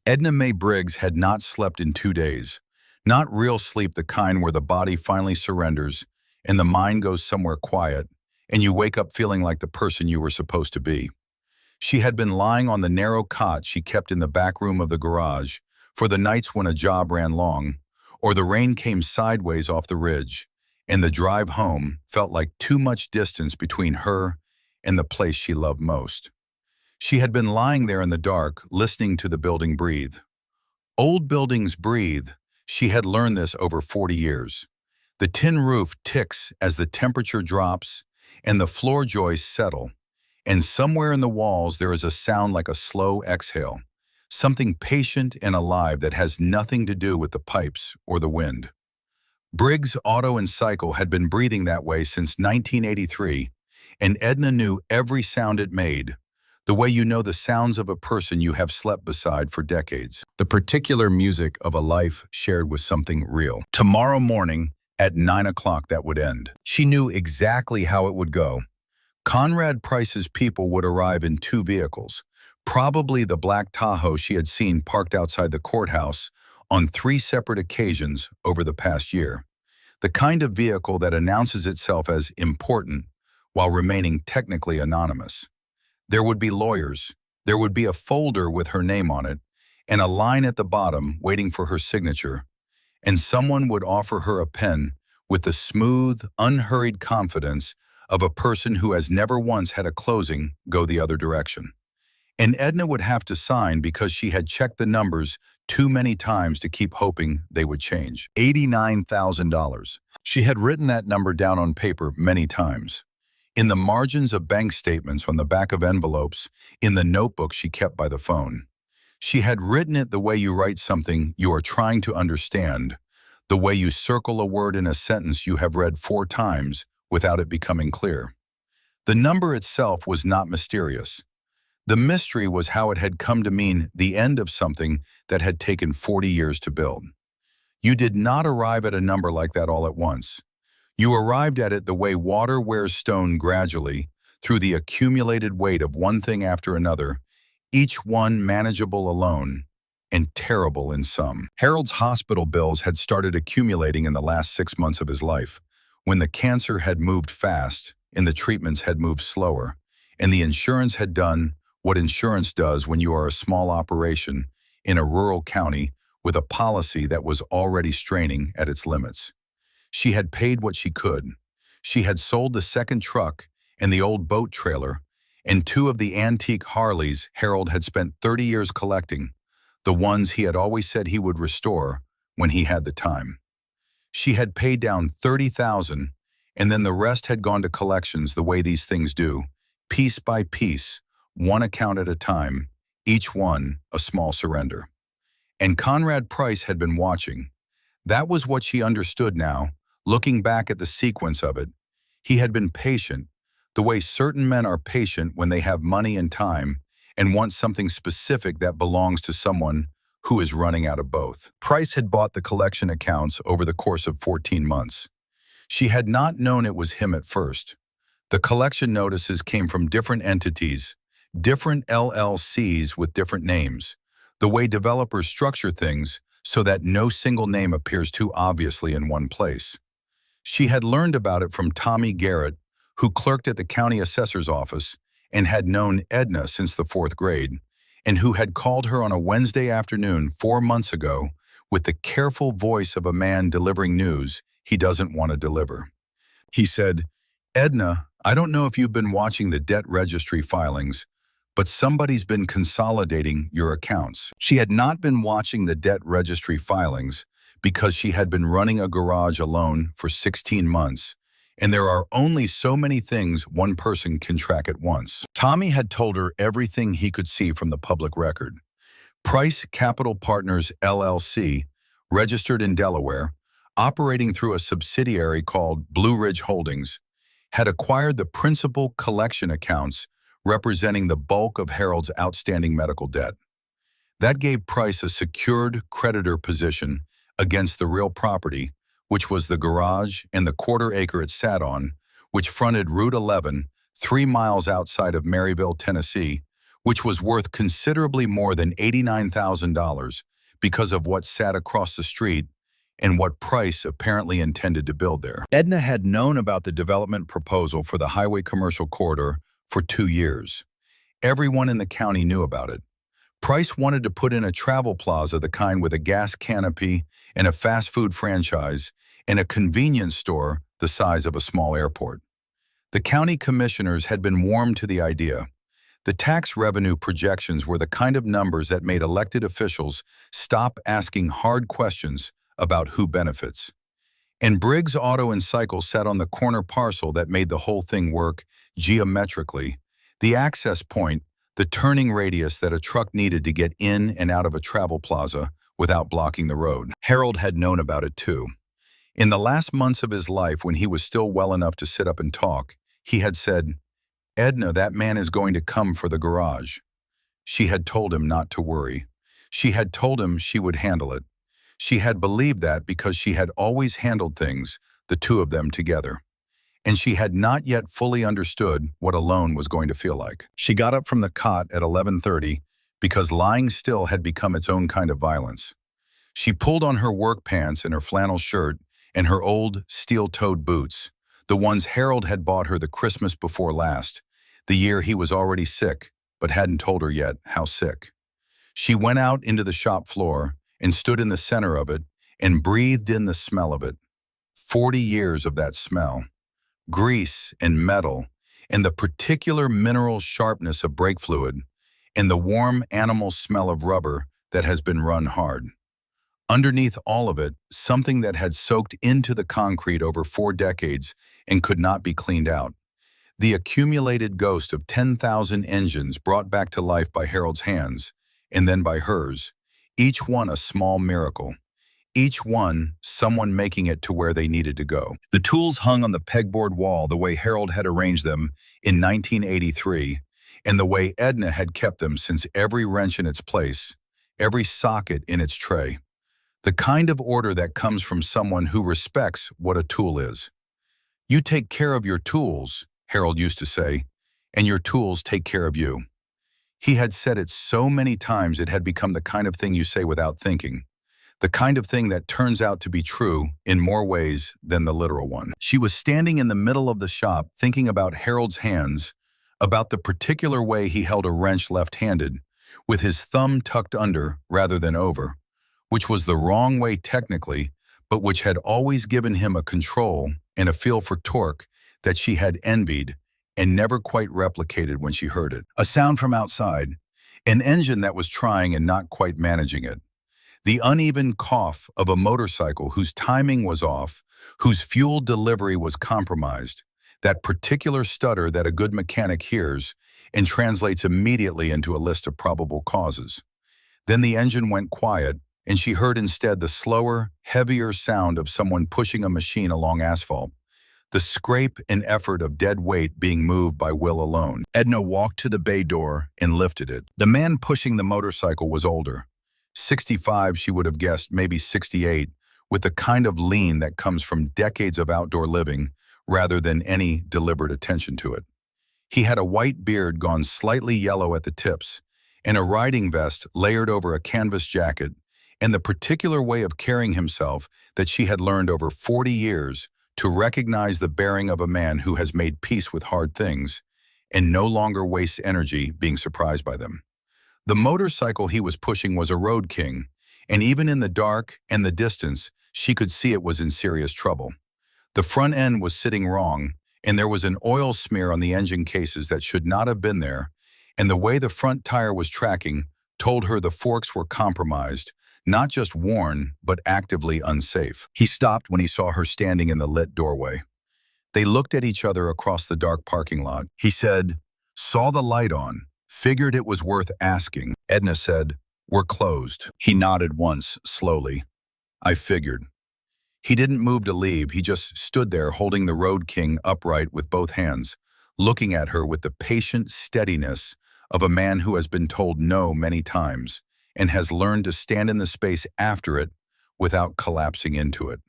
Edna Mae Briggs had not slept in 2 days. Not real sleep, the kind where the body finally surrenders and the mind goes somewhere quiet and you wake up feeling like the person you were supposed to be. She had been lying on the narrow cot she kept in the back room of the garage for the nights when a job ran long, or the rain came sideways off the ridge, and the drive home felt like too much distance between her and the place she loved most. She had been lying there in the dark, listening to the building breathe. Old buildings breathe. She had learned this over 40 years. The tin roof ticks as the temperature drops and the floor joists settle, and somewhere in the walls there is a sound like a slow exhale, something patient and alive that has nothing to do with the pipes or the wind. Briggs Auto and Cycle had been breathing that way since 1983, and Edna knew every sound it made, the way you know the sounds of a person you have slept beside for decades. The particular music of a life shared with something real. Tomorrow morning, at 9 o'clock, that would end. She knew exactly how it would go. Conrad Price's people would arrive in 2 vehicles, probably the black Tahoe she had seen parked outside the courthouse on 3 separate occasions over the past year. The kind of vehicle that announces itself as important while remaining technically anonymous. There would be lawyers, there would be a folder with her name on it, and a line at the bottom waiting for her signature, and someone would offer her a pen with the smooth, unhurried confidence of a person who has never once had a closing go the other direction. And Edna would have to sign because she had checked the numbers too many times to keep hoping they would change. $89,000. She had written that number down on paper many times. In the margins of bank statements, on the back of envelopes, in the notebook she kept by the phone. She had written it the way you write something you are trying to understand, the way you circle a word in a sentence you have read 4 times without it becoming clear. The number itself was not mysterious. The mystery was how it had come to mean the end of something that had taken 40 years to build. You did not arrive at a number like that all at once. You arrived at it the way water wears stone, gradually, through the accumulated weight of one thing after another, each one manageable alone and terrible in sum. Harold's hospital bills had started accumulating in the last 6 months of his life, when the cancer had moved fast and the treatments had moved slower, and the insurance had done what insurance does when you are a small operation in a rural county with a policy that was already straining at its limits. She had paid what she could. She had sold the second truck and the old boat trailer and 2 of the antique Harleys Harold had spent 30 years collecting, the ones he had always said he would restore when he had the time. She had paid down $30,000, and then the rest had gone to collections the way these things do, piece by piece, one account at a time, each one a small surrender. And Conrad Price had been watching. That was what she understood now, looking back at the sequence of it. He had been patient, the way certain men are patient when they have money and time and want something specific that belongs to someone who is running out of both. Price had bought the collection accounts over the course of 14 months. She had not known it was him at first. The collection notices came from different entities, different LLCs with different names, the way developers structure things so that no single name appears too obviously in one place. She had learned about it from Tommy Garrett, who clerked at the county assessor's office and had known Edna since the 4th grade, and who had called her on a Wednesday afternoon 4 months ago with the careful voice of a man delivering news he doesn't want to deliver. He said, "Edna, I don't know if you've been watching the debt registry filings, but somebody's been consolidating your accounts." She had not been watching the debt registry filings because she had been running a garage alone for 16 months, and there are only so many things one person can track at once. Tommy had told her everything he could see from the public record. Price Capital Partners, LLC, registered in Delaware, operating through a subsidiary called Blue Ridge Holdings, had acquired the principal collection accounts representing the bulk of Harold's outstanding medical debt. That gave Price a secured creditor position against the real property, which was the garage and the quarter-acre it sat on, which fronted Route 11, 3 miles outside of Maryville, Tennessee, which was worth considerably more than $89,000 because of what sat across the street and what Price apparently intended to build there. Edna had known about the development proposal for the highway commercial corridor for 2 years. Everyone in the county knew about it. Price wanted to put in a travel plaza, the kind with a gas canopy and a fast food franchise and a convenience store the size of a small airport. The county commissioners had been warmed to the idea. The tax revenue projections were the kind of numbers that made elected officials stop asking hard questions about who benefits. And Briggs Auto and Cycle sat on the corner parcel that made the whole thing work geometrically. The access point, the turning radius that a truck needed to get in and out of a travel plaza without blocking the road. Harold had known about it too. In the last months of his life, when he was still well enough to sit up and talk, he had said, "Edna, that man is going to come for the garage." She had told him not to worry. She had told him she would handle it. She had believed that because she had always handled things, the two of them together. And she had not yet fully understood what alone was going to feel like. She got up from the cot at 11:30 because lying still had become its own kind of violence. She pulled on her work pants and her flannel shirt and her old steel-toed boots, the ones Harold had bought her the Christmas before last, the year he was already sick, but hadn't told her yet how sick. She went out into the shop floor and stood in the center of it and breathed in the smell of it. 40 years of that smell. Grease and metal, and the particular mineral sharpness of brake fluid, and the warm animal smell of rubber that has been run hard. Underneath all of it, something that had soaked into the concrete over 4 decades and could not be cleaned out. The accumulated ghost of 10,000 engines brought back to life by Harold's hands, and then by hers, each one a small miracle. Each one, someone making it to where they needed to go. The tools hung on the pegboard wall the way Harold had arranged them in 1983, and the way Edna had kept them since, every wrench in its place, every socket in its tray. The kind of order that comes from someone who respects what a tool is. "You take care of your tools," Harold used to say, "and your tools take care of you." He had said it so many times it had become the kind of thing you say without thinking. The kind of thing that turns out to be true in more ways than the literal one. She was standing in the middle of the shop thinking about Harold's hands, about the particular way he held a wrench left-handed, with his thumb tucked under rather than over, which was the wrong way technically, but which had always given him a control and a feel for torque that she had envied and never quite replicated when she heard it. A sound from outside, an engine that was trying and not quite managing it. The uneven cough of a motorcycle whose timing was off, whose fuel delivery was compromised, that particular stutter that a good mechanic hears and translates immediately into a list of probable causes. Then the engine went quiet, and she heard instead the slower, heavier sound of someone pushing a machine along asphalt, the scrape and effort of dead weight being moved by will alone. Edna walked to the bay door and lifted it. The man pushing the motorcycle was older. 65, she would have guessed, maybe 68, with the kind of lean that comes from decades of outdoor living rather than any deliberate attention to it. He had a white beard gone slightly yellow at the tips, and a riding vest layered over a canvas jacket, and the particular way of carrying himself that she had learned over 40 years to recognize the bearing of a man who has made peace with hard things and no longer wastes energy being surprised by them. The motorcycle he was pushing was a road king, and even in the dark and the distance, she could see it was in serious trouble. The front end was sitting wrong, and there was an oil smear on the engine cases that should not have been there, and the way the front tire was tracking told her the forks were compromised, not just worn, but actively unsafe. He stopped when he saw her standing in the lit doorway. They looked at each other across the dark parking lot. He said, "Saw the light on. Figured it was worth asking." Edna said, "We're closed." He nodded once, slowly. "I figured." He didn't move to leave. He just stood there holding the Road King upright with both hands, looking at her with the patient steadiness of a man who has been told no many times and has learned to stand in the space after it without collapsing into it.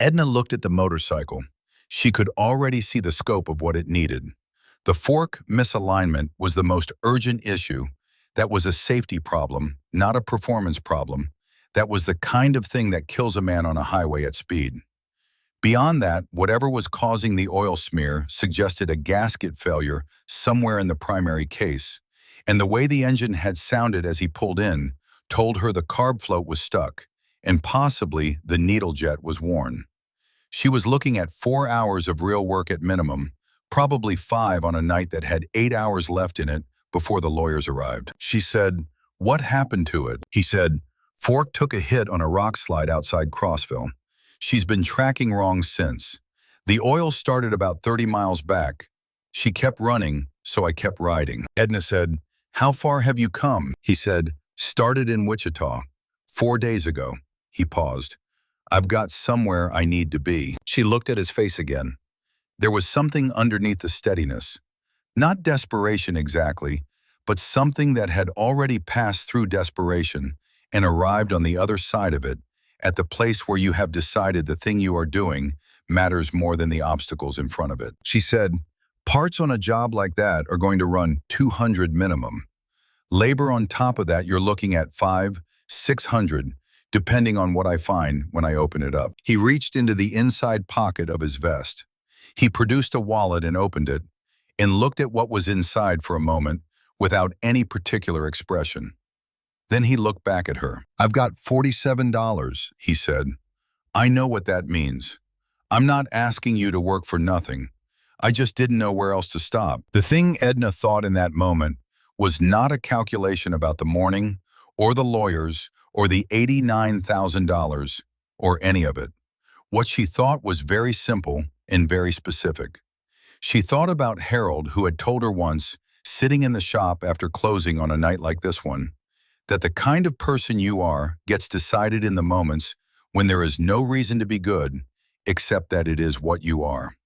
Edna looked at the motorcycle. She could already see the scope of what it needed. The fork misalignment was the most urgent issue. That was a safety problem, not a performance problem. That was the kind of thing that kills a man on a highway at speed. Beyond that, whatever was causing the oil smear suggested a gasket failure somewhere in the primary case, and the way the engine had sounded as he pulled in told her the carb float was stuck, and possibly the needle jet was worn. She was looking at 4 hours of real work at minimum, probably 5 on a night that had 8 hours left in it before the lawyers arrived. She said, "What happened to it?" He said, "Fork took a hit on a rock slide outside Crossville. She's been tracking wrong since. The oil started about 30 miles back. She kept running, so I kept riding." Edna said, "How far have you come?" He said, "Started in Wichita. 4 days ago." He paused. "I've got somewhere I need to be." She looked at his face again. There was something underneath the steadiness. Not desperation exactly, but something that had already passed through desperation and arrived on the other side of it, at the place where you have decided the thing you are doing matters more than the obstacles in front of it. She said, "Parts on a job like that are going to run 200 minimum. Labor on top of that, you're looking at 500, 600, depending on what I find when I open it up." He reached into the inside pocket of his vest. He produced a wallet and opened it, and looked at what was inside for a moment without any particular expression. Then he looked back at her. "I've got $47, he said. "I know what that means. I'm not asking you to work for nothing. I just didn't know where else to stop." The thing Edna thought in that moment was not a calculation about the morning, or the lawyers, or the $89,000, or any of it. What she thought was very simple and very specific. She thought about Harold, who had told her once, sitting in the shop after closing on a night like this one, that the kind of person you are gets decided in the moments when there is no reason to be good, except that it is what you are.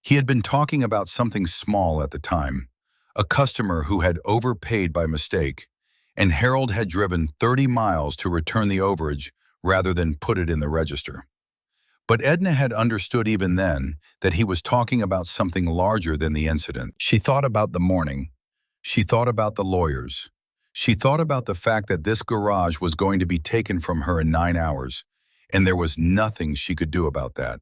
He had been talking about something small at the time, a customer who had overpaid by mistake, and Harold had driven 30 miles to return the overage rather than put it in the register. But Edna had understood even then that he was talking about something larger than the incident. She thought about the morning. She thought about the lawyers. She thought about the fact that this garage was going to be taken from her in 9 hours, and there was nothing she could do about that.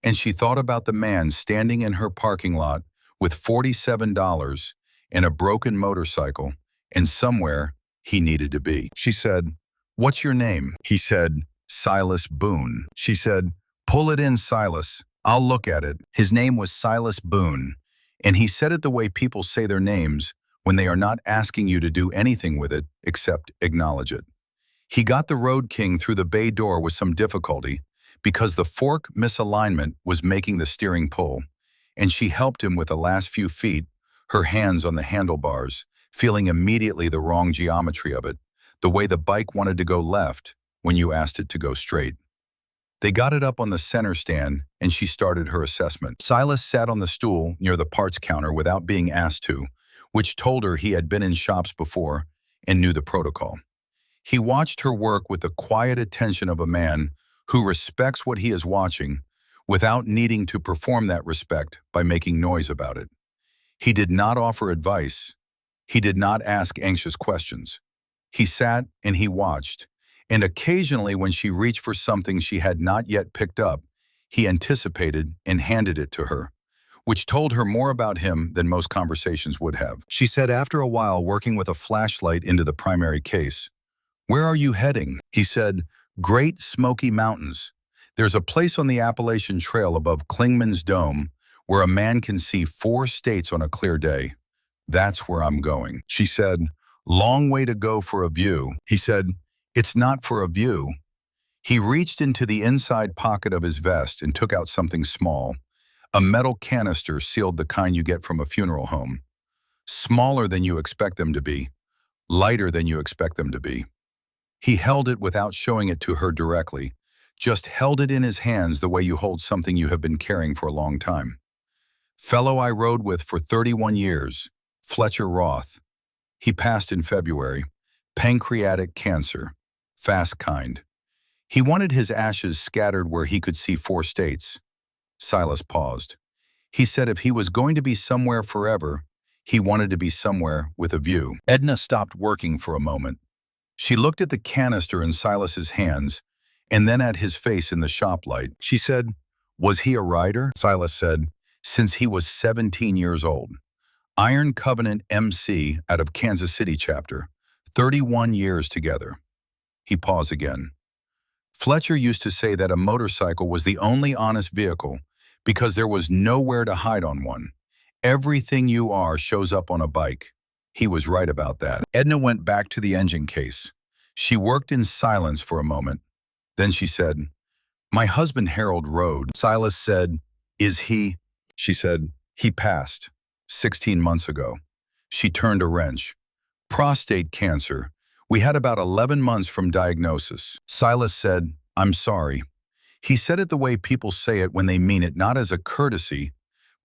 And she thought about the man standing in her parking lot with $47 and a broken motorcycle, and somewhere he needed to be. She said, "What's your name?" He said, "Silas Boone." She said, "Pull it in, Silas. I'll look at it." His name was Silas Boone, and he said it the way people say their names when they are not asking you to do anything with it except acknowledge it. He got the Road King through the bay door with some difficulty because the fork misalignment was making the steering pull, and she helped him with the last few feet, her hands on the handlebars, feeling immediately the wrong geometry of it, the way the bike wanted to go left when you asked it to go straight. They got it up on the center stand, and she started her assessment. Silas sat on the stool near the parts counter without being asked to, which told her he had been in shops before and knew the protocol. He watched her work with the quiet attention of a man who respects what he is watching without needing to perform that respect by making noise about it. He did not offer advice. He did not ask anxious questions. He sat and he watched, and occasionally when she reached for something she had not yet picked up, he anticipated and handed it to her, which told her more about him than most conversations would have. She said after a while, working with a flashlight into the primary case, "Where are you heading?" He said, "Great Smoky Mountains. There's a place on the Appalachian Trail above Klingman's Dome where a man can see 4 states on a clear day. That's where I'm going." She said, "Long way to go for a view." He said, "It's not for a view." He reached into the inside pocket of his vest and took out something small, a metal canister sealed the kind you get from a funeral home. Smaller than you expect them to be, lighter than you expect them to be. He held it without showing it to her directly, just held it in his hands the way you hold something you have been carrying for a long time. "Fellow I rode with for 31 years, Fletcher Roth. He passed in February. Pancreatic cancer. Fast kind. He wanted his ashes scattered where he could see 4 states." Silas paused. He said if he was going to be somewhere forever, he wanted to be somewhere with a view. Edna stopped working for a moment. She looked at the canister in Silas's hands and then at his face in the shop light. She said, "Was he a rider?" Silas said, "Since he was 17 years old. Iron Covenant MC out of Kansas City chapter. 31 years together." He paused again. Fletcher used to say that a motorcycle was the only honest vehicle because there was nowhere to hide on one. Everything you are shows up on a bike. He was right about that. Edna went back to the engine case. She worked in silence for a moment. Then she said, "My husband Harold rode." Silas said, "Is he?" She said, "He passed 16 months ago." She turned a wrench. "Prostate cancer. We had about 11 months from diagnosis." Silas said, "I'm sorry." He said it the way people say it when they mean it, not as a courtesy,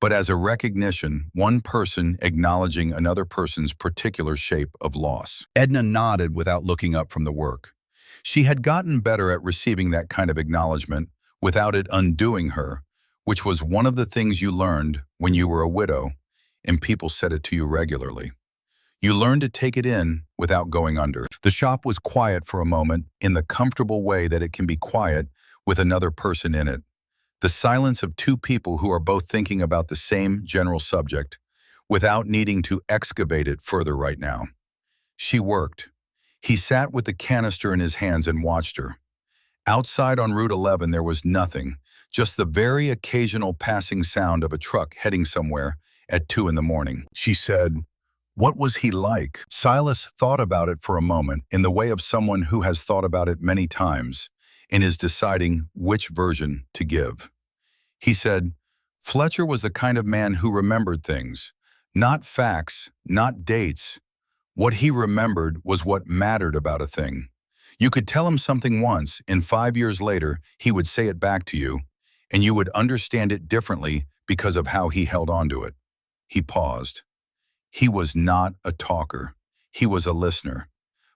but as a recognition, one person acknowledging another person's particular shape of loss. Edna nodded without looking up from the work. She had gotten better at receiving that kind of acknowledgement without it undoing her, which was one of the things you learned when you were a widow and people said it to you regularly. You learned to take it in without going under. The shop was quiet for a moment in the comfortable way that it can be quiet with another person in it. The silence of two people who are both thinking about the same general subject without needing to excavate it further right now. She worked. He sat with the canister in his hands and watched her. Outside on Route 11 there was nothing, just the very occasional passing sound of a truck heading somewhere at 2 in the morning. She said, "What was he like?" Silas thought about it for a moment in the way of someone who has thought about it many times and is deciding which version to give. He said, "Fletcher was the kind of man who remembered things, not facts, not dates. What he remembered was what mattered about a thing. You could tell him something once, and 5 years later, he would say it back to you, and you would understand it differently because of how he held on to it." He paused. He was not a talker. He was a listener.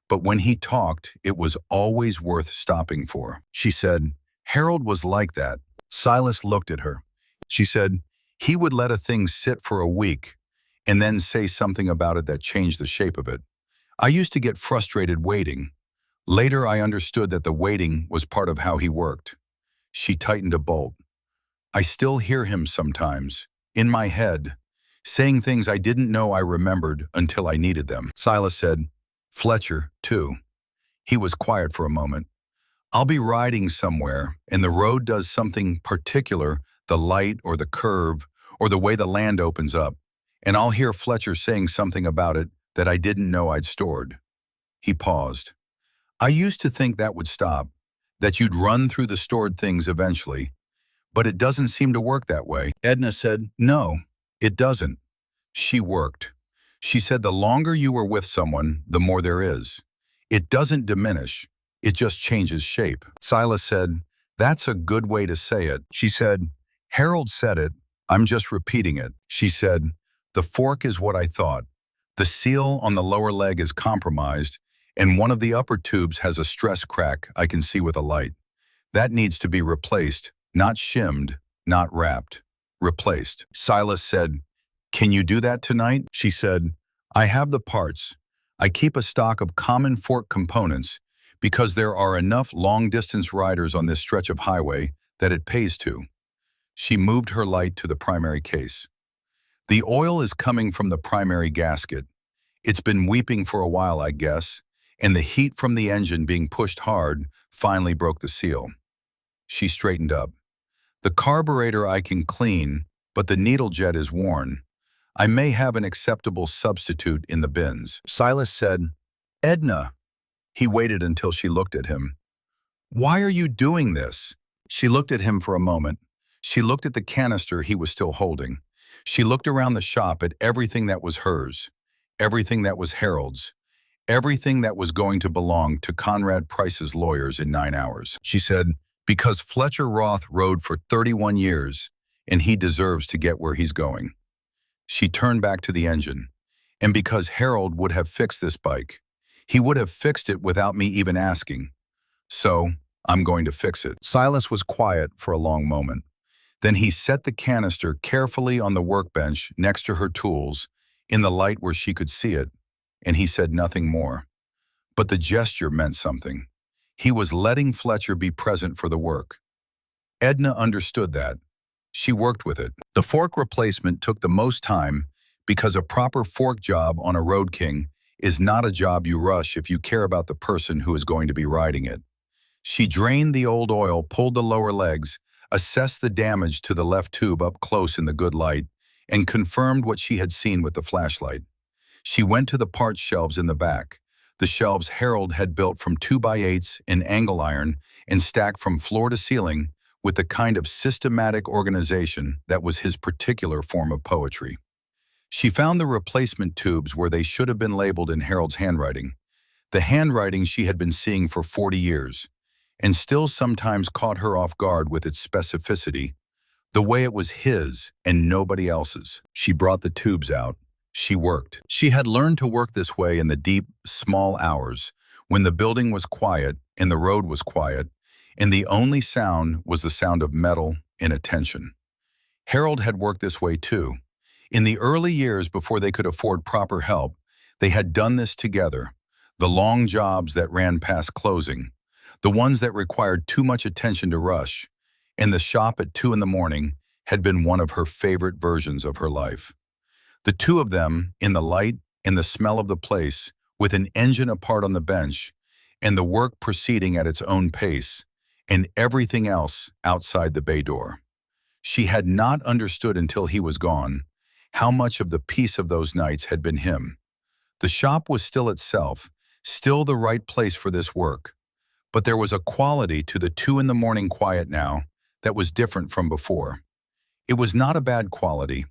But when he talked, it was always worth stopping for. She said, "Harold was like that." Silas looked at her. She said, "He would let a thing sit for a week and then say something about it that changed the shape of it. I used to get frustrated waiting. Later, I understood that the waiting was part of how he worked." She tightened a bolt. "I still hear him sometimes, in my head, saying things I didn't know I remembered until I needed them." Silas said, "Fletcher, too." He was quiet for a moment. "I'll be riding somewhere, and the road does something particular, the light or the curve, or the way the land opens up, and I'll hear Fletcher saying something about it that I didn't know I'd stored." He paused. "I used to think that would stop, that you'd run through the stored things eventually, but it doesn't seem to work that way." Edna said, "No, it doesn't." She worked. She said the longer you are with someone, the more there is. It doesn't diminish, it just changes shape. Silas said, "That's a good way to say it." She said, "Harold said it, I'm just repeating it." She said, "The fork is what I thought. The seal on the lower leg is compromised, and one of the upper tubes has a stress crack I can see with a light. That needs to be replaced, not shimmed, not wrapped. Replaced." Silas said, "Can you do that tonight?" She said, "I have the parts. I keep a stock of common fork components because there are enough long-distance riders on this stretch of highway that it pays to." She moved her light to the primary case. "The oil is coming from the primary gasket. It's been weeping for a while, I guess, and the heat from the engine being pushed hard finally broke the seal." She straightened up. "The carburetor I can clean, but the needle jet is worn. I may have an acceptable substitute in the bins." Silas said, "Edna." He waited until she looked at him. "Why are you doing this?" She looked at him for a moment. She looked at the canister he was still holding. She looked around the shop at everything that was hers, everything that was Harold's, everything that was going to belong to Conrad Price's lawyers in 9 hours. She said, "Because Fletcher Roth rode for 31 years, and he deserves to get where he's going." She turned back to the engine. "And because Harold would have fixed this bike. He would have fixed it without me even asking. So, I'm going to fix it." Silas was quiet for a long moment. Then he set the canister carefully on the workbench next to her tools, in the light where she could see it, and he said nothing more. But the gesture meant something. He was letting Fletcher be present for the work. Edna understood that. She worked with it. The fork replacement took the most time because a proper fork job on a Road King is not a job you rush if you care about the person who is going to be riding it. She drained the old oil, pulled the lower legs, assessed the damage to the left tube up close in the good light, and confirmed what she had seen with the flashlight. She went to the parts shelves in the back, the shelves Harold had built from 2x8s in angle iron and stacked from floor to ceiling with the kind of systematic organization that was his particular form of poetry. She found the replacement tubes where they should have been labeled in Harold's handwriting, the handwriting she had been seeing for 40 years, and still sometimes caught her off guard with its specificity, the way it was his and nobody else's. She brought the tubes out. She worked. She had learned to work this way in the deep, small hours, when the building was quiet and the road was quiet, and the only sound was the sound of metal and attention. Harold had worked this way too. In the early years before they could afford proper help, they had done this together, the long jobs that ran past closing, the ones that required too much attention to rush, and the shop at 2 in the morning had been one of her favorite versions of her life. The two of them, in the light and the smell of the place, with an engine apart on the bench, and the work proceeding at its own pace, and everything else outside the bay door. She had not understood until he was gone how much of the peace of those nights had been him. The shop was still itself, still the right place for this work, but there was a quality to the 2 in the morning quiet now that was different from before. It was not a bad quality.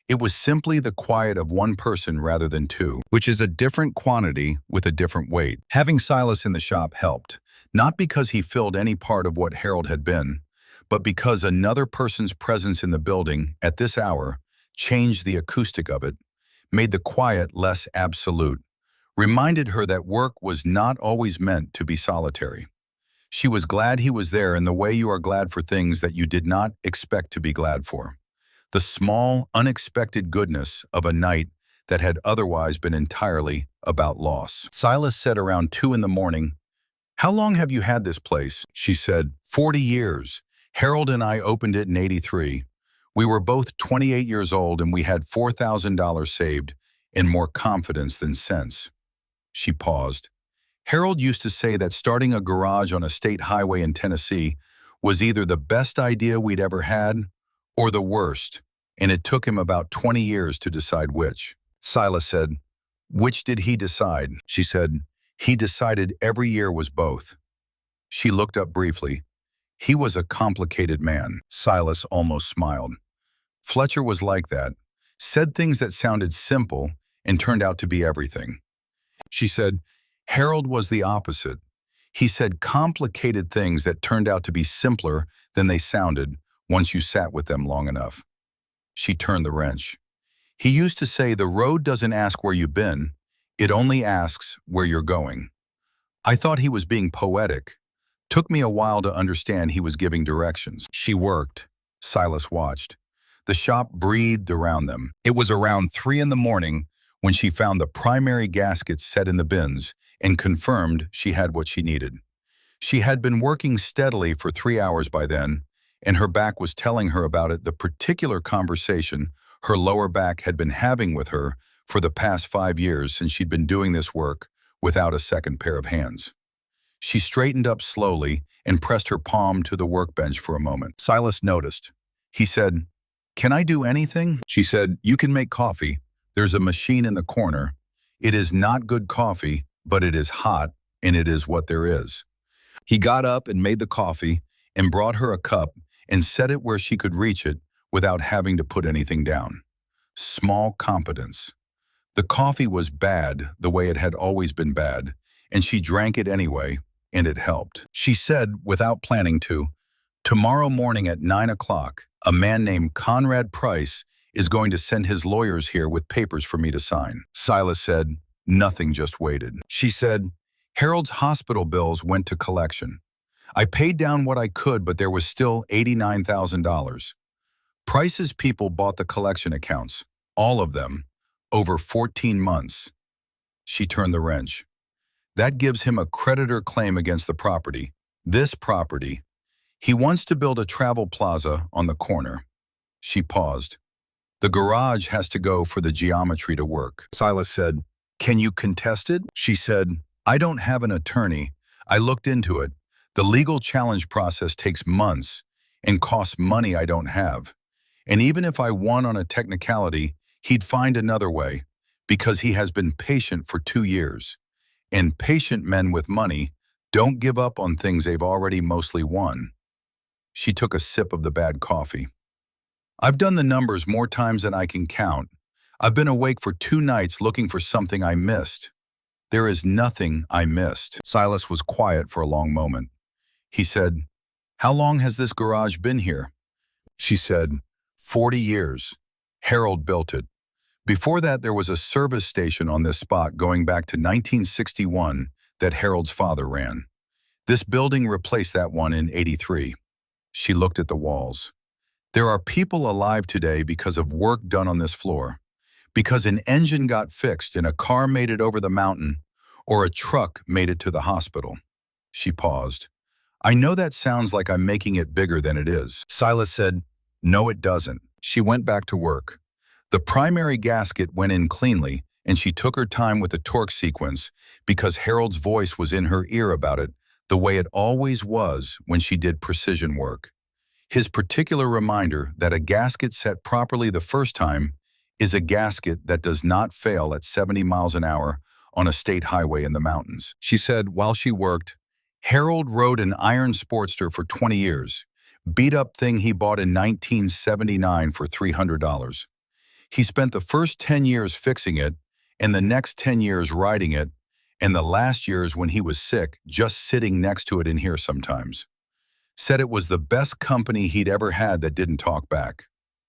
It was simply the quiet of one person rather than two, which is a different quantity with a different weight. Having Silas in the shop helped, not because he filled any part of what Harold had been, but because another person's presence in the building at this hour changed the acoustic of it, made the quiet less absolute, reminded her that work was not always meant to be solitary. She was glad he was there in the way you are glad for things that you did not expect to be glad for. The small, unexpected goodness of a night that had otherwise been entirely about loss. Silas said around 2 in the morning, "How long have you had this place?" She said, 40 years. Harold and I opened it in '83. We were both 28 years old and we had $4,000 saved and more confidence than sense." She paused. Harold used to say that starting a garage on a state highway in Tennessee was either the best idea we'd ever had or the worst, and it took him about 20 years to decide which. Silas said, "Which did he decide?" She said, "He decided every year was both." She looked up briefly. He was a complicated man. Silas almost smiled. Fletcher was like that, said things that sounded simple and turned out to be everything. She said, Harold was the opposite. He said complicated things that turned out to be simpler than they sounded once you sat with them long enough. She turned the wrench. He used to say the road doesn't ask where you've been, it only asks where you're going. I thought he was being poetic. Took me a while to understand he was giving directions. She worked. Silas watched. The shop breathed around them. It was around 3 in the morning when she found the primary gaskets set in the bins and confirmed she had what she needed. She had been working steadily for 3 hours by then, and her back was telling her about it, the particular conversation her lower back had been having with her for the past 5 years since she'd been doing this work without a second pair of hands. She straightened up slowly and pressed her palm to the workbench for a moment. Silas noticed. He said, "Can I do anything?" She said, "You can make coffee. There's a machine in the corner. It is not good coffee, but it is hot, and it is what there is." He got up and made the coffee and brought her a cup and set it where she could reach it without having to put anything down. Small competence. The coffee was bad the way it had always been bad, and she drank it anyway, and it helped. She said, without planning to, "Tomorrow morning at 9 o'clock, a man named Conrad Price is going to send his lawyers here with papers for me to sign." Silas said, "Nothing, just waited." She said, "Harold's hospital bills went to collection. I paid down what I could, but there was still $89,000. Price's people bought the collection accounts, all of them, over 14 months. She turned the wrench. That gives him a creditor claim against the property. This property. He wants to build a travel plaza on the corner. She paused. The garage has to go for the geometry to work. Silas said, "Can you contest it?" She said, "I don't have an attorney. I looked into it. The legal challenge process takes months and costs money I don't have. And even if I won on a technicality, he'd find another way because he has been patient for 2 years. And patient men with money don't give up on things they've already mostly won." She took a sip of the bad coffee. "I've done the numbers more times than I can count. I've been awake for 2 nights looking for something I missed. There is nothing I missed." Silas was quiet for a long moment. He said, "How long has this garage been here?" She said, 40 years. Harold built it. Before that, there was a service station on this spot going back to 1961 that Harold's father ran. This building replaced that one in '83. She looked at the walls. "There are people alive today because of work done on this floor, because an engine got fixed and a car made it over the mountain, or a truck made it to the hospital." She paused. "I know that sounds like I'm making it bigger than it is." Silas said, "No, it doesn't." She went back to work. The primary gasket went in cleanly, and she took her time with the torque sequence because Harold's voice was in her ear about it, the way it always was when she did precision work. His particular reminder that a gasket set properly the first time is a gasket that does not fail at 70 miles an hour on a state highway in the mountains. She said while she worked, "Harold rode an iron Sportster for 20 years, beat-up thing he bought in 1979 for $300. He spent the first 10 years fixing it, and the next 10 years riding it, and the last years when he was sick just sitting next to it in here sometimes. Said it was the best company he'd ever had that didn't talk back."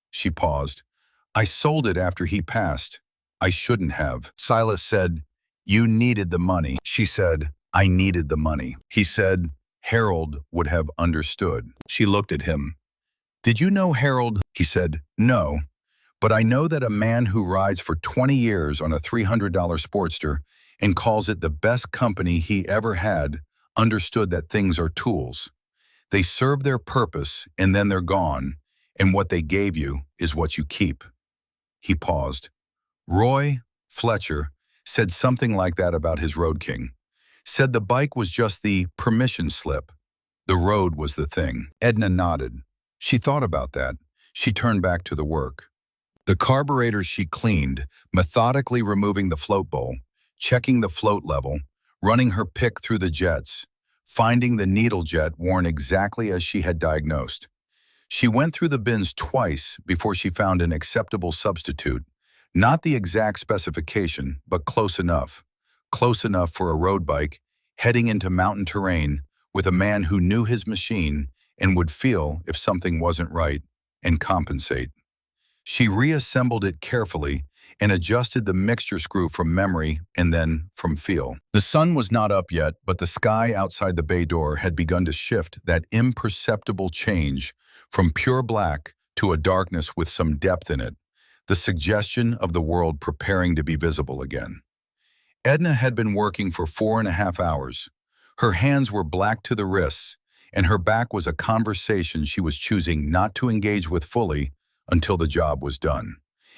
She paused. "I sold it after he passed. I shouldn't have." Silas said, "You needed the money." She said, "I needed the money." He said, "Harold would have understood." She looked at him. "Did you know Harold?" He said, "No. But I know that a man who rides for 20 years on a $300 Sportster and calls it the best company he ever had understood that things are tools. They serve their purpose and then they're gone, and what they gave you is what you keep." He paused. Roy Fletcher said something like that about his Road King. Said the bike was just the permission slip. The road was the thing. Edna nodded. She thought about that. She turned back to the work. The carburetors she cleaned, methodically removing the float bowl, checking the float level, running her pick through the jets, finding the needle jet worn exactly as she had diagnosed. She went through the bins twice before she found an acceptable substitute, not the exact specification, but close enough for a road bike, heading into mountain terrain with a man who knew his machine and would feel if something wasn't right and compensate. She reassembled it carefully and adjusted the mixture screw from memory and then from feel. The sun was not up yet, but the sky outside the bay door had begun to shift that imperceptible change from pure black to a darkness with some depth in it, the suggestion of the world preparing to be visible again. Edna had been working for 4.5 hours. Her hands were black to the wrists, and her back was a conversation she was choosing not to engage with fully until the job was done.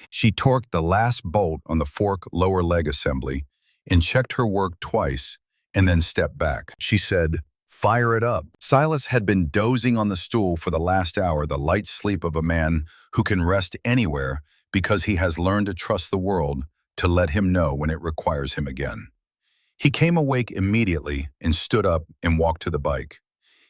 She torqued the last bolt on the fork lower leg assembly and checked her work twice and then stepped back. She said, "Fire it up." Silas had been dozing on the stool for the last hour, the light sleep of a man who can rest anywhere because he has learned to trust the world to let him know when it requires him again. He came awake immediately and stood up and walked to the bike.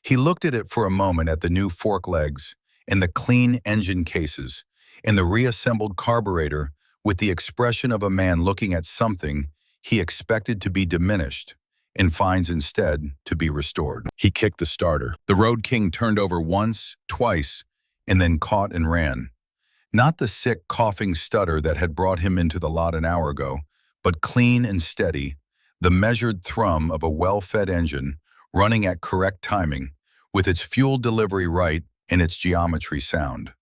He looked at it for a moment at the new fork legs and the clean engine cases and the reassembled carburetor with the expression of a man looking at something he expected to be diminished and finds instead to be restored. He kicked the starter. The Road King turned over once, twice, and then caught and ran. Not the sick, coughing stutter that had brought him into the lot an hour ago, but clean and steady, the measured thrum of a well-fed engine running at correct timing, with its fuel delivery right and its geometry sound.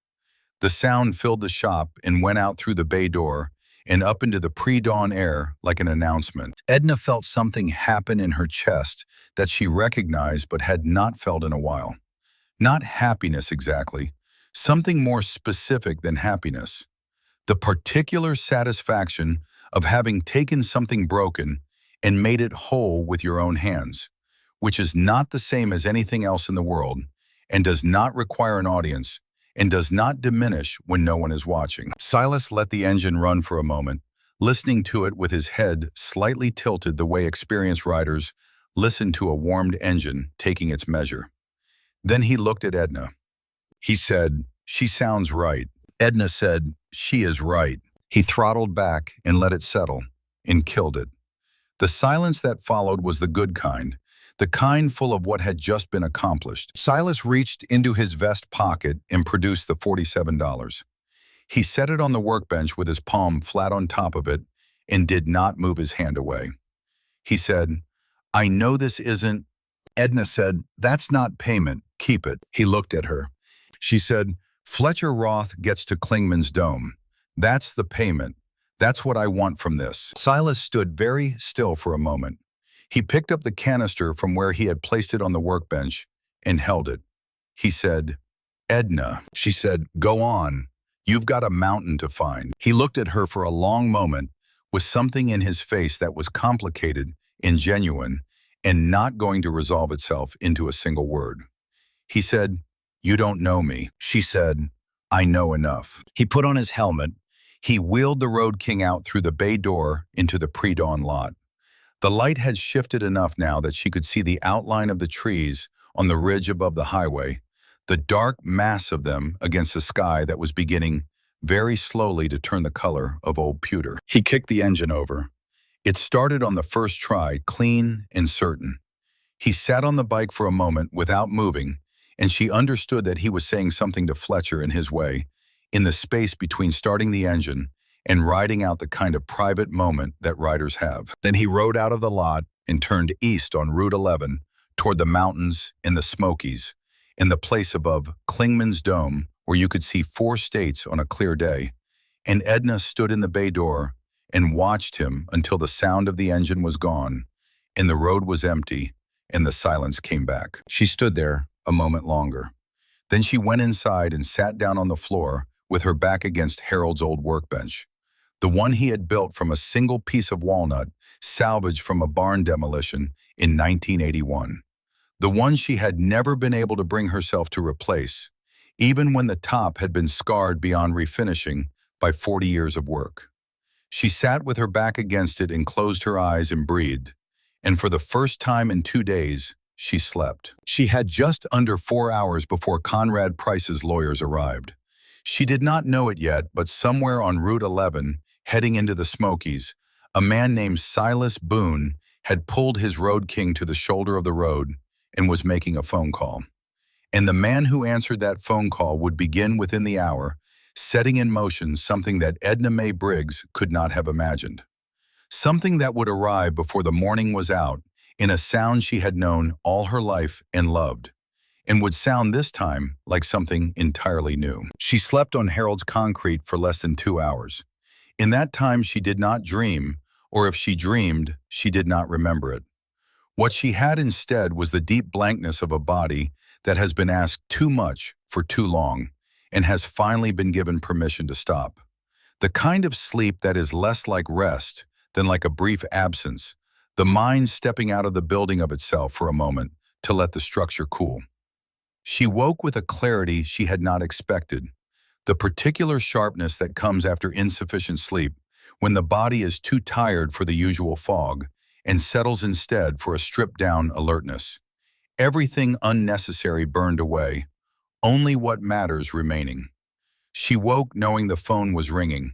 The sound filled the shop and went out through the bay door and up into the pre-dawn air like an announcement. Edna felt something happen in her chest that she recognized but had not felt in a while. Not happiness exactly, something more specific than happiness. The particular satisfaction of having taken something broken and made it whole with your own hands, which is not the same as anything else in the world and does not require an audience and does not diminish when no one is watching. Silas let the engine run for a moment, listening to it with his head slightly tilted the way experienced riders listen to a warmed engine taking its measure. Then he looked at Edna. He said, "She sounds right." Edna said, "She is right." He throttled back and let it settle, and killed it. The silence that followed was the good kind, the kind full of what had just been accomplished. Silas reached into his vest pocket and produced the $47. He set it on the workbench with his palm flat on top of it and did not move his hand away. He said, "I know this isn't—" Edna said, "That's not payment. Keep it." He looked at her. She said, "Fletcher Roth gets to Klingman's Dome. That's the payment. That's what I want from this." Silas stood very still for a moment. He picked up the canister from where he had placed it on the workbench and held it. He said, "Edna." She said, "Go on. You've got a mountain to find." He looked at her for a long moment with something in his face that was complicated and genuine and not going to resolve itself into a single word. He said, "You don't know me." She said, "I know enough." He put on his helmet. He wheeled the Road King out through the bay door into the pre-dawn lot. The light had shifted enough now that she could see the outline of the trees on the ridge above the highway, the dark mass of them against a sky that was beginning very slowly to turn the color of old pewter. He kicked the engine over. It started on the first try, clean and certain. He sat on the bike for a moment without moving, and she understood that he was saying something to Fletcher in his way, in the space between starting the engine and riding out the kind of private moment that riders have. Then he rode out of the lot and turned east on Route 11 toward the mountains and the Smokies, in the place above Klingman's Dome where you could see 4 states on a clear day. And Edna stood in the bay door and watched him until the sound of the engine was gone and the road was empty and the silence came back. She stood there a moment longer. Then she went inside and sat down on the floor with her back against Harold's old workbench, the one he had built from a single piece of walnut salvaged from a barn demolition in 1981, the one she had never been able to bring herself to replace, even when the top had been scarred beyond refinishing by 40 years of work. She sat with her back against it and closed her eyes and breathed, and for the first time in 2 days, she slept. She had just under 4 hours before Conrad Price's lawyers arrived. She did not know it yet, but somewhere on Route 11, heading into the Smokies, a man named Silas Boone had pulled his Road King to the shoulder of the road and was making a phone call. And the man who answered that phone call would begin within the hour, setting in motion something that Edna Mae Briggs could not have imagined. Something that would arrive before the morning was out in a sound she had known all her life and loved, and would sound this time like something entirely new. She slept on Harold's concrete for less than 2 hours. In that time she did not dream, or if she dreamed, she did not remember it. What she had instead was the deep blankness of a body that has been asked too much for too long and has finally been given permission to stop. The kind of sleep that is less like rest than like a brief absence, the mind stepping out of the building of itself for a moment to let the structure cool. She woke with a clarity she had not expected, the particular sharpness that comes after insufficient sleep, when the body is too tired for the usual fog and settles instead for a stripped-down alertness. Everything unnecessary burned away, only what matters remaining. She woke knowing the phone was ringing.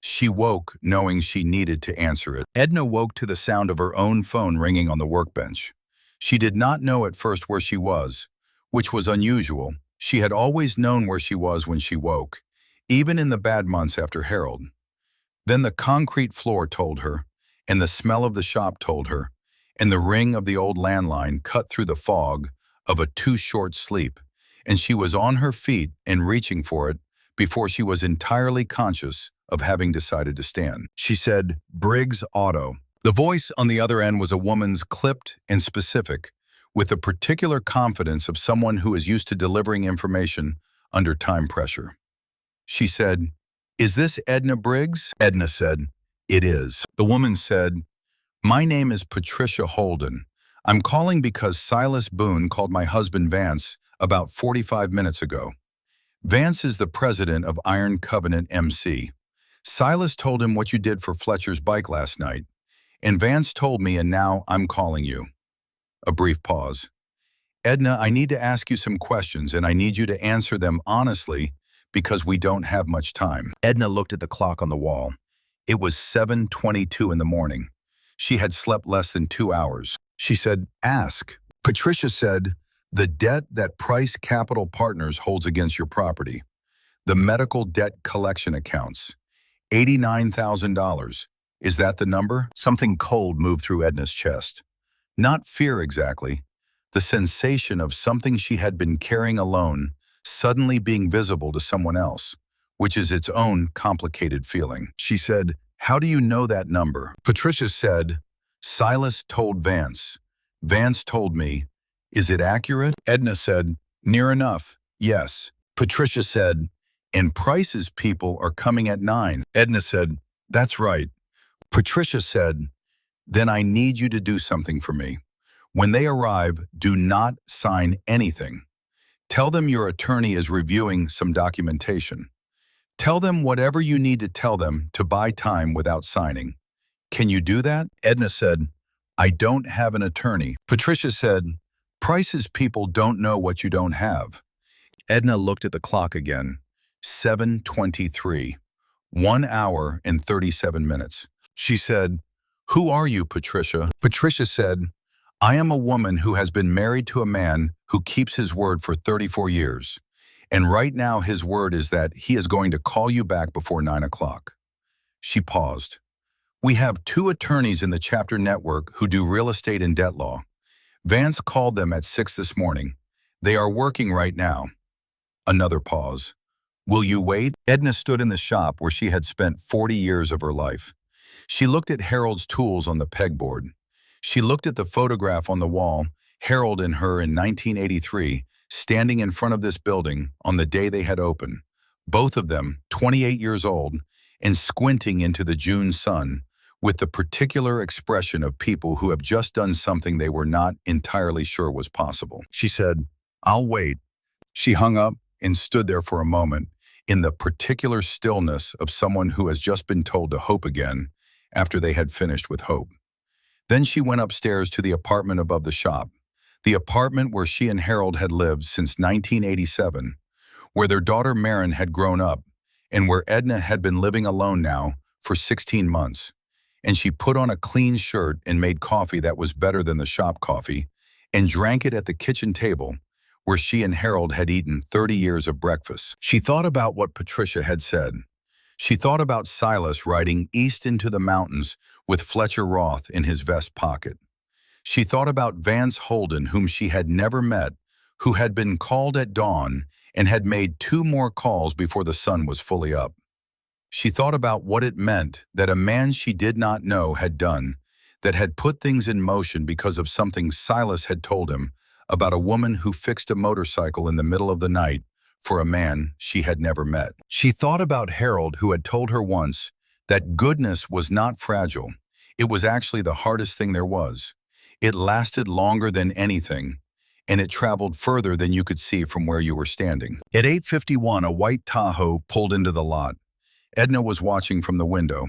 She woke knowing she needed to answer it. Edna woke to the sound of her own phone ringing on the workbench. She did not know at first where she was, which was unusual. She had always known where she was when she woke, even in the bad months after Harold. Then the concrete floor told her, and the smell of the shop told her, and the ring of the old landline cut through the fog of a too short sleep, and she was on her feet and reaching for it before she was entirely conscious of having decided to stand. She said, "Briggs Auto." The voice on the other end was a woman's, clipped and specific, with the particular confidence of someone who is used to delivering information under time pressure. She said, "Is this Edna Briggs?" Edna said, "It is." The woman said, "My name is Patricia Holden. I'm calling because Silas Boone called my husband Vance about 45 minutes ago. Vance is the president of Iron Covenant MC. Silas told him what you did for Fletcher's bike last night, and Vance told me, and now I'm calling you." A brief pause. "Edna, I need to ask you some questions, and I need you to answer them honestly because we don't have much time." Edna looked at the clock on the wall. It was 7:22 in the morning. She had slept less than 2 hours. She said, "Ask." Patricia said, "The debt that Price Capital Partners holds against your property. The medical debt collection accounts. $89,000. Is that the number?" Something cold moved through Edna's chest. Not fear exactly. The sensation of something she had been carrying alone suddenly being visible to someone else, which is its own complicated feeling. She said, "How do you know that number?" Patricia said, "Silas told Vance. Vance told me. Is it accurate?" Edna said, "Near enough, yes." Patricia said, "And Price's people are coming at 9. Edna said, "That's right." Patricia said, "Then I need you to do something for me. When they arrive, do not sign anything. Tell them your attorney is reviewing some documentation. Tell them whatever you need to tell them to buy time without signing. Can you do that?" Edna said, "I don't have an attorney." Patricia said, "Price's people don't know what you don't have." Edna looked at the clock again. 7:23. 1 hour and 37 minutes. She said, "Who are you, Patricia?" Patricia said, "I am a woman who has been married to a man who keeps his word for 34 years. And right now his word is that he is going to call you back before 9 o'clock. She paused. "We have 2 attorneys in the chapter network who do real estate and debt law. Vance called them at 6 this morning. They are working right now." Another pause. "Will you wait?" Edna stood in the shop where she had spent 40 years of her life. She looked at Harold's tools on the pegboard. She looked at the photograph on the wall, Harold and her in 1983, standing in front of this building on the day they had opened, both of them 28 years old, and squinting into the June sun, with the particular expression of people who have just done something they were not entirely sure was possible. She said, "I'll wait." She hung up and stood there for a moment, in the particular stillness of someone who has just been told to hope again after they had finished with hope. Then she went upstairs to the apartment above the shop, the apartment where she and Harold had lived since 1987, where their daughter Marin had grown up, and where Edna had been living alone now for 16 months. And she put on a clean shirt and made coffee that was better than the shop coffee, and drank it at the kitchen table, where she and Harold had eaten 30 years of breakfast. She thought about what Patricia had said. She thought about Silas riding east into the mountains with Fletcher Roth in his vest pocket. She thought about Vance Holden, whom she had never met, who had been called at dawn and had made 2 more calls before the sun was fully up. She thought about what it meant that a man she did not know had done, that had put things in motion because of something Silas had told him about a woman who fixed a motorcycle in the middle of the night for a man she had never met. She thought about Harold, who had told her once that goodness was not fragile. It was actually the hardest thing there was. It lasted longer than anything, and it traveled further than you could see from where you were standing. At 8:51, a white Tahoe pulled into the lot. Edna was watching from the window.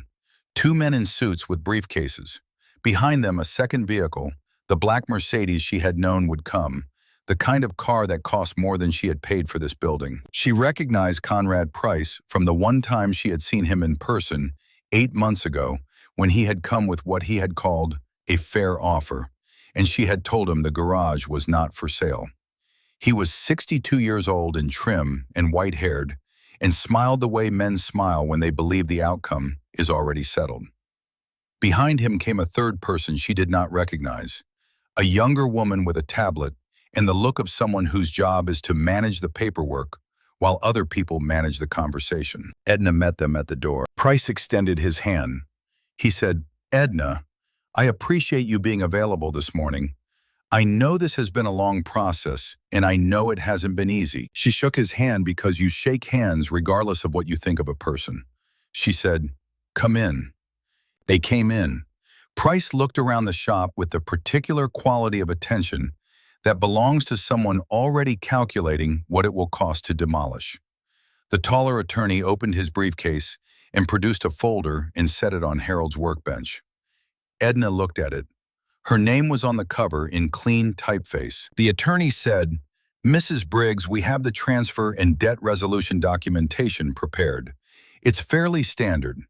2 men in suits with briefcases. Behind them, a second vehicle, the black Mercedes she had known would come, the kind of car that cost more than she had paid for this building. She recognized Conrad Price from the one time she had seen him in person 8 months ago, when he had come with what he had called a fair offer, and she had told him the garage was not for sale. He was 62 years old and trim and white-haired, and smiled the way men smile when they believe the outcome is already settled. Behind him came a third person she did not recognize, a younger woman with a tablet and the look of someone whose job is to manage the paperwork while other people managed the conversation. Edna met them at the door. Price extended his hand. He said, "Edna, I appreciate you being available this morning. I know this has been a long process, and I know it hasn't been easy." She shook his hand because you shake hands regardless of what you think of a person. She said, "Come in." They came in. Price looked around the shop with the particular quality of attention that belongs to someone already calculating what it will cost to demolish. The taller attorney opened his briefcase and produced a folder and set it on Harold's workbench. Edna looked at it. Her name was on the cover in clean typeface. The attorney said, "Mrs. Briggs, we have the transfer and debt resolution documentation prepared. It's fairly standard.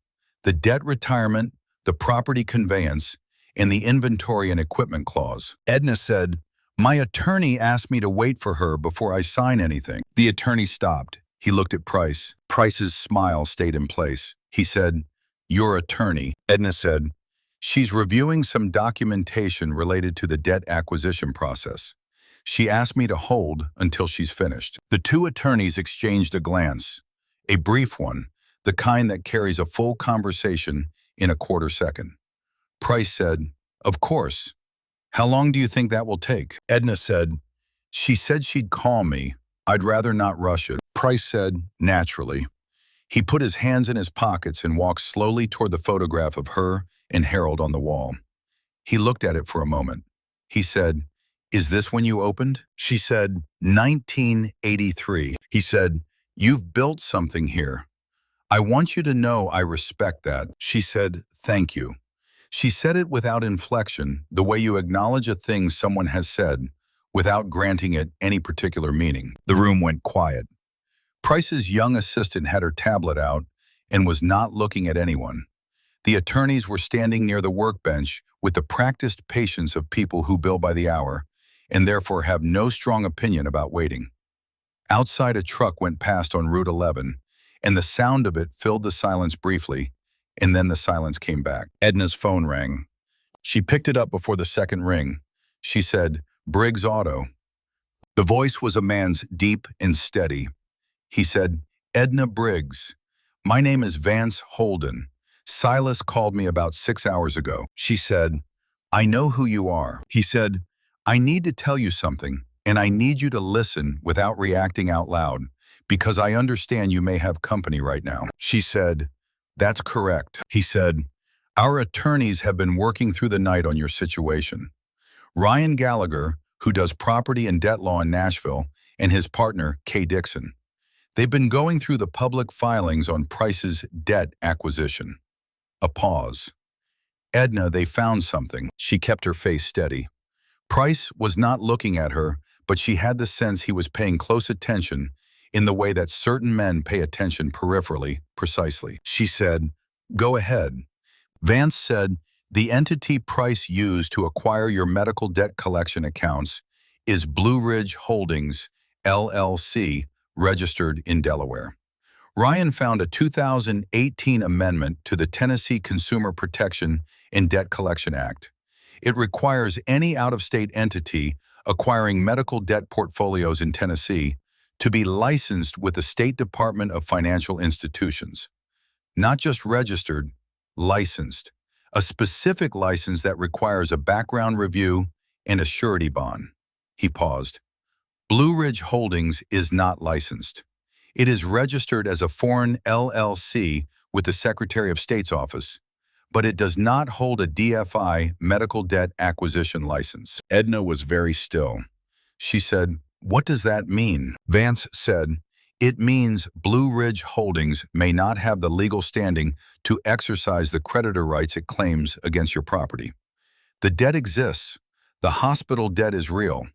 The debt retirement, the property conveyance, and the inventory and equipment clause." Edna said, "My attorney asked me to wait for her before I sign anything." The attorney stopped. He looked at Price. Price's smile stayed in place. He said, "Your attorney." Edna said, "She's reviewing some documentation related to the debt acquisition process. She asked me to hold until she's finished." The two attorneys exchanged a glance, a brief one, the kind that carries a full conversation in a quarter second. Price said, "Of course. How long do you think that will take?" Edna said, "She said she'd call me. I'd rather not rush it." Price said, "Naturally." He put his hands in his pockets and walked slowly toward the photograph of her and Harold on the wall. He looked at it for a moment. He said, "Is this when you opened?" She said, 1983. He said, "You've built something here. I want you to know I respect that." She said, "Thank you." She said it without inflection, the way you acknowledge a thing someone has said, without granting it any particular meaning. The room went quiet. Price's young assistant had her tablet out and was not looking at anyone. The attorneys were standing near the workbench with the practiced patience of people who bill by the hour and therefore have no strong opinion about waiting. Outside, a truck went past on Route 11, and the sound of it filled the silence briefly, and then the silence came back. Edna's phone rang. She picked it up before the second ring. She said, "Briggs Auto." The voice was a man's, deep and steady. He said, "Edna Briggs. My name is Vance Holden. Silas called me about 6 hours ago." She said, "I know who you are." He said, "I need to tell you something, and I need you to listen without reacting out loud, because I understand you may have company right now." She said, "That's correct." He said, "Our attorneys have been working through the night on your situation. Ryan Gallagher, who does property and debt law in Nashville, and his partner, Kay Dixon. They've been going through the public filings on Price's debt acquisition." A pause. "Edna, they found something." She kept her face steady. Price was not looking at her, but she had the sense he was paying close attention in the way that certain men pay attention peripherally, precisely. She said, "Go ahead." Vance said, "The entity Price used to acquire your medical debt collection accounts is Blue Ridge Holdings, LLC, registered in Delaware. Ryan found a 2018 amendment to the Tennessee Consumer Protection and Debt Collection Act. It requires any out-of-state entity acquiring medical debt portfolios in Tennessee to be licensed with the State Department of Financial Institutions. Not just registered, licensed. A specific license that requires a background review and a surety bond." He paused. "Blue Ridge Holdings is not licensed. It is registered as a foreign LLC with the Secretary of State's office, but it does not hold a DFI medical debt acquisition license." Edna was very still. She said, "What does that mean?" Vance said, "It means Blue Ridge Holdings may not have the legal standing to exercise the creditor rights it claims against your property. The debt exists. The hospital debt is real.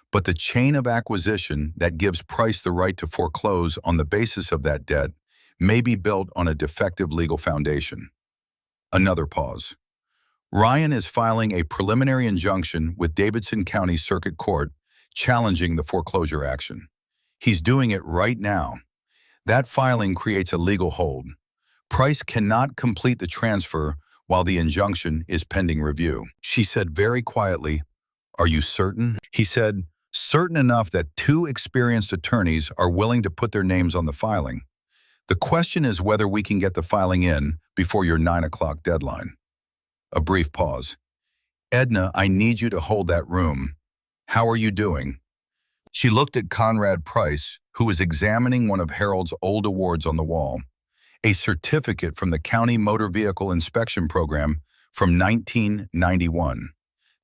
But the chain of acquisition that gives Price the right to foreclose on the basis of that debt may be built on a defective legal foundation." Another pause. "Ryan is filing a preliminary injunction with Davidson County Circuit Court challenging the foreclosure action. He's doing it right now. That filing creates a legal hold. Price cannot complete the transfer while the injunction is pending review." She said very quietly, "Are you certain?" He said, certain enough that two experienced attorneys are willing to put their names on the filing. The question is whether we can get the filing in before your 9 o'clock deadline. A brief pause. Edna, I need you to hold that room. How are you doing? She looked at Conrad Price, who was examining one of Harold's old awards on the wall, a certificate from the County Motor Vehicle Inspection Program from 1991,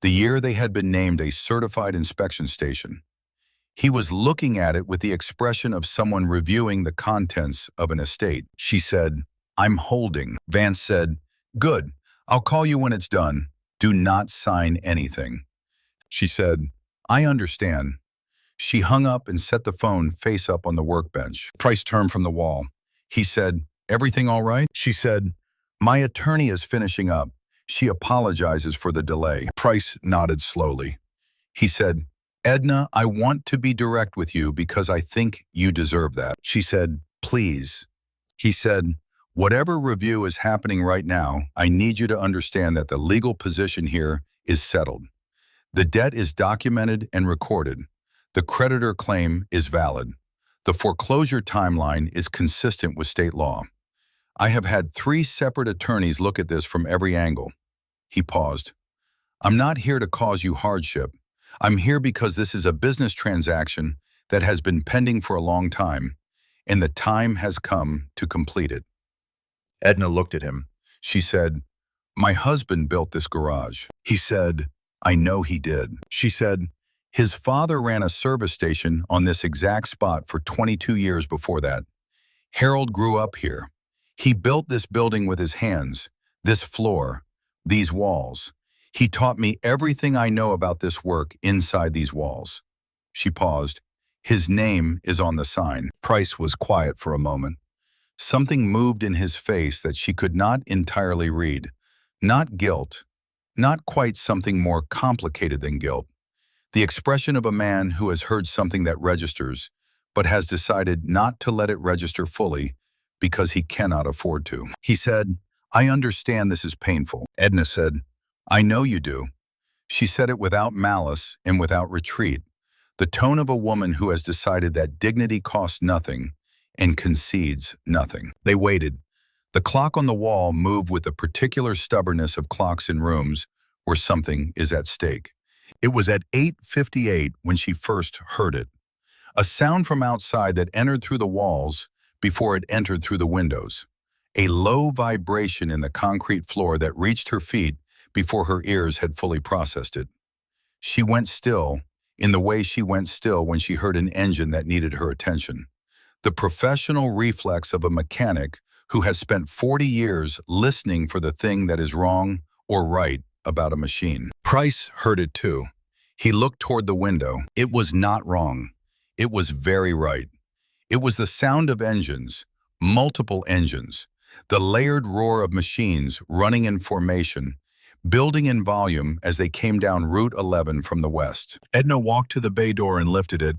the year they had been named a certified inspection station. He was looking at it with the expression of someone reviewing the contents of an estate. She said, I'm holding. Vance said, good. I'll call you when it's done. Do not sign anything. She said, I understand. She hung up and set the phone face up on the workbench. Price turned from the wall. He said, everything all right? She said, my attorney is finishing up. She apologizes for the delay. Price nodded slowly. He said, Edna, I want to be direct with you because I think you deserve that. She said, please. He said, whatever review is happening right now, I need you to understand that the legal position here is settled. The debt is documented and recorded. The creditor claim is valid. The foreclosure timeline is consistent with state law. I have had 3 separate attorneys look at this from every angle. He paused. I'm not here to cause you hardship. I'm here because this is a business transaction that has been pending for a long time, and the time has come to complete it. Edna looked at him. She said, my husband built this garage. He said, I know he did. She said, his father ran a service station on this exact spot for 22 years before that. Harold grew up here. He built this building with his hands, this floor, these walls. He taught me everything I know about this work inside these walls. She paused. His name is on the sign. Price was quiet for a moment. Something moved in his face that she could not entirely read. Not guilt. Not quite something more complicated than guilt. The expression of a man who has heard something that registers, but has decided not to let it register fully because he cannot afford to. He said, I understand this is painful. Edna said, I know you do. She said it without malice and without retreat, the tone of a woman who has decided that dignity costs nothing and concedes nothing. They waited. The clock on the wall moved with the particular stubbornness of clocks in rooms where something is at stake. It was at 8:58 when she first heard it, a sound from outside that entered through the walls before it entered through the windows, a low vibration in the concrete floor that reached her feet before her ears had fully processed it. She went still, in the way she went still when she heard an engine that needed her attention. The professional reflex of a mechanic who has spent 40 years listening for the thing that is wrong or right about a machine. Price heard it too. He looked toward the window. It was not wrong. It was very right. It was the sound of engines, multiple engines, the layered roar of machines running in formation, building in volume as they came down Route 11 from the west. Edna walked to the bay door and lifted it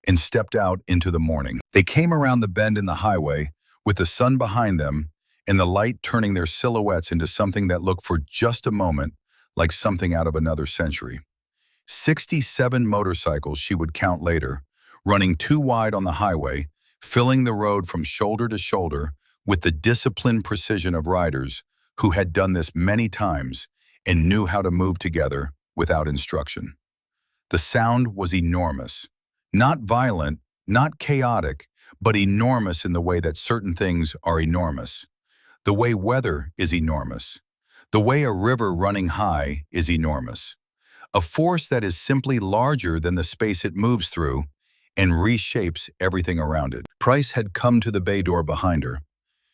and stepped out into the morning. They came around the bend in the highway with the sun behind them and the light turning their silhouettes into something that looked for just a moment like something out of another century. 67 motorcycles, she would count later, running too wide on the highway, filling the road from shoulder to shoulder with the disciplined precision of riders who had done this many times and knew how to move together without instruction. The sound was enormous, not violent, not chaotic, but enormous in the way that certain things are enormous. The way weather is enormous. The way a river running high is enormous. A force that is simply larger than the space it moves through and reshapes everything around it. Price had come to the bay door behind her.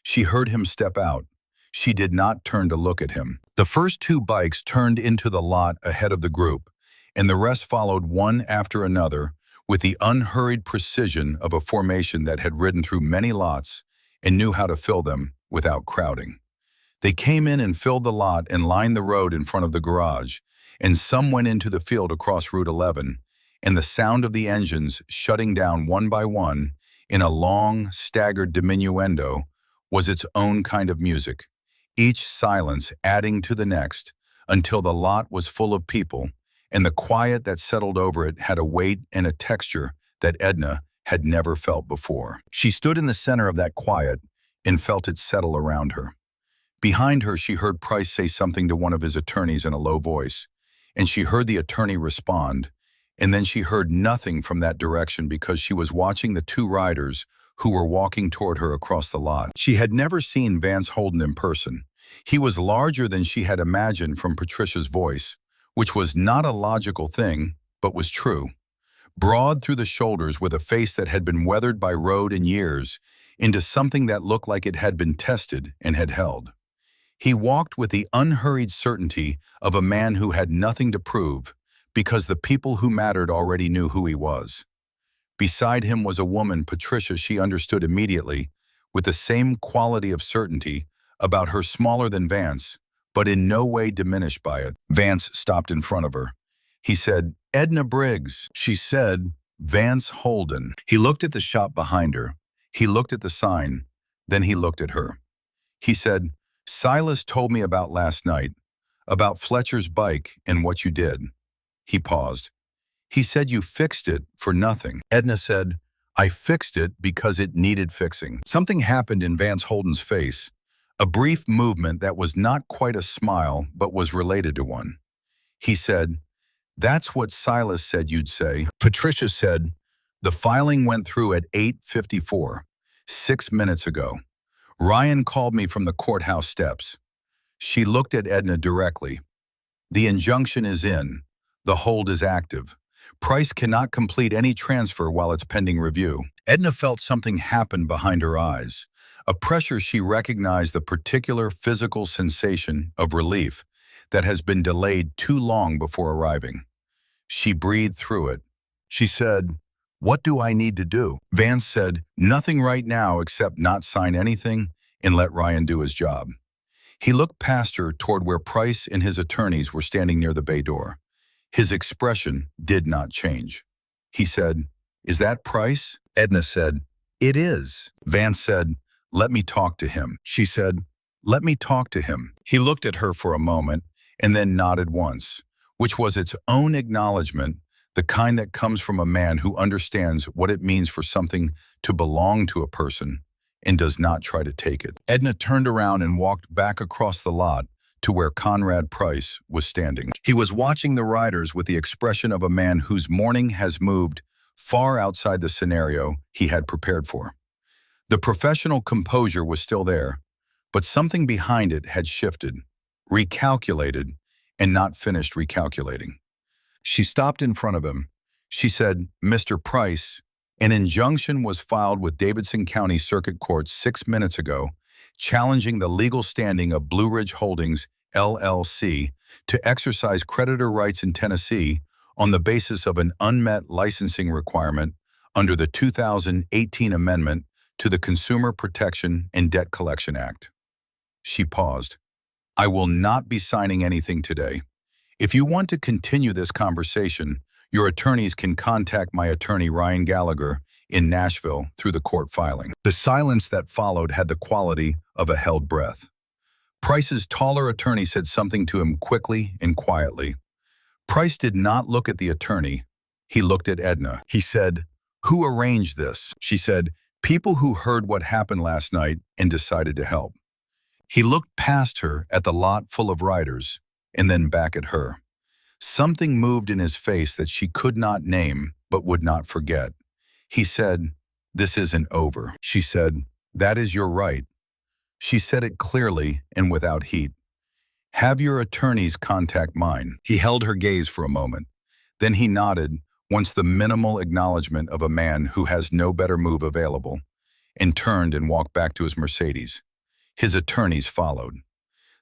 She heard him step out. She did not turn to look at him. The first 2 bikes turned into the lot ahead of the group, and the rest followed one after another with the unhurried precision of a formation that had ridden through many lots and knew how to fill them without crowding. They came in and filled the lot and lined the road in front of the garage, and some went into the field across Route 11, and the sound of the engines shutting down one by one in a long, staggered diminuendo was its own kind of music, each silence adding to the next until the lot was full of people and the quiet that settled over it had a weight and a texture that Edna had never felt before. She stood in the center of that quiet and felt it settle around her. Behind her, she heard Price say something to one of his attorneys in a low voice, and she heard the attorney respond, and then she heard nothing from that direction because she was watching the two riders who were walking toward her across the lot. She had never seen Vance Holden in person. He was larger than she had imagined from Patricia's voice, which was not a logical thing, but was true. Broad through the shoulders with a face that had been weathered by road and years into something that looked like it had been tested and had held. He walked with the unhurried certainty of a man who had nothing to prove because the people who mattered already knew who he was. Beside him was a woman, Patricia, she understood immediately, with the same quality of certainty about her, smaller than Vance, but in no way diminished by it. Vance stopped in front of her. He said, "Edna Briggs." She said, "Vance Holden." He looked at the shop behind her. He looked at the sign. Then he looked at her. He said, "Silas told me about last night, about Fletcher's bike and what you did." He paused. "He said you fixed it for nothing." Edna said, "I fixed it because it needed fixing." Something happened in Vance Holden's face, a brief movement that was not quite a smile but was related to one. He said, "That's what Silas said you'd say." Patricia said, "The filing went through at 8:54, 6 minutes ago. Ryan called me from the courthouse steps." She looked at Edna directly. "The injunction is in. The hold is active. Price cannot complete any transfer while it's pending review." Edna felt something happen behind her eyes, a pressure she recognized, the particular physical sensation of relief that has been delayed too long before arriving. She breathed through it. She said, "What do I need to do?" Vance said, "Nothing right now except not sign anything and let Ryan do his job." He looked past her toward where Price and his attorneys were standing near the bay door. His expression did not change. He said, "Is that Price?" Edna said, "It is." Vance said, "Let me talk to him." She said, "Let me talk to him." He looked at her for a moment and then nodded once, which was its own acknowledgement, the kind that comes from a man who understands what it means for something to belong to a person and does not try to take it. Edna turned around and walked back across the lot to where Conrad Price was standing. He was watching the riders with the expression of a man whose morning has moved far outside the scenario he had prepared for. The professional composure was still there, but something behind it had shifted, recalculated, and not finished recalculating. She stopped in front of him. She said, "Mr. Price, an injunction was filed with Davidson County Circuit Court 6 minutes ago, challenging the legal standing of Blue Ridge Holdings, LLC, to exercise creditor rights in Tennessee on the basis of an unmet licensing requirement under the 2018 amendment to the Consumer Protection and Debt Collection Act." She paused. "I will not be signing anything today. If you want to continue this conversation, your attorneys can contact my attorney Ryan Gallagher in Nashville through the court filing." The silence that followed had the quality of a held breath. Price's taller attorney said something to him quickly and quietly. Price did not look at the attorney. He looked at Edna. He said, "Who arranged this?" She said, "People who heard what happened last night and decided to help." He looked past her at the lot full of riders and then back at her. Something moved in his face that she could not name but would not forget. He said, "This isn't over." She said, "That is your right." She said it clearly and without heat. "Have your attorneys contact mine." He held her gaze for a moment. Then he nodded, once the minimal acknowledgement of a man who has no better move available, and turned and walked back to his Mercedes. His attorneys followed.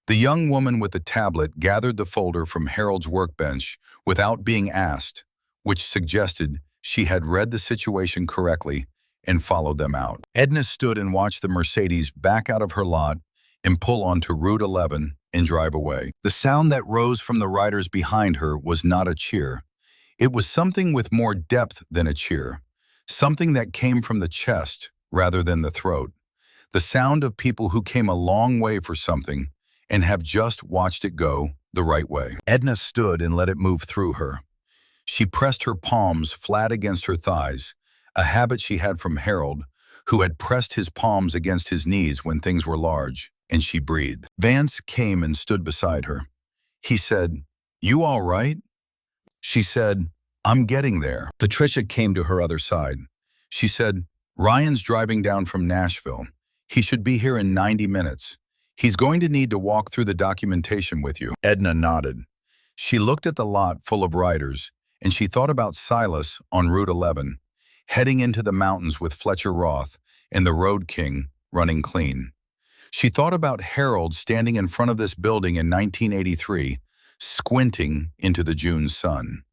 The young woman with the tablet gathered the folder from Harold's workbench without being asked, which suggested she had read the situation correctly and followed them out. Edna stood and watched the Mercedes back out of her lot and pull onto Route 11 and drive away. The sound that rose from the riders behind her was not a cheer. It was something with more depth than a cheer, something that came from the chest rather than the throat. The sound of people who came a long way for something and have just watched it go the right way. Edna stood and let it move through her. She pressed her palms flat against her thighs, a habit she had from Harold, who had pressed his palms against his knees when things were large, and she breathed. Vance came and stood beside her. He said, "You all right?" She said, "I'm getting there." Patricia came to her other side. She said, "Ryan's driving down from Nashville. He should be here in 90 minutes. He's going to need to walk through the documentation with you." Edna nodded. She looked at the lot full of riders, and she thought about Silas on Route 11, heading into the mountains with Fletcher Roth and the Road King running clean. She thought about Harold standing in front of this building in 1983, squinting into the June sun.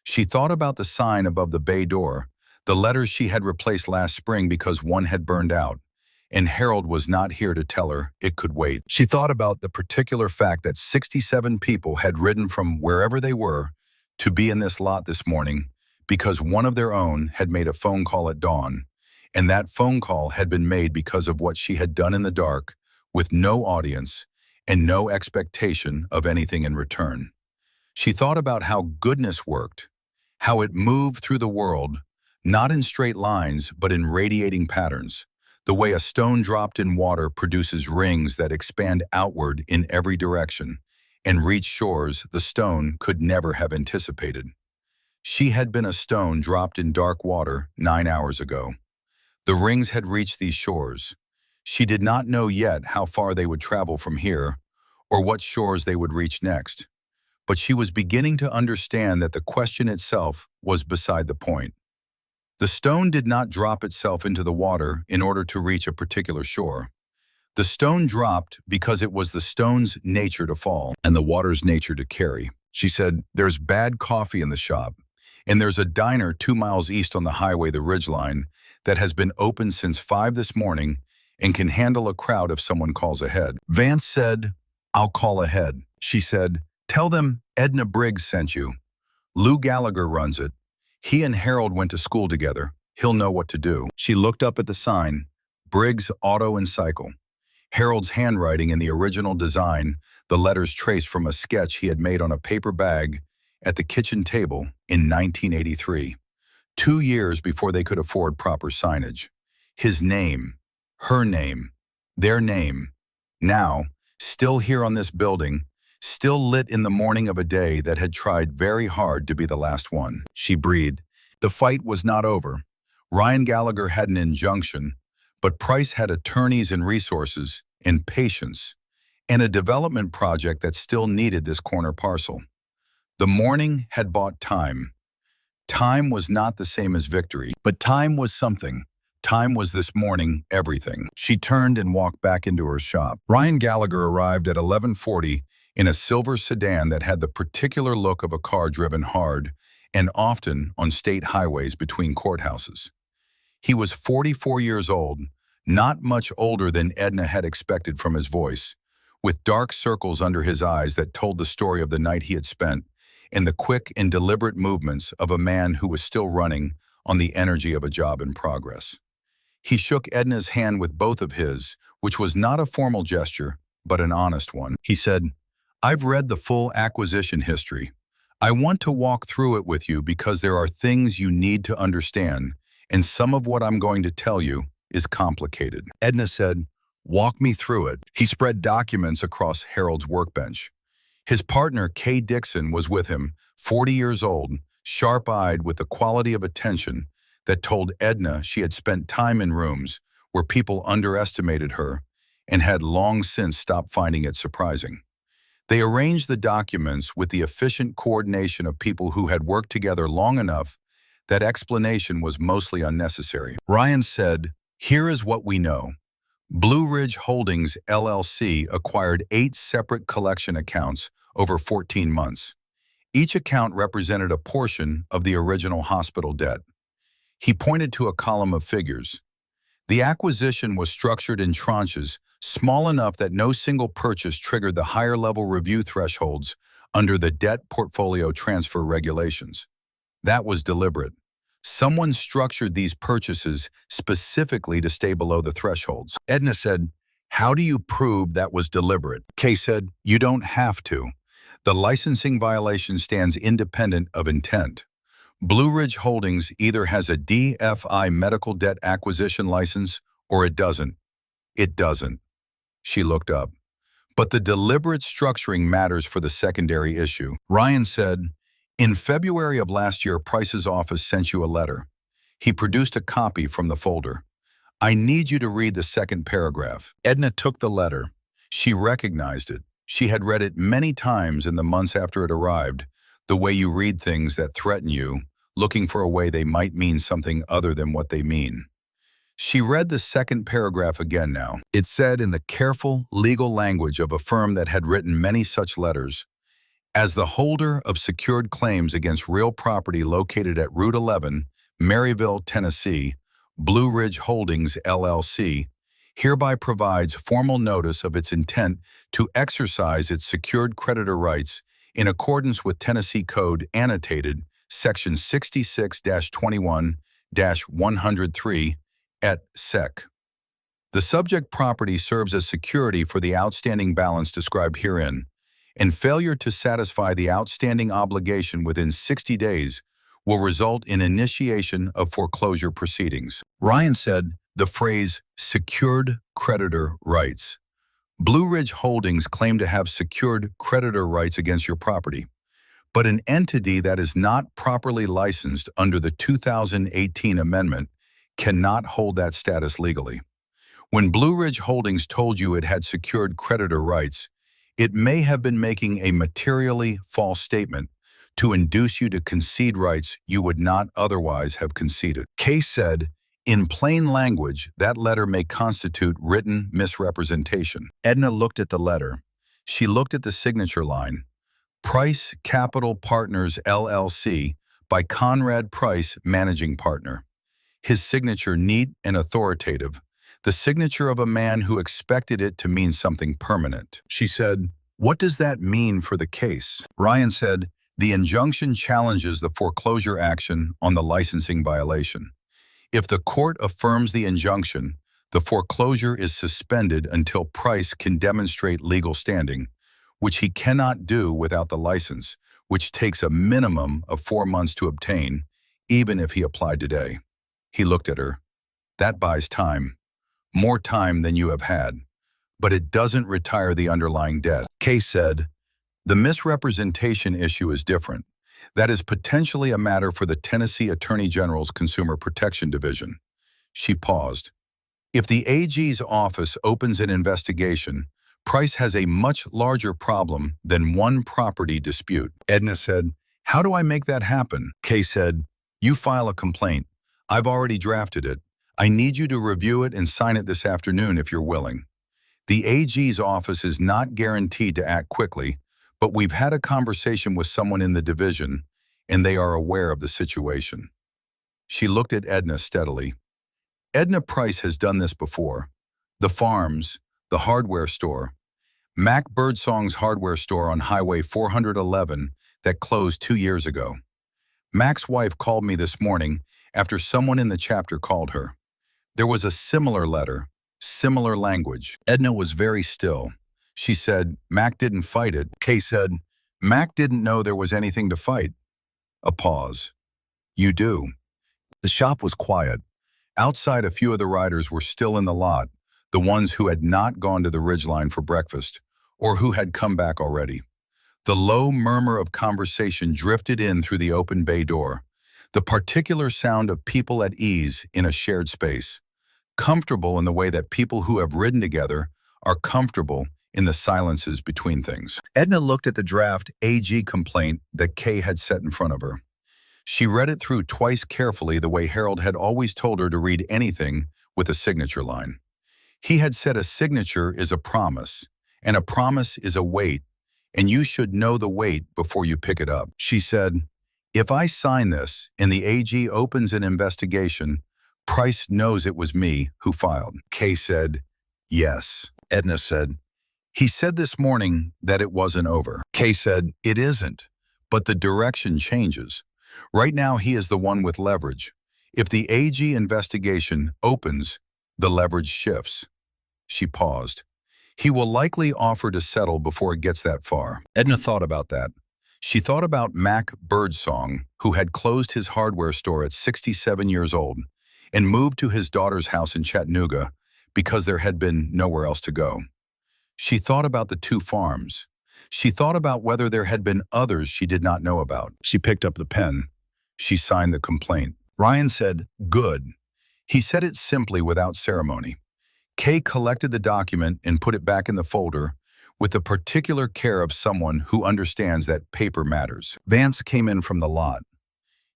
She thought about the sign above the bay door, the letters she had replaced last spring because one had burned out, and Harold was not here to tell her it could wait. She thought about the particular fact that 67 people had ridden from wherever they were to be in this lot this morning because one of their own had made a phone call at dawn, and that phone call had been made because of what she had done in the dark with no audience and no expectation of anything in return. She thought about how goodness worked, how it moved through the world, not in straight lines but in radiating patterns, the way a stone dropped in water produces rings that expand outward in every direction and reach shores the stone could never have anticipated. She had been a stone dropped in dark water 9 hours ago. The rings had reached these shores. She did not know yet how far they would travel from here or what shores they would reach next. But she was beginning to understand that the question itself was beside the point. The stone did not drop itself into the water in order to reach a particular shore. The stone dropped because it was the stone's nature to fall and the water's nature to carry. She said, "There's bad coffee in the shop, and there's a diner 2 miles east on the highway, the Ridgeline, that has been open since 5 this morning and can handle a crowd if someone calls ahead." Vance said, "I'll call ahead." She said, "Tell them Edna Briggs sent you. Lou Gallagher runs it. He and Harold went to school together. He'll know what to do." She looked up at the sign, Briggs Auto and Cycle. Harold's handwriting in the original design, the letters traced from a sketch he had made on a paper bag at the kitchen table in 1983, 2 years before they could afford proper signage. His name, her name, their name, now, still here on this building, still lit in the morning of a day that had tried very hard to be the last one. She breathed. The fight was not over. Ryan Gallagher had an injunction, but Price had attorneys and resources and patience and a development project that still needed this corner parcel. The morning had bought time. Time was not the same as victory, but time was something. Time was this morning everything. She turned and walked back into her shop. Ryan Gallagher arrived at 11:40 in a silver sedan that had the particular look of a car driven hard and often on state highways between courthouses. He was 44 years old, not much older than Edna had expected from his voice, with dark circles under his eyes that told the story of the night he had spent and the quick and deliberate movements of a man who was still running on the energy of a job in progress. He shook Edna's hand with both of his, which was not a formal gesture, but an honest one. He said, "I've read the full acquisition history. I want to walk through it with you because there are things you need to understand, and some of what I'm going to tell you is complicated." Edna said, "Walk me through it." He spread documents across Harold's workbench. His partner, Kay Dixon, was with him, 40 years old, sharp-eyed with the quality of attention that told Edna she had spent time in rooms where people underestimated her and had long since stopped finding it surprising. They arranged the documents with the efficient coordination of people who had worked together long enough that explanation was mostly unnecessary. Ryan said, "Here is what we know. Blue Ridge Holdings, LLC acquired 8 separate collection accounts over 14 months. Each account represented a portion of the original hospital debt." He pointed to a column of figures. The acquisition was structured in tranches, small enough that no single purchase triggered the higher-level review thresholds under the debt portfolio transfer regulations. That was deliberate. Someone structured these purchases specifically to stay below the thresholds. Edna said, "How do you prove that was deliberate?" Kay said, "You don't have to. The licensing violation stands independent of intent. Blue Ridge Holdings either has a DFI medical debt acquisition license or it doesn't. It doesn't. She looked up. But the deliberate structuring matters for the secondary issue. Ryan said, in February of last year, Price's office sent you a letter. He produced a copy from the folder. I need you to read the second paragraph. Edna took the letter. She recognized it. She had read it many times in the months after it arrived, the way you read things that threaten you, looking for a way they might mean something other than what they mean. She read the second paragraph again now. It said in the careful, legal language of a firm that had written many such letters, as the holder of secured claims against real property located at Route 11, Maryville, Tennessee, Blue Ridge Holdings, LLC, hereby provides formal notice of its intent to exercise its secured creditor rights in accordance with Tennessee Code Annotated Section 66-21-103 et sec. The subject property serves as security for the outstanding balance described herein, and failure to satisfy the outstanding obligation within 60 days will result in initiation of foreclosure proceedings. Ryan said the phrase secured creditor rights. Blue Ridge Holdings claim to have secured creditor rights against your property, but an entity that is not properly licensed under the 2018 amendment cannot hold that status legally. When Blue Ridge Holdings told you it had secured creditor rights, it may have been making a materially false statement to induce you to concede rights you would not otherwise have conceded. Case said, in plain language, that letter may constitute written misrepresentation. Edna looked at the letter. She looked at the signature line. Price Capital Partners, LLC, by Conrad Price, Managing Partner. His signature neat and authoritative, the signature of a man who expected it to mean something permanent. She said, what does that mean for the case? Ryan said, the injunction challenges the foreclosure action on the licensing violation. If the court affirms the injunction, the foreclosure is suspended until Price can demonstrate legal standing, which he cannot do without the license, which takes a minimum of 4 months to obtain, even if he applied today. He looked at her. That buys time. More time than you have had. But it doesn't retire the underlying debt. Case said, the misrepresentation issue is different. That is potentially a matter for the Tennessee Attorney General's Consumer Protection Division. She paused. If the AG's office opens an investigation, Price has a much larger problem than one property dispute. Edna said, how do I make that happen? Case said, you file a complaint. I've already drafted it. I need you to review it and sign it this afternoon if you're willing. The AG's office is not guaranteed to act quickly, but we've had a conversation with someone in the division, and they are aware of the situation. She looked at Edna steadily. Edna Price has done this before. The farms, the hardware store, Mac Birdsong's hardware store on Highway 411 that closed 2 years ago. Mac's wife called me this morning after someone in the chapter called her. There was a similar letter, similar language. Edna was very still. She said, Mac didn't fight it. Kay said, Mac didn't know there was anything to fight. A pause. You do. The shop was quiet. Outside, a few of the riders were still in the lot, the ones who had not gone to the Ridgeline for breakfast, or who had come back already. The low murmur of conversation drifted in through the open bay door, the particular sound of people at ease in a shared space, comfortable in the way that people who have ridden together are comfortable in the silences between things. Edna looked at the draft AG complaint that Kay had set in front of her. She read it through twice carefully the way Harold had always told her to read anything with a signature line. He had said a signature is a promise, and a promise is a weight, and you should know the weight before you pick it up. She said, if I sign this and the AG opens an investigation, Price knows it was me who filed. Kay said, yes. Edna said, he said this morning that it wasn't over. Kay said, it isn't, but the direction changes. Right now he is the one with leverage. If the AG investigation opens, the leverage shifts. She paused. He will likely offer to settle before it gets that far. Edna thought about that. She thought about Mac Birdsong, who had closed his hardware store at 67 years old and moved to his daughter's house in Chattanooga because there had been nowhere else to go. She thought about the two farms. She thought about whether there had been others she did not know about. She picked up the pen. She signed the complaint. Ryan said, "Good." He said it simply without ceremony. Kay collected the document and put it back in the folder with the particular care of someone who understands that paper matters. Vance came in from the lot.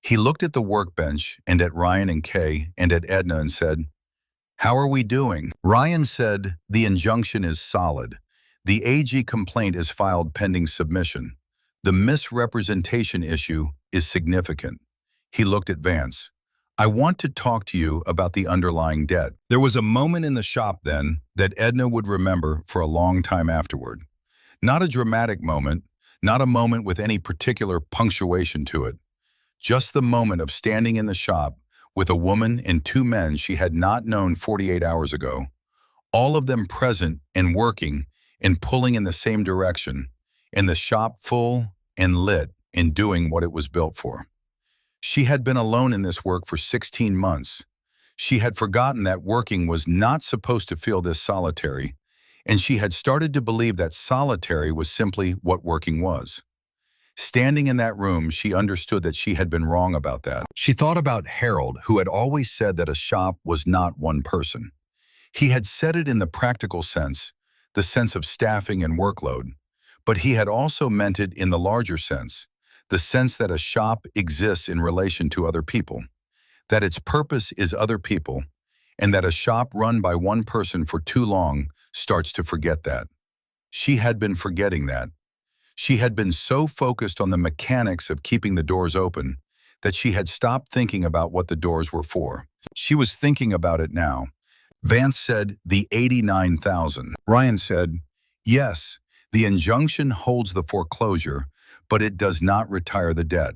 He looked at the workbench and at Ryan and Kay and at Edna and said, "How are we doing?" Ryan said, "The injunction is solid. The AG complaint is filed pending submission. The misrepresentation issue is significant." He looked at Vance. "I want to talk to you about the underlying debt." There was a moment in the shop then that Edna would remember for a long time afterward. Not a dramatic moment, not a moment with any particular punctuation to it. Just the moment of standing in the shop with a woman and two men she had not known 48 hours ago, all of them present and working and pulling in the same direction, and the shop full and lit and doing what it was built for. She had been alone in this work for 16 months. She had forgotten that working was not supposed to feel this solitary, and she had started to believe that solitary was simply what working was. Standing in that room, she understood that she had been wrong about that. She thought about Harold, who had always said that a shop was not one person. He had said it in the practical sense, the sense of staffing and workload, but he had also meant it in the larger sense, the sense that a shop exists in relation to other people, that its purpose is other people, and that a shop run by one person for too long starts to forget that. She had been forgetting that. She had been so focused on the mechanics of keeping the doors open that she had stopped thinking about what the doors were for. She was thinking about it now. Vance said, "The 89,000. Ryan said, "Yes, the injunction holds the foreclosure, but it does not retire the debt.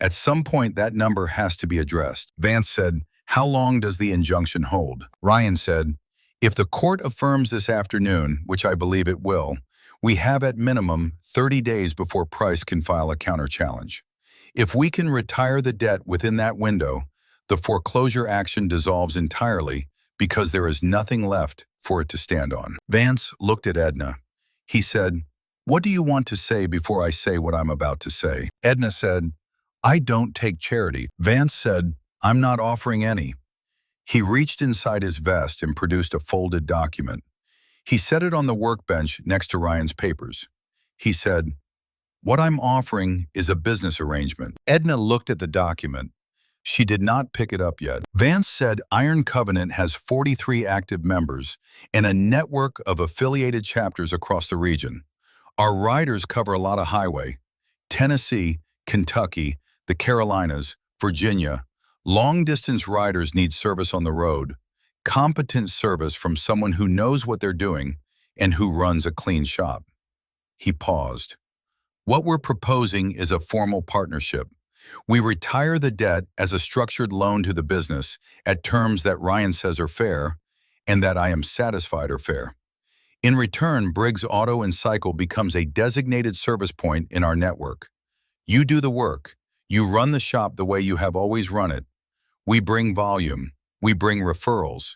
At some point, that number has to be addressed." Vance said, "How long does the injunction hold?" Ryan said, "If the court affirms this afternoon, which I believe it will, we have at minimum 30 days before Price can file a counter-challenge. If we can retire the debt within that window, the foreclosure action dissolves entirely because there is nothing left for it to stand on." Vance looked at Edna. He said, "What do you want to say before I say what I'm about to say?" Edna said, "I don't take charity." Vance said, "I'm not offering any." He reached inside his vest and produced a folded document. He set it on the workbench next to Ryan's papers. He said, "What I'm offering is a business arrangement." Edna looked at the document. She did not pick it up yet. Vance said Iron Covenant has 43 active members and a network of affiliated chapters across the region. Our riders cover a lot of highway: Tennessee, Kentucky, the Carolinas, Virginia. Long-distance riders need service on the road, competent service from someone who knows what they're doing and who runs a clean shop. He paused. "What we're proposing is a formal partnership. We retire the debt as a structured loan to the business at terms that Ryan says are fair and that I am satisfied are fair. In return, Briggs Auto and Cycle becomes a designated service point in our network. You do the work. You run the shop the way you have always run it. We bring volume. We bring referrals.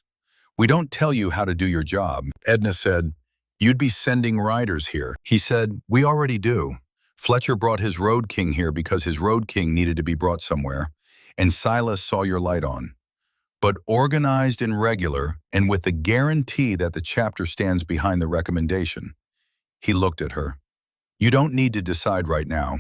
We don't tell you how to do your job." Edna said, "You'd be sending riders here." He said, "We already do. Fletcher brought his Road King here because his Road King needed to be brought somewhere, and Silas saw your light on. But organized and regular, and with the guarantee that the chapter stands behind the recommendation." He looked at her. "You don't need to decide right now,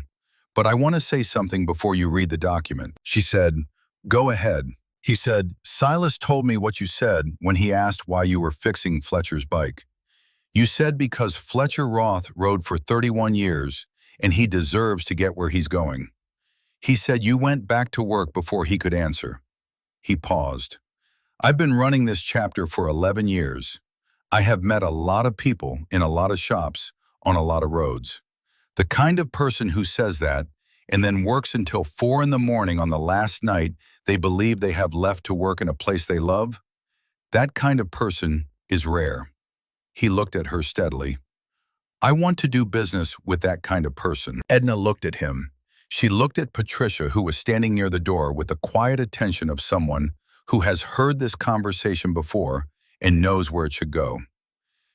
but I want to say something before you read the document." She said, "Go ahead." He said, "Silas told me what you said when he asked why you were fixing Fletcher's bike. You said because Fletcher Roth rode for 31 years and he deserves to get where he's going. He said you went back to work before he could answer." He paused. "I've been running this chapter for 11 years. I have met a lot of people in a lot of shops on a lot of roads. The kind of person who says that and then works until 4 in the morning on the last night they believe they have left to work in a place they love, that kind of person is rare. He looked at her steadily. I want to do business with that kind of person. Edna looked at him. She looked at Patricia, who was standing near the door with the quiet attention of someone who has heard this conversation before and knows where it should go.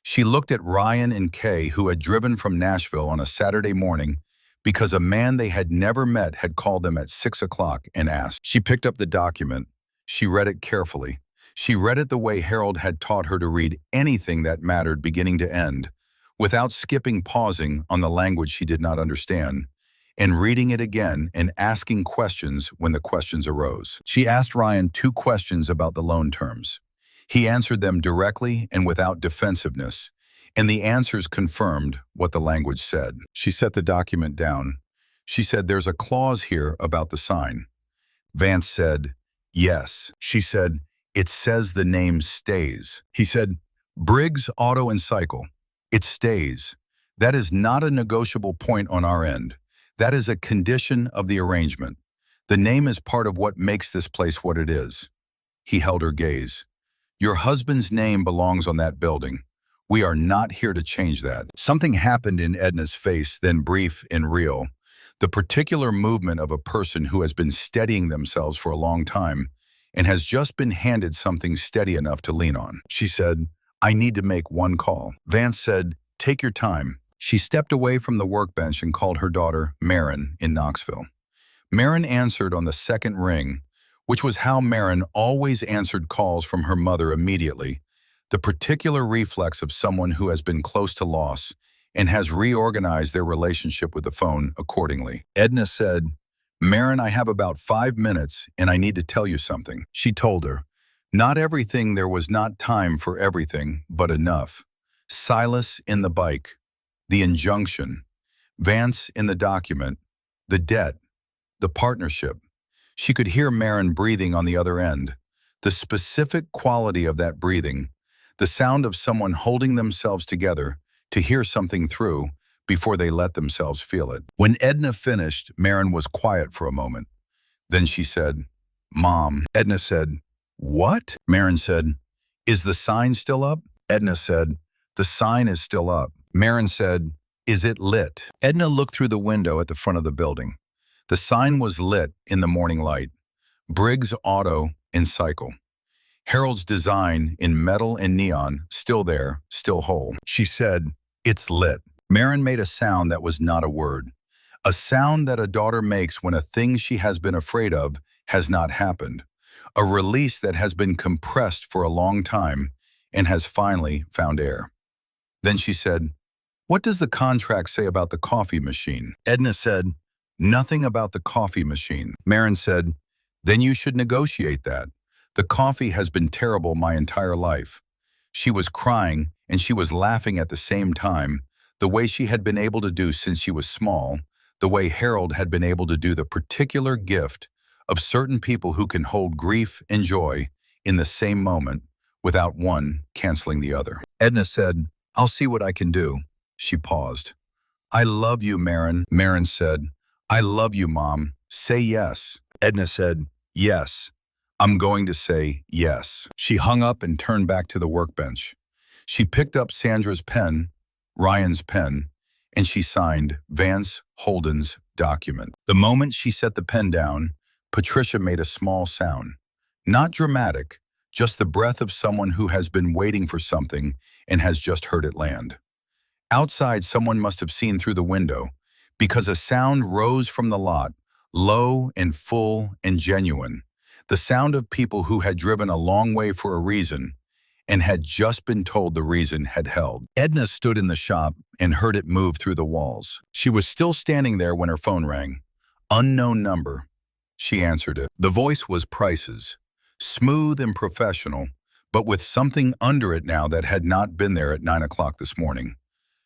She looked at Ryan and Kay, who had driven from Nashville on a Saturday morning because a man they had never met had called them at 6 o'clock and asked. She picked up the document. She read it carefully. She read it the way Harold had taught her to read anything that mattered beginning to end, without skipping, pausing on the language she did not understand, and reading it again and asking questions when the questions arose. She asked Ryan 2 questions about the loan terms. He answered them directly and without defensiveness, and the answers confirmed what the language said. She set the document down. She said, "There's a clause here about the sign." Vance said, "Yes." She said, "It says the name stays." He said, "Briggs Auto and Cycle. It stays. That is not a negotiable point on our end. That is a condition of the arrangement. The name is part of what makes this place what it is." He held her gaze. "Your husband's name belongs on that building. We are not here to change that." Something happened in Edna's face, then brief and real. The particular movement of a person who has been steadying themselves for a long time and has just been handed something steady enough to lean on. She said, "I need to make one call." Vance said, "Take your time." She stepped away from the workbench and called her daughter, Marin, in Knoxville. Marin answered on the second ring, which was how Marin always answered calls from her mother immediately, the particular reflex of someone who has been close to loss and has reorganized their relationship with the phone accordingly. Edna said, "Marin, I have about 5 minutes and I need to tell you something." She told her, "Not everything, there was not time for everything, but enough." Silas in the bike, the injunction, Vance in the document, the debt, the partnership. She could hear Marin breathing on the other end. The specific quality of that breathing, the sound of someone holding themselves together to hear something through before they let themselves feel it. When Edna finished, Marin was quiet for a moment. Then she said, "Mom." Edna said, "What?" Marin said, "Is the sign still up?" Edna said, "The sign is still up." Marin said, "Is it lit?" Edna looked through the window at the front of the building. The sign was lit in the morning light. Briggs Auto and Cycle. Harold's design in metal and neon, still there, still whole. She said, "It's lit." Marin made a sound that was not a word. A sound that a daughter makes when a thing she has been afraid of has not happened. A release that has been compressed for a long time and has finally found air. Then she said, "What does the contract say about the coffee machine?" Edna said, "Nothing about the coffee machine." Marin said, "Then you should negotiate that. The coffee has been terrible my entire life." She was crying and she was laughing at the same time, the way she had been able to do since she was small, the way Harold had been able to do the particular gift of certain people who can hold grief and joy in the same moment without one canceling the other. Edna said, "I'll see what I can do." She paused. "I love you, Marin." Marin said, "I love you, Mom. Say yes." Edna said, "Yes. I'm going to say yes." She hung up and turned back to the workbench. She picked up Sandra's pen, Ryan's pen, and she signed Vance Holden's document. The moment she set the pen down, Patricia made a small sound. Not dramatic, just the breath of someone who has been waiting for something and has just heard it land. Outside, someone must have seen through the window, because a sound rose from the lot, low and full and genuine. The sound of people who had driven a long way for a reason and had just been told the reason had held. Edna stood in the shop and heard it move through the walls. She was still standing there when her phone rang. Unknown number. She answered it. The voice was Price's, smooth and professional, but with something under it now that had not been there at 9 o'clock this morning.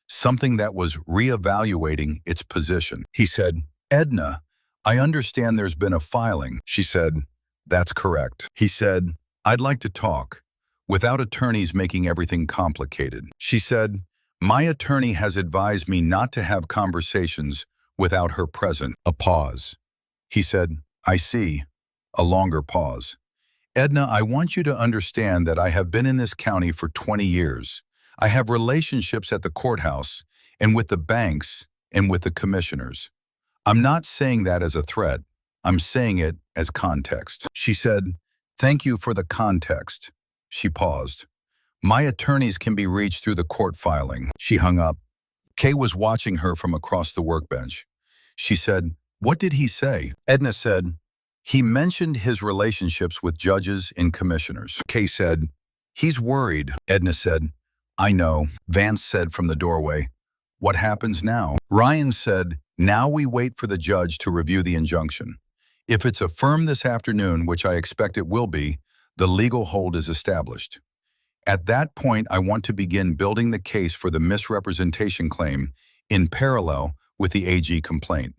Something that was reevaluating its position. He said, "Edna, I understand there's been a filing." She said, "That's correct." He said, "I'd like to talk, without attorneys making everything complicated." She said, "My attorney has advised me not to have conversations without her present." A pause. He said, "I see." A longer pause. "Edna, I want you to understand that I have been in this county for 20 years. I have relationships at the courthouse and with the banks and with the commissioners. I'm not saying that as a threat. I'm saying it as context. She said, "Thank you for the context." She paused. "My attorneys can be reached through the court filing." She hung up. Kay was watching her from across the workbench. She said, "What did he say?" Edna said, "He mentioned his relationships with judges and commissioners." Kay said, "He's worried." Edna said, "I know." Vance said from the doorway, "What happens now?" Ryan said, "Now we wait for the judge to review the injunction. If it's affirmed this afternoon, which I expect it will be, the legal hold is established. At that point, I want to begin building the case for the misrepresentation claim in parallel with the AG complaint."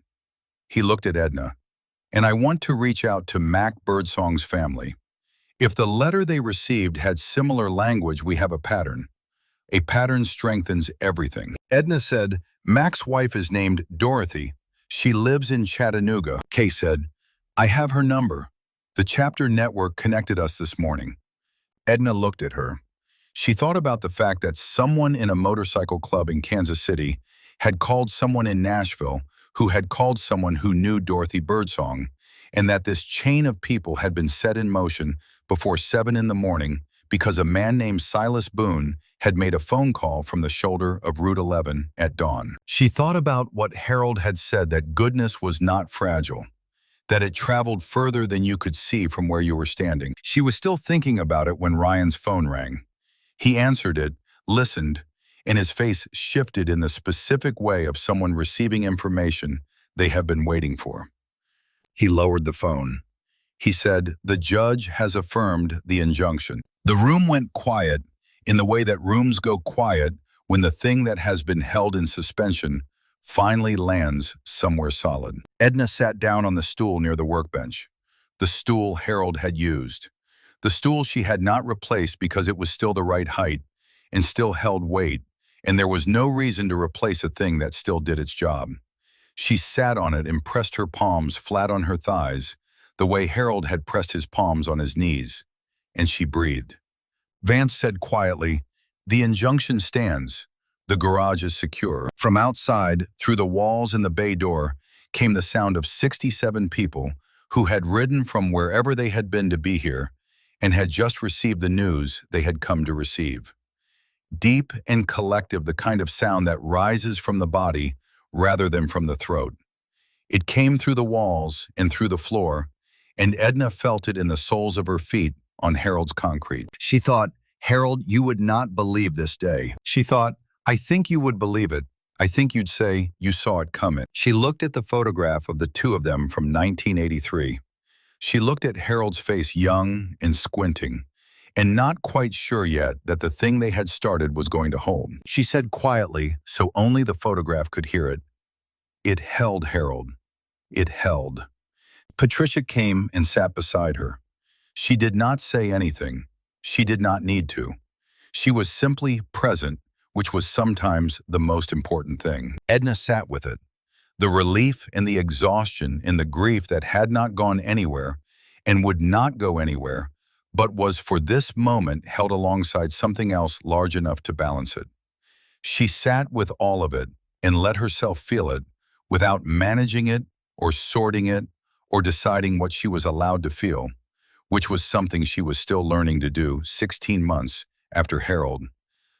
He looked at Edna. "And I want to reach out to Mac Birdsong's family. If the letter they received had similar language, we have a pattern. A pattern strengthens everything." Edna said, "Mac's wife is named Dorothy. She lives in Chattanooga." Kay said, "I have her number. The chapter network connected us this morning." Edna looked at her. She thought about the fact that someone in a motorcycle club in Kansas City had called someone in Nashville who had called someone who knew Dorothy Birdsong, and that this chain of people had been set in motion before 7 in the morning because a man named Silas Boone had made a phone call from the shoulder of Route 11 at dawn. She thought about what Harold had said, that goodness was not fragile, that it traveled further than you could see from where you were standing. She was still thinking about it when Ryan's phone rang. He answered it, listened, and his face shifted in the specific way of someone receiving information they have been waiting for. He lowered the phone. He said, "The judge has affirmed the injunction." The room went quiet in the way that rooms go quiet when the thing that has been held in suspension finally lands somewhere solid. Edna sat down on the stool near the workbench, the stool Harold had used, the stool she had not replaced because it was still the right height and still held weight, and there was no reason to replace a thing that still did its job. She sat on it and pressed her palms flat on her thighs, the way Harold had pressed his palms on his knees, and she breathed. Vance said quietly, "The injunction stands. The garage is secure." From outside, through the walls and the bay door, came the sound of 67 people who had ridden from wherever they had been to be here and had just received the news they had come to receive. Deep and collective, the kind of sound that rises from the body rather than from the throat. It came through the walls and through the floor, and Edna felt it in the soles of her feet on Harold's concrete. She thought, "Harold, you would not believe this day." She thought, "I think you would believe it. I think you'd say you saw it coming." She looked at the photograph of the two of them from 1983. She looked at Harold's face, young and squinting, and not quite sure yet that the thing they had started was going to hold. She said quietly, so only the photograph could hear it, "It held, Harold. It held." Patricia came and sat beside her. She did not say anything. She did not need to. She was simply present, which was sometimes the most important thing. Edna sat with it. The relief and the exhaustion and the grief that had not gone anywhere and would not go anywhere, but was for this moment held alongside something else large enough to balance it. She sat with all of it and let herself feel it without managing it or sorting it or deciding what she was allowed to feel, which was something she was still learning to do 16 months after Harold,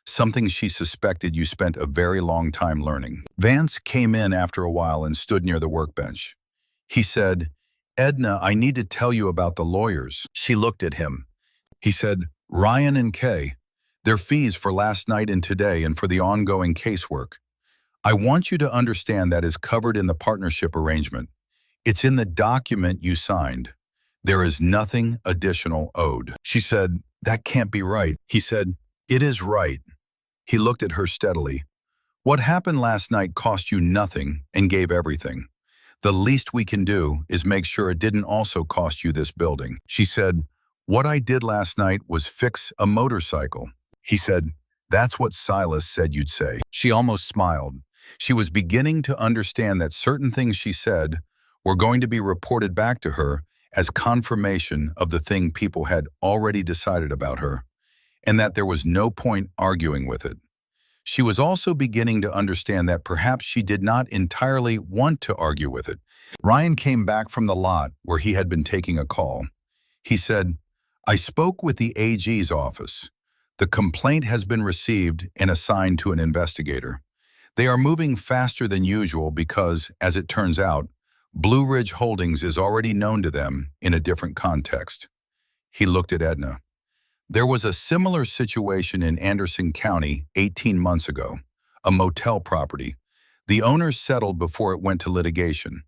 something she suspected you spent a very long time learning. Vance came in after a while and stood near the workbench. He said, "Edna, I need to tell you about the lawyers." She looked at him. He said, "Ryan and Kay, their fees for last night and today and for the ongoing casework. I want you to understand that is covered in the partnership arrangement. It's in the document you signed. There is nothing additional owed." She said, "That can't be right." He said, "It is right." He looked at her steadily. "What happened last night cost you nothing and gave everything. The least we can do is make sure it didn't also cost you this building." She said, "What I did last night was fix a motorcycle." He said, "That's what Silas said you'd say." She almost smiled. She was beginning to understand that certain things she said were going to be reported back to her as confirmation of the thing people had already decided about her, and that there was no point arguing with it. She was also beginning to understand that perhaps she did not entirely want to argue with it. Ryan came back from the lot where he had been taking a call. He said, "I spoke with the AG's office. The complaint has been received and assigned to an investigator. They are moving faster than usual because, as it turns out, Blue Ridge Holdings is already known to them in a different context." He looked at Edna. There was a similar situation in Anderson County 18 months ago, a motel property. The owners settled before it went to litigation.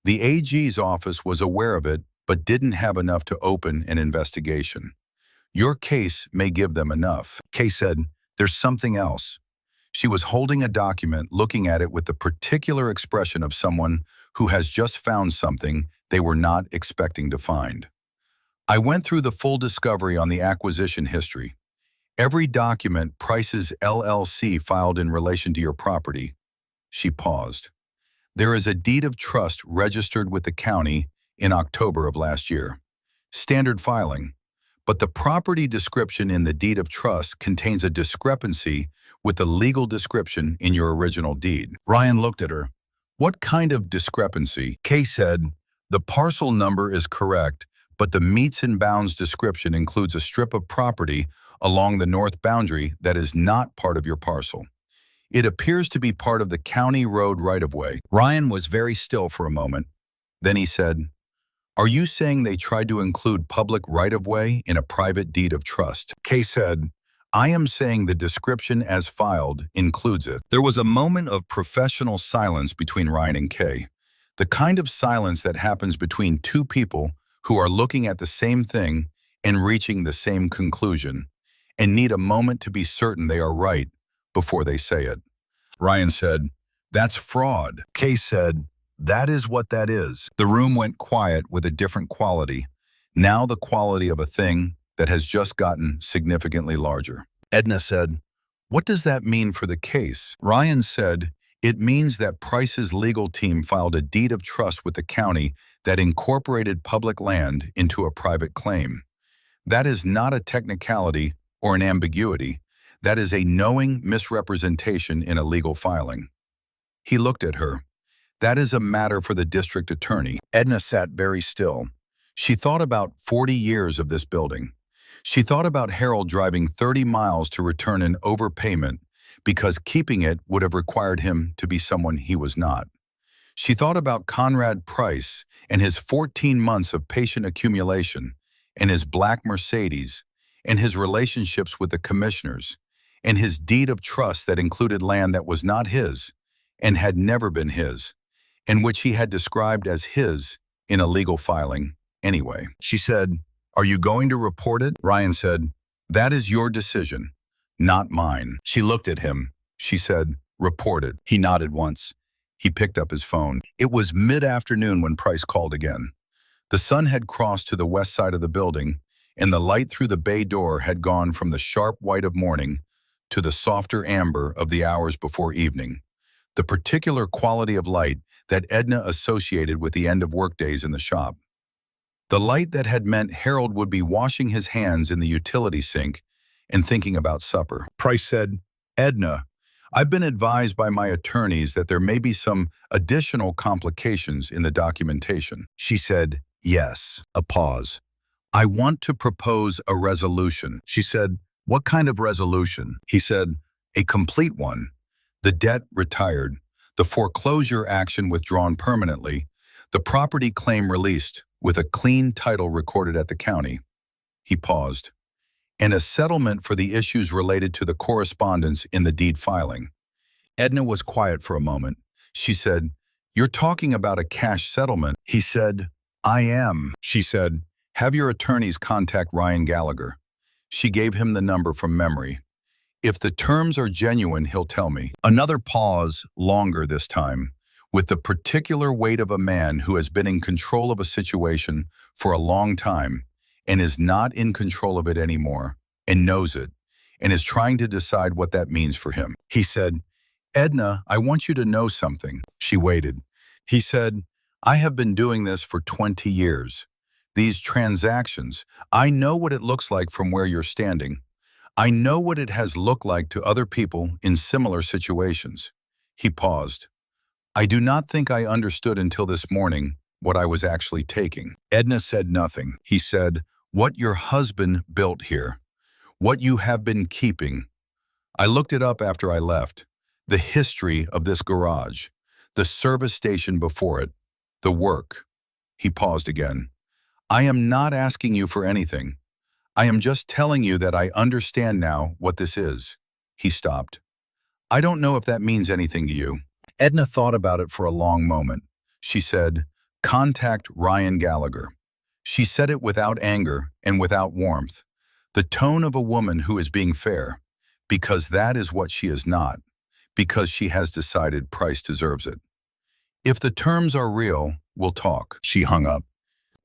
The AG's office was aware of it but didn't have enough to open an investigation. Your case may give them enough. Kay said, "There's something else." She was holding a document, looking at it with the particular expression of someone who has just found something they were not expecting to find. "I went through the full discovery on the acquisition history. Every document Price's LLC filed in relation to your property." She paused. "There is a deed of trust registered with the county in October of last year. Standard filing. But the property description in the deed of trust contains a discrepancy with the legal description in your original deed." Ryan looked at her. "What kind of discrepancy?" Kay said, "The parcel number is correct, but the meets and bounds description includes a strip of property along the north boundary that is not part of your parcel. It appears to be part of the county road right-of-way." Ryan was very still for a moment. Then he said, "Are you saying they tried to include public right-of-way in a private deed of trust?" Kay said, "I am saying the description as filed includes it." There was a moment of professional silence between Ryan and Kay, the kind of silence that happens between two people who are looking at the same thing and reaching the same conclusion, and need a moment to be certain they are right before they say it. Ryan said, "That's fraud." Kay said, "That is what that is." The room went quiet with a different quality, now the quality of a thing that has just gotten significantly larger. Edna said, "What does that mean for the case?" Ryan said, "It means that Price's legal team filed a deed of trust with the county that incorporated public land into a private claim. That is not a technicality or an ambiguity. That is a knowing misrepresentation in a legal filing." He looked at her. "That is a matter for the district attorney." Edna sat very still. She thought about 40 years of this building. She thought about Harold driving 30 miles to return an overpayment because keeping it would have required him to be someone he was not. She thought about Conrad Price and his 14 months of patient accumulation, and his black Mercedes, and his relationships with the commissioners, and his deed of trust that included land that was not his and had never been his, and which he had described as his in a legal filing anyway. She said, "Are you going to report it?" Ryan said, "That is your decision, not mine." She looked at him. She said, "Report it." He nodded once. He picked up his phone. It was mid-afternoon when Price called again. The sun had crossed to the west side of the building, and the light through the bay door had gone from the sharp white of morning to the softer amber of the hours before evening, the particular quality of light that Edna associated with the end of workdays in the shop. The light that had meant Harold would be washing his hands in the utility sink and thinking about supper. Price said, "Edna, I've been advised by my attorneys that there may be some additional complications in the documentation." She said, "Yes." A pause. "I want to propose a resolution." She said, "What kind of resolution?" He said, "A complete one. The debt retired, the foreclosure action withdrawn permanently, the property claim released with a clean title recorded at the county." He paused. "And a settlement for the issues related to the correspondence in the deed filing." Edna was quiet for a moment. She said, "You're talking about a cash settlement." He said, "I am." She said, "Have your attorneys contact Ryan Gallagher." She gave him the number from memory. "If the terms are genuine, he'll tell me." Another pause, longer this time, with the particular weight of a man who has been in control of a situation for a long time and is not in control of it anymore, and knows it, and is trying to decide what that means for him. He said, "Edna, I want you to know something." She waited. He said, "I have been doing this for 20 years. These transactions, I know what it looks like from where you're standing. I know what it has looked like to other people in similar situations. He paused. I do not think I understood until this morning what I was actually taking. Edna said nothing. He said, what your husband built here, what you have been keeping. I looked it up after I left. The history of this garage, the service station before it, the work. He paused again. I am not asking you for anything. I am just telling you that I understand now what this is. He stopped. I don't know if that means anything to you. Edna thought about it for a long moment. She said, contact Ryan Gallagher. She said it without anger and without warmth. The tone of a woman who is being fair, because that is what she is not, because she has decided Price deserves it. If the terms are real, we'll talk. She hung up.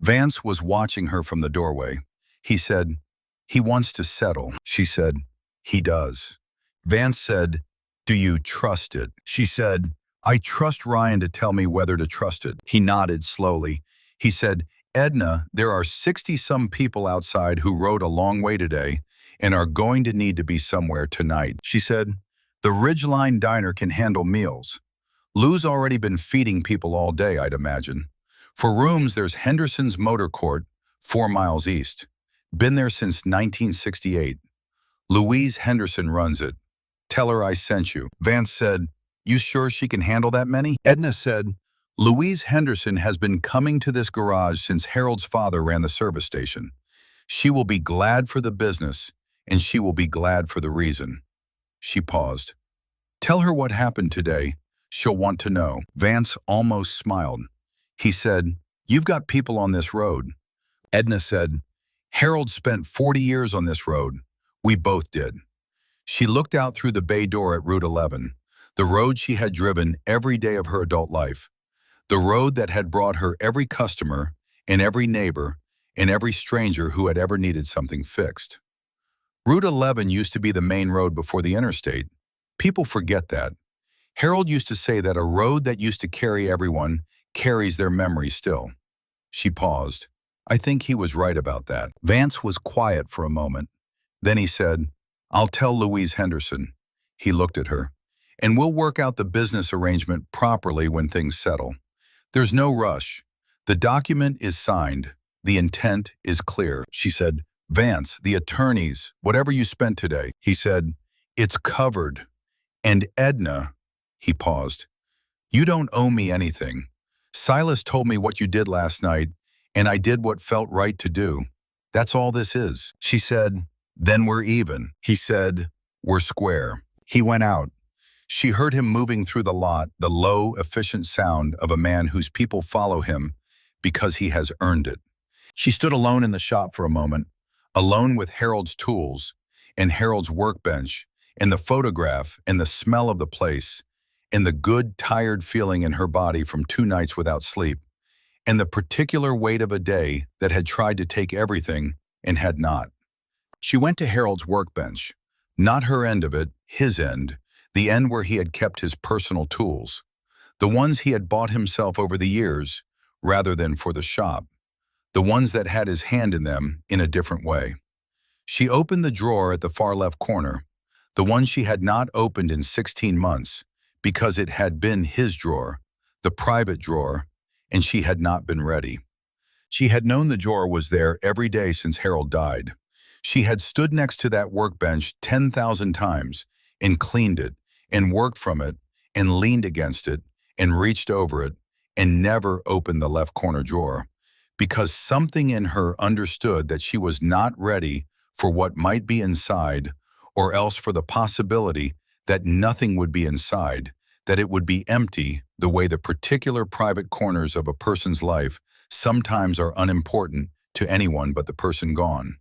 Vance was watching her from the doorway. He said, he wants to settle. She said, he does. Vance said, do you trust it? She said, I trust Ryan to tell me whether to trust it. He nodded slowly. He said, Edna, there are 60-some people outside who rode a long way today and are going to need to be somewhere tonight. She said, the Ridgeline Diner can handle meals. Lou's already been feeding people all day, I'd imagine. For rooms, there's Henderson's Motor Court, 4 miles east. Been there since 1968. Louise Henderson runs it. Tell her I sent you. Vance said, you sure she can handle that many? Edna said, Louise Henderson has been coming to this garage since Harold's father ran the service station. She will be glad for the business, and she will be glad for the reason. She paused. Tell her what happened today. She'll want to know. Vance almost smiled. He said, you've got people on this road. Edna said, Harold spent 40 years on this road. We both did. She looked out through the bay door at Route 11, the road she had driven every day of her adult life, the road that had brought her every customer and every neighbor and every stranger who had ever needed something fixed. Route 11 used to be the main road before the interstate. People forget that. Harold used to say that a road that used to carry everyone carries their memory still. She paused. I think he was right about that. Vance was quiet for a moment. Then he said, I'll tell Louise Henderson. He looked at her. And we'll work out the business arrangement properly when things settle. There's no rush. The document is signed. The intent is clear. She said, Vance, the attorneys, whatever you spent today. He said, it's covered. And Edna, he paused, you don't owe me anything. Silas told me what you did last night, and I did what felt right to do. That's all this is. She said, then we're even. He said, we're square. He went out. She heard him moving through the lot, the low, efficient sound of a man whose people follow him because he has earned it. She stood alone in the shop for a moment, alone with Harold's tools and Harold's workbench and the photograph and the smell of the place and the good, tired feeling in her body from 2 nights without sleep and the particular weight of a day that had tried to take everything and had not. She went to Harold's workbench, not her end of it, his end, the end where he had kept his personal tools, the ones he had bought himself over the years rather than for the shop, the ones that had his hand in them in a different way. She opened the drawer at the far left corner, the one she had not opened in 16 months because it had been his drawer, the private drawer, and she had not been ready. She had known the drawer was there every day since Harold died. She had stood next to that workbench 10,000 times and cleaned it and worked from it and leaned against it and reached over it and never opened the left corner drawer because something in her understood that she was not ready for what might be inside or else for the possibility that nothing would be inside, that it would be empty the way the particular private corners of a person's life sometimes are unimportant to anyone but the person gone.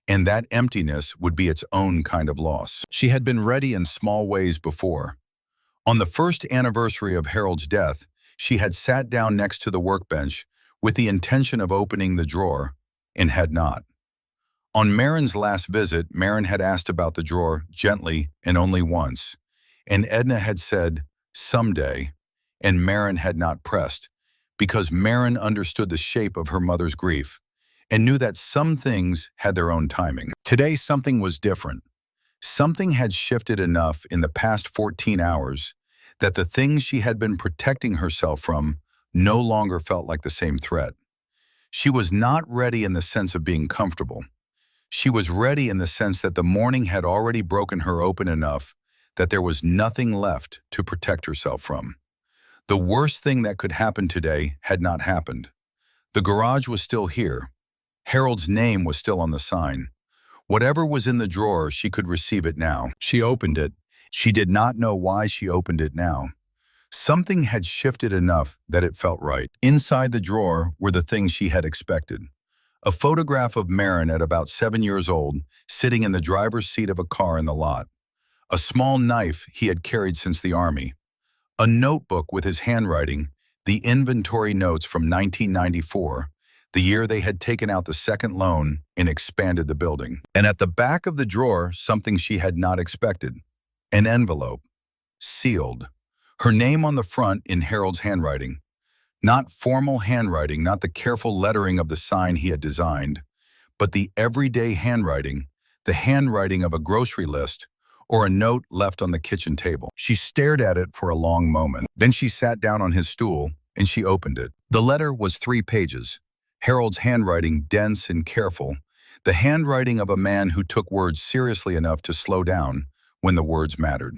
And that emptiness would be its own kind of loss. She had been ready in small ways before. On the first anniversary of Harold's death, she had sat down next to the workbench with the intention of opening the drawer, and had not. On Marin's last visit, Marin had asked about the drawer gently and only once, and Edna had said, someday, and Marin had not pressed, because Marin understood the shape of her mother's grief, and knew that some things had their own timing. Today something was different. Something had shifted enough in the past 14 hours that the things she had been protecting herself from no longer felt like the same threat. She was not ready in the sense of being comfortable. She was ready in the sense that the morning had already broken her open enough that there was nothing left to protect herself from. The worst thing that could happen today had not happened. The garage was still here. Harold's name was still on the sign. Whatever was in the drawer, she could receive it now. She opened it. She did not know why she opened it now. Something had shifted enough that it felt right. Inside the drawer were the things she had expected. A photograph of Marin at about 7 years old, sitting in the driver's seat of a car in the lot. A small knife he had carried since the army. A notebook with his handwriting, the inventory notes from 1994, the year they had taken out the second loan and expanded the building. And at the back of the drawer, something she had not expected. An envelope, sealed. Her name on the front in Harold's handwriting. Not formal handwriting, not the careful lettering of the sign he had designed, but the everyday handwriting, the handwriting of a grocery list or a note left on the kitchen table. She stared at it for a long moment. Then she sat down on his stool and she opened it. The letter was 3 pages. Harold's handwriting dense and careful, the handwriting of a man who took words seriously enough to slow down when the words mattered.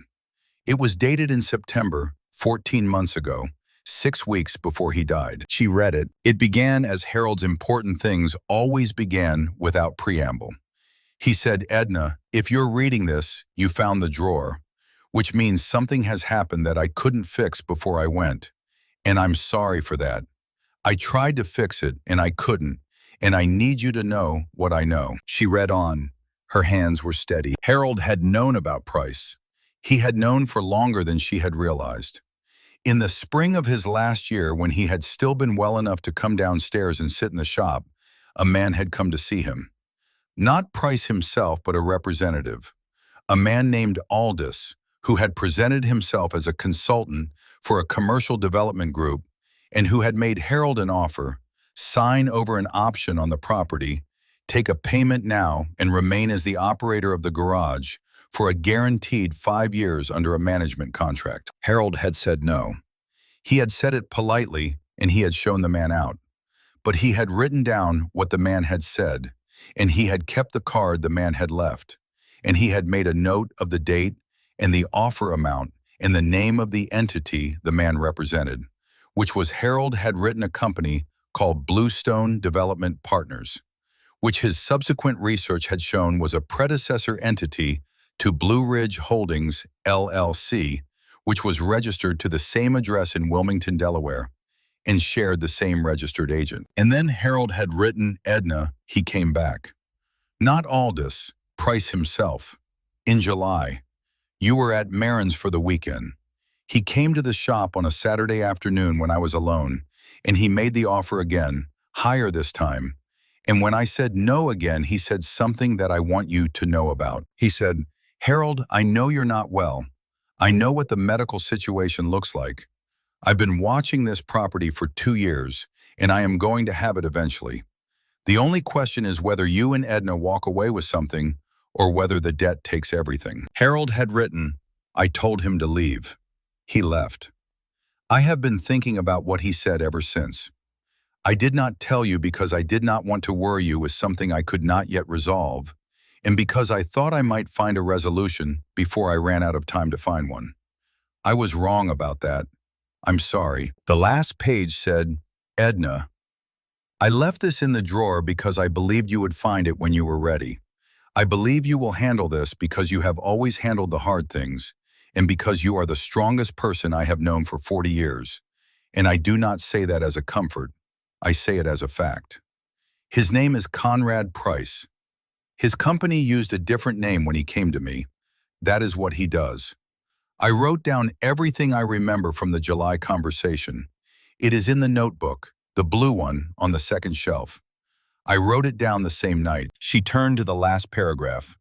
It was dated in September, 14 months ago, 6 weeks before he died. She read it. It began as Harold's important things always began without preamble. He said, "Edna, if you're reading this, you found the drawer, which means something has happened that I couldn't fix before I went, and I'm sorry for that. I tried to fix it, and I couldn't, and I need you to know what I know." She read on. Her hands were steady. Harold had known about Price. He had known for longer than she had realized. In the spring of his last year, when he had still been well enough to come downstairs and sit in the shop, a man had come to see him. Not Price himself, but a representative. A man named Aldous, who had presented himself as a consultant for a commercial development group and who had made Harold an offer, sign over an option on the property, take a payment now, and remain as the operator of the garage for a guaranteed 5 years under a management contract. Harold had said no. He had said it politely, and he had shown the man out. But he had written down what the man had said, and he had kept the card the man had left, and he had made a note of the date and the offer amount and the name of the entity the man represented, which was Harold had written a company called Bluestone Development Partners, which his subsequent research had shown was a predecessor entity to Blue Ridge Holdings, LLC, which was registered to the same address in Wilmington, Delaware, and shared the same registered agent. And then Harold had written Edna, he came back. Not Aldous, Price himself. In July, you were at Marin's for the weekend. He came to the shop on a Saturday afternoon when I was alone, and he made the offer again, higher this time. And when I said no again, he said something that I want you to know about. He said, "Harold, I know you're not well. I know what the medical situation looks like. I've been watching this property for 2 years, and I am going to have it eventually. The only question is whether you and Edna walk away with something or whether the debt takes everything." Harold had written, I told him to leave. He left. I have been thinking about what he said ever since. I did not tell you because I did not want to worry you with something I could not yet resolve, and because I thought I might find a resolution before I ran out of time to find one. I was wrong about that. I'm sorry. The last page said, Edna, I left this in the drawer because I believed you would find it when you were ready. I believe you will handle this because you have always handled the hard things, and because you are the strongest person I have known for 40 years. And I do not say that as a comfort. I say it as a fact. His name is Conrad Price. His company used a different name when he came to me. That is what he does. I wrote down everything I remember from the July conversation. It is in the notebook, the blue one, on the second shelf. I wrote it down the same night. She turned to the last paragraph.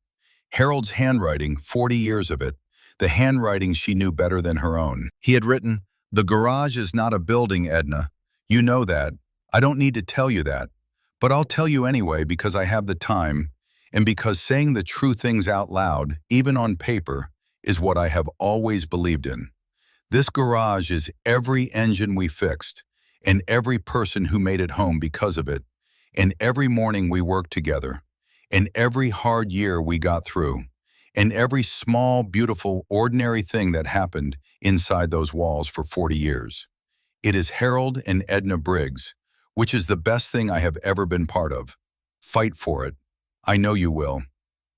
Harold's handwriting, 40 years of it, the handwriting she knew better than her own. He had written, "The garage is not a building, Edna. You know that. I don't need to tell you that. But I'll tell you anyway because I have the time, and because saying the true things out loud, even on paper, is what I have always believed in. This garage is every engine we fixed, and every person who made it home because of it, and every morning we worked together, and every hard year we got through, and every small, beautiful, ordinary thing that happened inside those walls for 40 years. It is Harold and Edna Briggs, which is the best thing I have ever been part of. Fight for it. I know you will.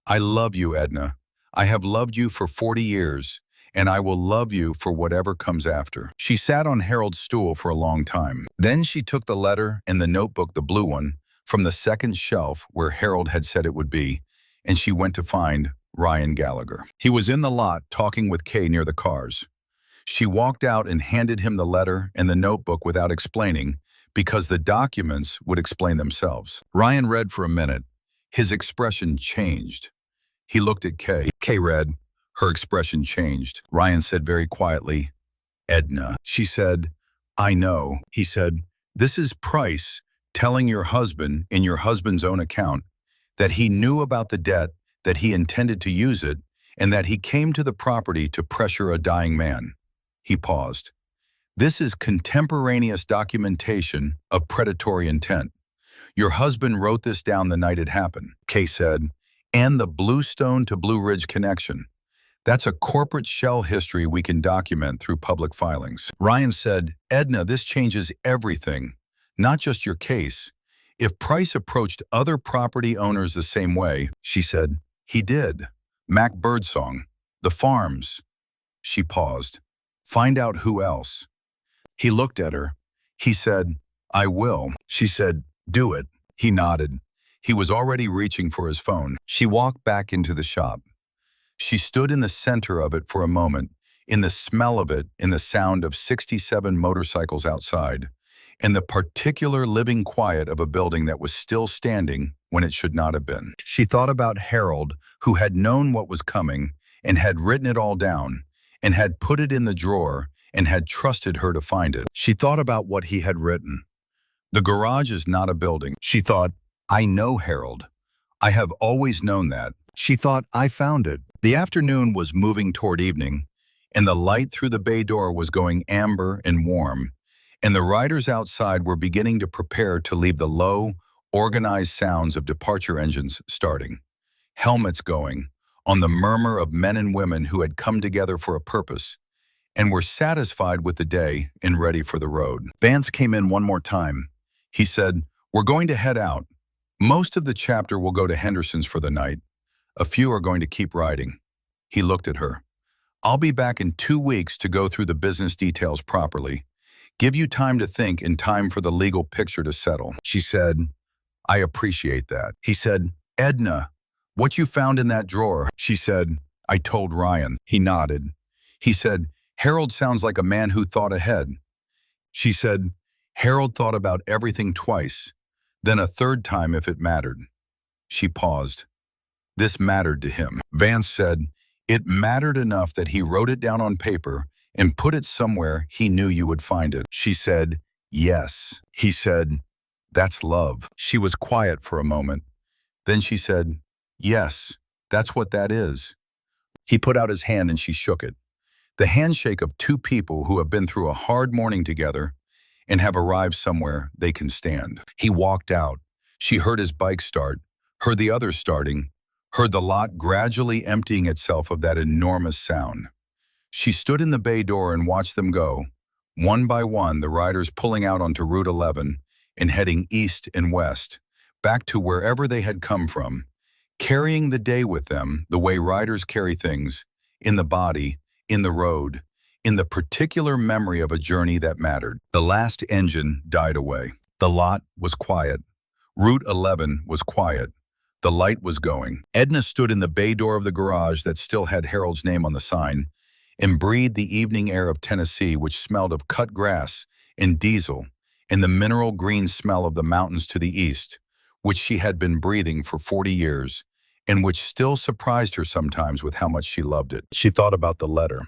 I love you, Edna. I have loved you for 40 years, and I will love you for whatever comes after. She sat on Harold's stool for a long time. Then she took the letter and the notebook, the blue one, from the second shelf where Harold had said it would be, and she went to find Ryan Gallagher. He was in the lot talking with Kay near the cars. She walked out and handed him the letter and the notebook without explaining, because the documents would explain themselves. Ryan read for a minute. His expression changed. He looked at Kay. Kay read. Her expression changed. Ryan said very quietly, Edna. She said, I know. He said, this is Price telling your husband in your husband's own account that he knew about the debt, that he intended to use it, and that he came to the property to pressure a dying man. He paused. This is contemporaneous documentation of predatory intent. Your husband wrote this down the night it happened, Kay said, and the Bluestone to Blue Ridge connection. That's a corporate shell history we can document through public filings. Ryan said, Edna, this changes everything, not just your case. If Price approached other property owners the same way, she said, he did. Mac Birdsong, the farms. She paused. Find out who else. He looked at her. He said, I will. She said, do it. He nodded. He was already reaching for his phone. She walked back into the shop. She stood in the center of it for a moment, in the smell of it, in the sound of 67 motorcycles outside, and the particular living quiet of a building that was still standing when it should not have been. She thought about Harold, who had known what was coming and had written it all down, and had put it in the drawer and had trusted her to find it. She thought about what he had written. The garage is not a building. She thought, I know Harold. I have always known that. She thought, I found it. The afternoon was moving toward evening, and the light through the bay door was going amber and warm, and the riders outside were beginning to prepare to leave the low, organized sounds of departure engines starting, helmets going, on the murmur of men and women who had come together for a purpose and were satisfied with the day and ready for the road. Vance came in one more time. He said, we're going to head out. Most of the chapter will go to Henderson's for the night. A few are going to keep riding. He looked at her. I'll be back in 2 weeks to go through the business details properly. Give you time to think and time for the legal picture to settle. She said, I appreciate that. He said, Edna, what you found in that drawer? She said, I told Ryan. He nodded. He said, Harold sounds like a man who thought ahead. She said, Harold thought about everything twice, then a third time if it mattered. She paused. This mattered to him. Vance said, it mattered enough that he wrote it down on paper and put it somewhere he knew you would find it. She said, yes. He said, that's love. She was quiet for a moment. Then she said, yes, that's what that is. He put out his hand and she shook it. The handshake of two people who have been through a hard morning together and have arrived somewhere they can stand. He walked out. She heard his bike start, heard the others starting, heard the lot gradually emptying itself of that enormous sound. She stood in the bay door and watched them go, one by one, the riders pulling out onto Route 11 and heading east and west, back to wherever they had come from, carrying the day with them the way riders carry things, in the body, in the road, in the particular memory of a journey that mattered. The last engine died away. The lot was quiet. Route 11 was quiet. The light was going. Edna stood in the bay door of the garage that still had Harold's name on the sign and breathed the evening air of Tennessee, which smelled of cut grass and diesel and the mineral green smell of the mountains to the east, which she had been breathing for 40 years and which still surprised her sometimes with how much she loved it. She thought about the letter.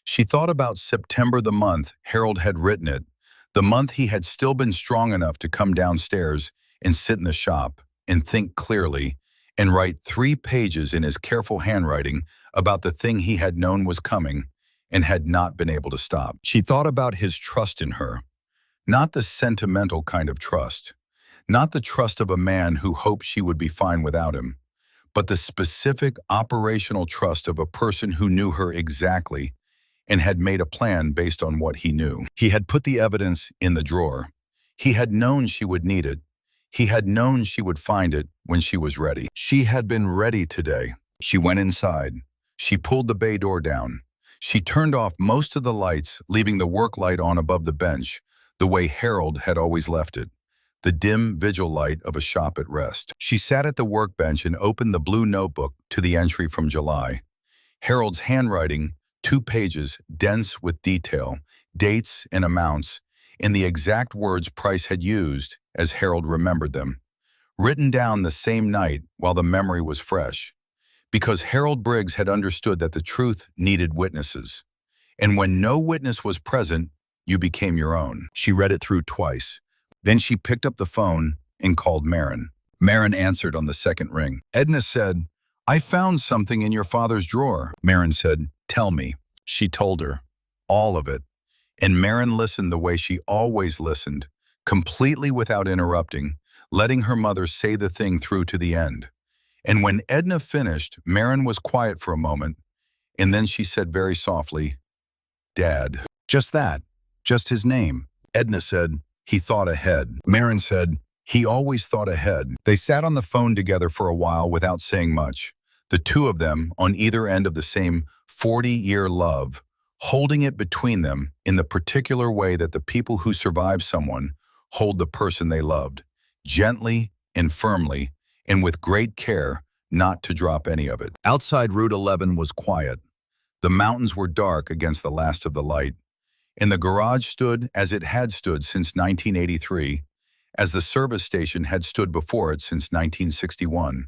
She thought about September, the month Harold had written it, the month he had still been strong enough to come downstairs and sit in the shop and think clearly and write 3 pages in his careful handwriting about the thing he had known was coming and had not been able to stop. She thought about his trust in her, not the sentimental kind of trust, not the trust of a man who hoped she would be fine without him, but the specific operational trust of a person who knew her exactly and had made a plan based on what he knew. He had put the evidence in the drawer. He had known she would need it. He had known she would find it when she was ready. She had been ready today. She went inside. She pulled the bay door down. She turned off most of the lights, leaving the work light on above the bench, the way Harold had always left it, the dim vigil light of a shop at rest. She sat at the workbench and opened the blue notebook to the entry from July. Harold's handwriting, 2 pages, dense with detail, dates and amounts, and the exact words Price had used as Harold remembered them, written down the same night while the memory was fresh, because Harold Briggs had understood that the truth needed witnesses. And when no witness was present, you became your own. She read it through twice. Then she picked up the phone and called Marin. Marin answered on the second ring. Edna said, "I found something in your father's drawer." Marin said, "Tell me." She told her. All of it. And Marin listened the way she always listened, completely without interrupting, letting her mother say the thing through to the end. And when Edna finished, Marin was quiet for a moment, and then she said very softly, "Dad." Just that. Just his name. Edna said, "He thought ahead." Marin said, "He always thought ahead." They sat on the phone together for a while without saying much, the two of them on either end of the same 40-year love, holding it between them in the particular way that the people who survive someone hold the person they loved, gently and firmly, and with great care not to drop any of it. Outside Route 11 was quiet. The mountains were dark against the last of the light, and the garage stood as it had stood since 1983, as the service station had stood before it since 1961,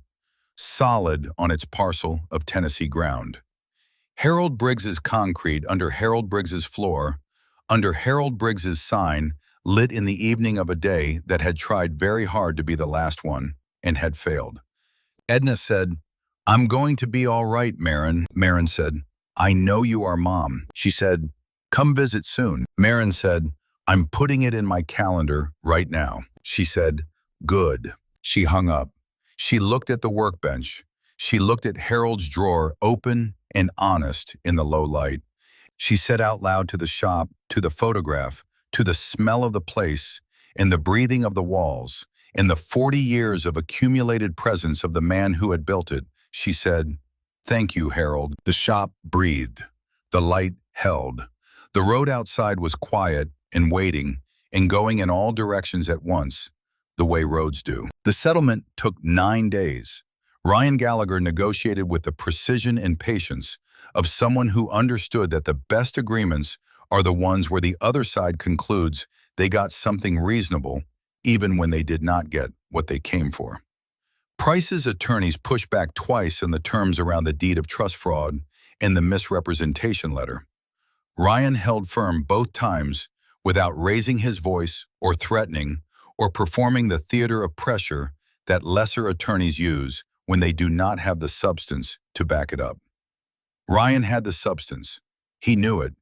solid on its parcel of Tennessee ground. Harold Briggs's concrete under Harold Briggs's floor, under Harold Briggs's sign, lit in the evening of a day that had tried very hard to be the last one and had failed. Edna said, "I'm going to be all right, Marin." Marin said, "I know you are, Mom." She said, "Come visit soon." Marin said, "I'm putting it in my calendar right now." She said, "Good." She hung up. She looked at the workbench. She looked at Harold's drawer, open and honest in the low light. She said out loud to the shop, to the photograph, to the smell of the place, and the breathing of the walls, and the 40 years of accumulated presence of the man who had built it, she said, "Thank you, Harold." The shop breathed. The light held. The road outside was quiet and waiting and going in all directions at once, the way roads do. The settlement took 9 days. Ryan Gallagher negotiated with the precision and patience of someone who understood that the best agreements are the ones where the other side concludes they got something reasonable, even when they did not get what they came for. Price's attorneys pushed back twice in the terms around the deed of trust fraud and the misrepresentation letter. Ryan held firm both times without raising his voice or threatening or performing the theater of pressure that lesser attorneys use when they do not have the substance to back it up. Ryan had the substance. He knew it.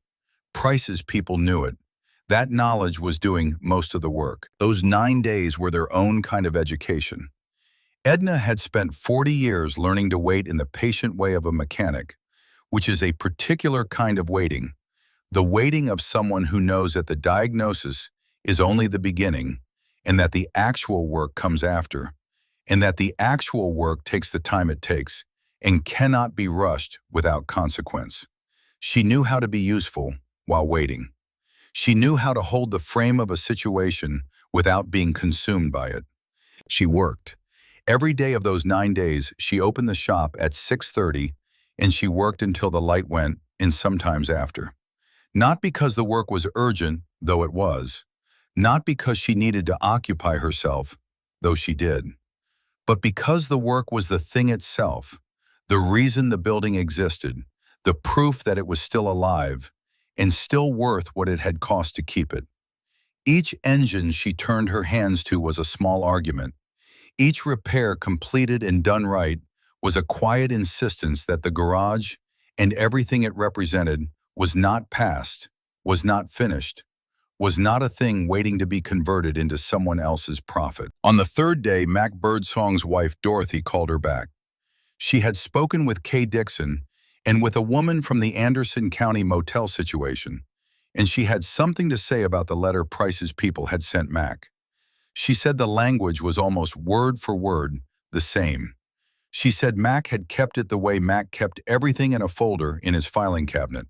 Price's people knew it. That knowledge was doing most of the work. Those 9 days were their own kind of education. Edna had spent 40 years learning to wait in the patient way of a mechanic, which is a particular kind of waiting, the waiting of someone who knows that the diagnosis is only the beginning and that the actual work comes after, and that the actual work takes the time it takes and cannot be rushed without consequence. She knew how to be useful while waiting. She knew how to hold the frame of a situation without being consumed by it. She worked. Every day of those 9 days, she opened the shop at 6:30 and she worked until the light went, and sometimes after. Not because the work was urgent, though it was. Not because she needed to occupy herself, though she did. But because the work was the thing itself, the reason the building existed, the proof that it was still alive, and still worth what it had cost to keep it. Each engine she turned her hands to was a small argument. Each repair completed and done right was a quiet insistence that the garage and everything it represented was not past, was not finished, was not a thing waiting to be converted into someone else's profit. On the third day, Mac Birdsong's wife Dorothy called her back. She had spoken with Kay Dixon and with a woman from the Anderson County motel situation, and she had something to say about the letter Price's people had sent Mac. She said the language was almost word for word the same. She said Mac had kept it the way Mac kept everything in a folder in his filing cabinet.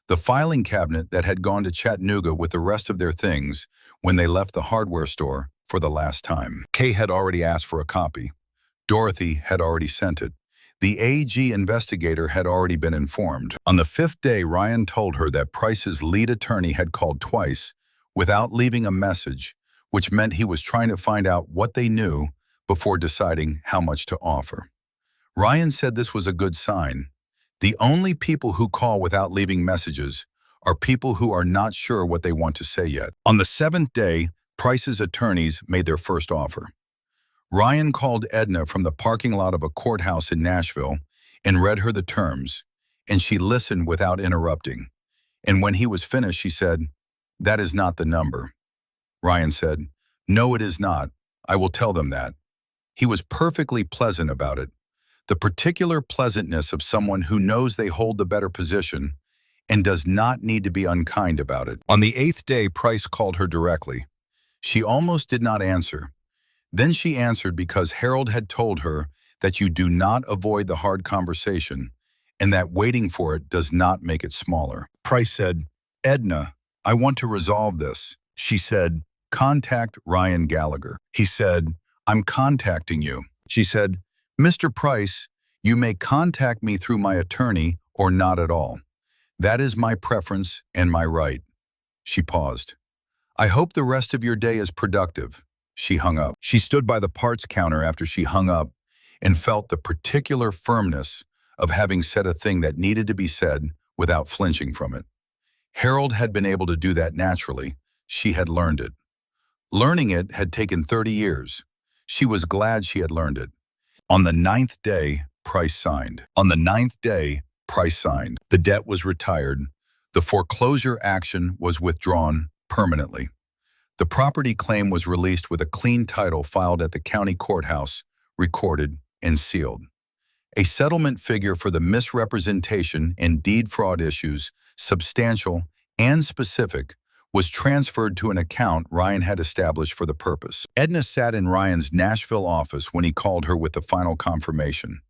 The filing cabinet that had gone to Chattanooga with the rest of their things when they left the hardware store for the last time. Kay had already asked for a copy. Dorothy had already sent it. The AG investigator had already been informed. On the fifth day, Ryan told her that Price's lead attorney had called twice without leaving a message, which meant he was trying to find out what they knew before deciding how much to offer. Ryan said this was a good sign. The only people who call without leaving messages are people who are not sure what they want to say yet. On the seventh day, Price's attorneys made their first offer. Ryan called Edna from the parking lot of a courthouse in Nashville and read her the terms, and she listened without interrupting. And when he was finished, she said, "That is not the number." Ryan said, "No, it is not. I will tell them that." He was perfectly pleasant about it. The particular pleasantness of someone who knows they hold the better position and does not need to be unkind about it. On the eighth day, Price called her directly. She almost did not answer. Then she answered because Harold had told her that you do not avoid the hard conversation and that waiting for it does not make it smaller. Price said, "Edna, I want to resolve this." She said, "Contact Ryan Gallagher." He said, "I'm contacting you." She said, "Mr. Price, you may contact me through my attorney or not at all. That is my preference and my right." She paused. "I hope the rest of your day is productive." She hung up. She stood by the parts counter after she hung up and felt the particular firmness of having said a thing that needed to be said without flinching from it. Harold had been able to do that naturally. She had learned it. Learning it had taken 30 years. She was glad she had learned it. On the ninth day, Price signed. On the ninth day, Price signed. The debt was retired. The foreclosure action was withdrawn permanently. The property claim was released with a clean title filed at the county courthouse, recorded and sealed. A settlement figure for the misrepresentation and deed fraud issues, substantial and specific, was transferred to an account Ryan had established for the purpose. Edna sat in Ryan's Nashville office when he called her with the final confirmation.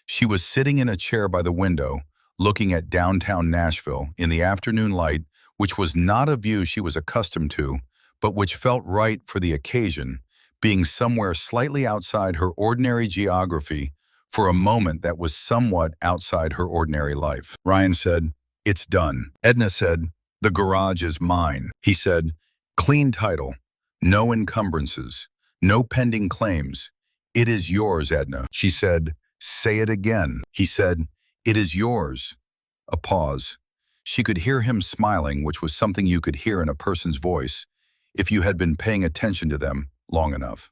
She was sitting in a chair by the window, looking at downtown Nashville in the afternoon light, which was not a view she was accustomed to, but which felt right for the occasion, being somewhere slightly outside her ordinary geography for a moment that was somewhat outside her ordinary life. Ryan said, "It's done." Edna said, "The garage is mine." He said, "Clean title, no encumbrances, no pending claims. It is yours, Edna." She said, "Say it again." He said, "It is yours." A pause. She could hear him smiling, which was something you could hear in a person's voice if you had been paying attention to them long enough.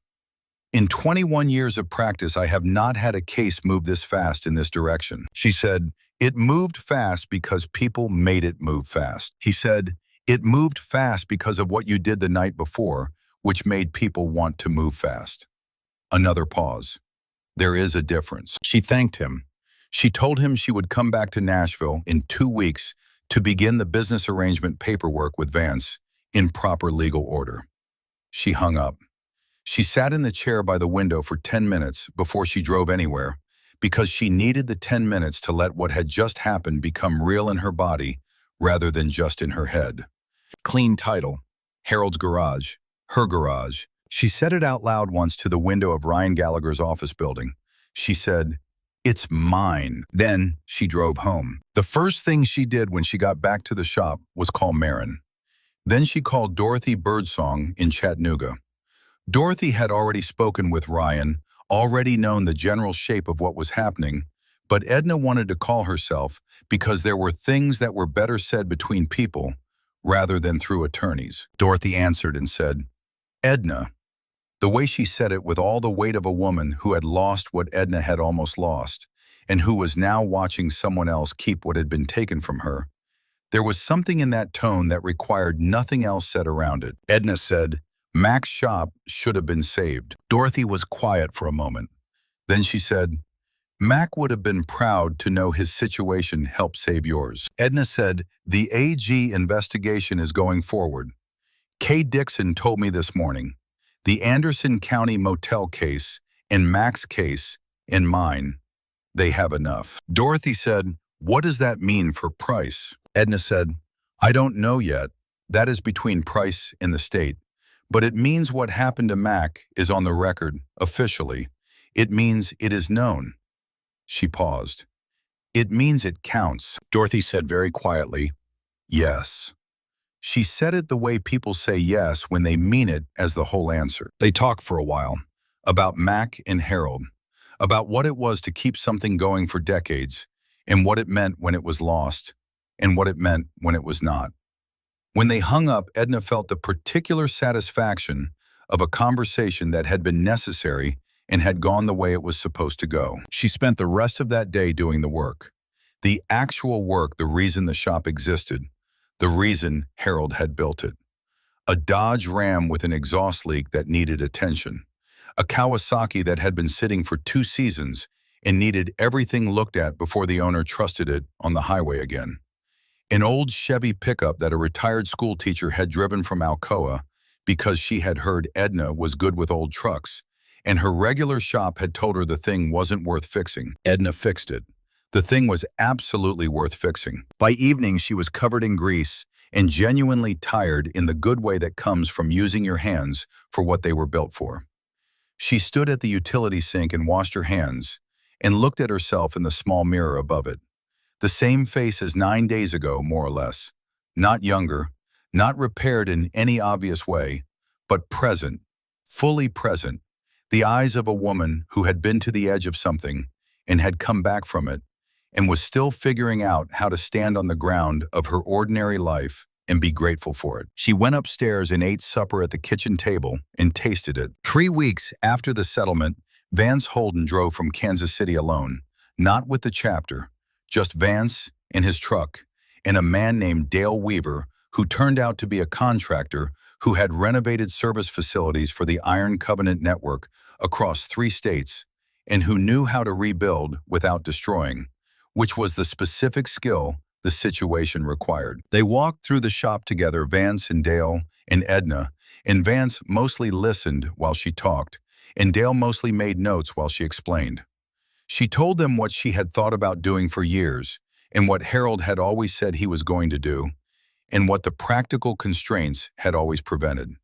"In 21 years of practice, I have not had a case move this fast in this direction." She said, "It moved fast because people made it move fast." He said, "It moved fast because of what you did the night before, which made people want to move fast." Another pause. "There is a difference." She thanked him. She told him she would come back to Nashville in 2 weeks to begin the business arrangement paperwork with Vance in proper legal order. She hung up. She sat in the chair by the window for 10 minutes before she drove anywhere, because she needed the 10 minutes to let what had just happened become real in her body rather than just in her head. Clean title, Harold's garage, her garage. She said it out loud once to the window of Ryan Gallagher's office building. She said, "It's mine." Then she drove home. The first thing she did when she got back to the shop was call Marin. Then she called Dorothy Birdsong in Chattanooga. Dorothy had already spoken with Ryan, already known the general shape of what was happening, but Edna wanted to call herself because there were things that were better said between people rather than through attorneys. Dorothy answered and said, "Edna, The way she said it with all the weight of a woman who had lost what Edna had almost lost, and who was now watching someone else keep what had been taken from her. There was something in that tone that required nothing else said around it. Edna said, "Mac's shop should have been saved." Dorothy was quiet for a moment. Then she said, "Mac would have been proud to know his situation helped save yours." Edna said, "The AG investigation is going forward. Kay Dixon told me this morning. The Anderson County motel case, and Mac's case, and mine, they have enough." Dorothy said, "What does that mean for Price?" Edna said, "I don't know yet. That is between Price and the state. But it means what happened to Mac is on the record, officially. It means it is known." She paused. "It means it counts." Dorothy said very quietly, "Yes." She said it the way people say yes when they mean it as the whole answer. They talked for a while, about Mac and Harold, about what it was to keep something going for decades, and what it meant when it was lost, and what it meant when it was not. When they hung up, Edna felt the particular satisfaction of a conversation that had been necessary and had gone the way it was supposed to go. She spent the rest of that day doing the work. The actual work, the reason the shop existed, the reason Harold had built it. A Dodge Ram with an exhaust leak that needed attention. A Kawasaki that had been sitting for 2 seasons and needed everything looked at before the owner trusted it on the highway again. An old Chevy pickup that a retired school teacher had driven from Alcoa because she had heard Edna was good with old trucks, and her regular shop had told her the thing wasn't worth fixing. Edna fixed it. The thing was absolutely worth fixing. By evening, she was covered in grease and genuinely tired in the good way that comes from using your hands for what they were built for. She stood at the utility sink and washed her hands and looked at herself in the small mirror above it. The same face as 9 days ago, more or less. Not younger, not repaired in any obvious way, but present, fully present. The eyes of a woman who had been to the edge of something and had come back from it and was still figuring out how to stand on the ground of her ordinary life and be grateful for it. She went upstairs and ate supper at the kitchen table and tasted it. 3 weeks after the settlement, Vance Holden drove from Kansas City alone, not with the chapter, just Vance and his truck, and a man named Dale Weaver, who turned out to be a contractor who had renovated service facilities for the Iron Covenant network across 3 states, and who knew how to rebuild without destroying, which was the specific skill the situation required. They walked through the shop together, Vance and Dale and Edna, and Vance mostly listened while she talked, and Dale mostly made notes while she explained. She told them what she had thought about doing for years, and what Harold had always said he was going to do, and what the practical constraints had always prevented.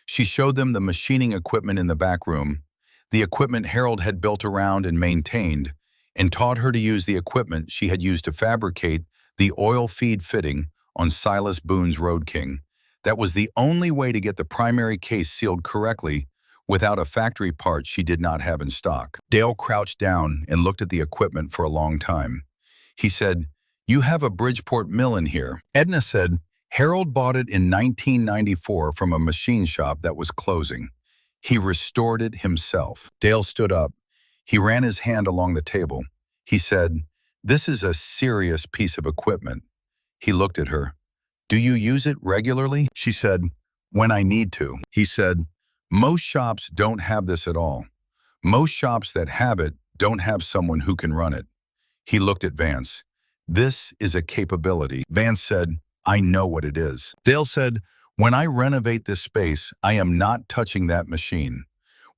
She showed them the machining equipment in the back room, the equipment Harold had built around and maintained, and taught her to use the equipment she had used to fabricate the oil feed fitting on Silas Boone's Road King. That was the only way to get the primary case sealed correctly without a factory part she did not have in stock. Dale crouched down and looked at the equipment for a long time. He said, "You have a Bridgeport mill in here." Edna said, "Harold bought it in 1994 from a machine shop that was closing. He restored it himself." Dale stood up. He ran his hand along the table. He said, "This is a serious piece of equipment." He looked at her. "Do you use it regularly?" She said, "When I need to." He said, "Most shops don't have this at all. Most shops that have it don't have someone who can run it." He looked at Vance. "This is a capability." Vance said, "I know what it is." Dale said, "When I renovate this space, I am not touching that machine.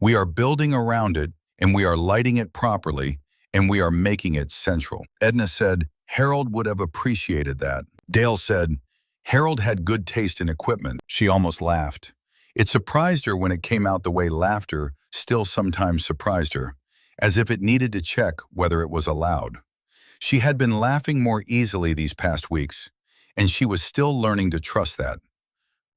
We are building around it, and we are lighting it properly, and we are making it central." Edna said, "Harold would have appreciated that." Dale said, "Harold had good taste in equipment." She almost laughed. It surprised her when it came out the way laughter still sometimes surprised her, as if it needed to check whether it was allowed. She had been laughing more easily these past weeks, and she was still learning to trust that.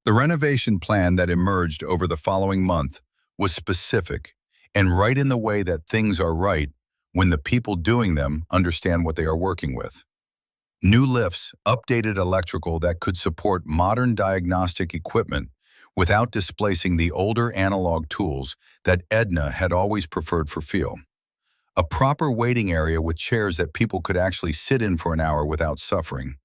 The renovation plan that emerged over the following month was specific and right in the way that things are right when the people doing them understand what they are working with. New lifts, updated electrical that could support modern diagnostic equipment without displacing the older analog tools that Edna had always preferred for feel. A proper waiting area with chairs that people could actually sit in for an hour without suffering.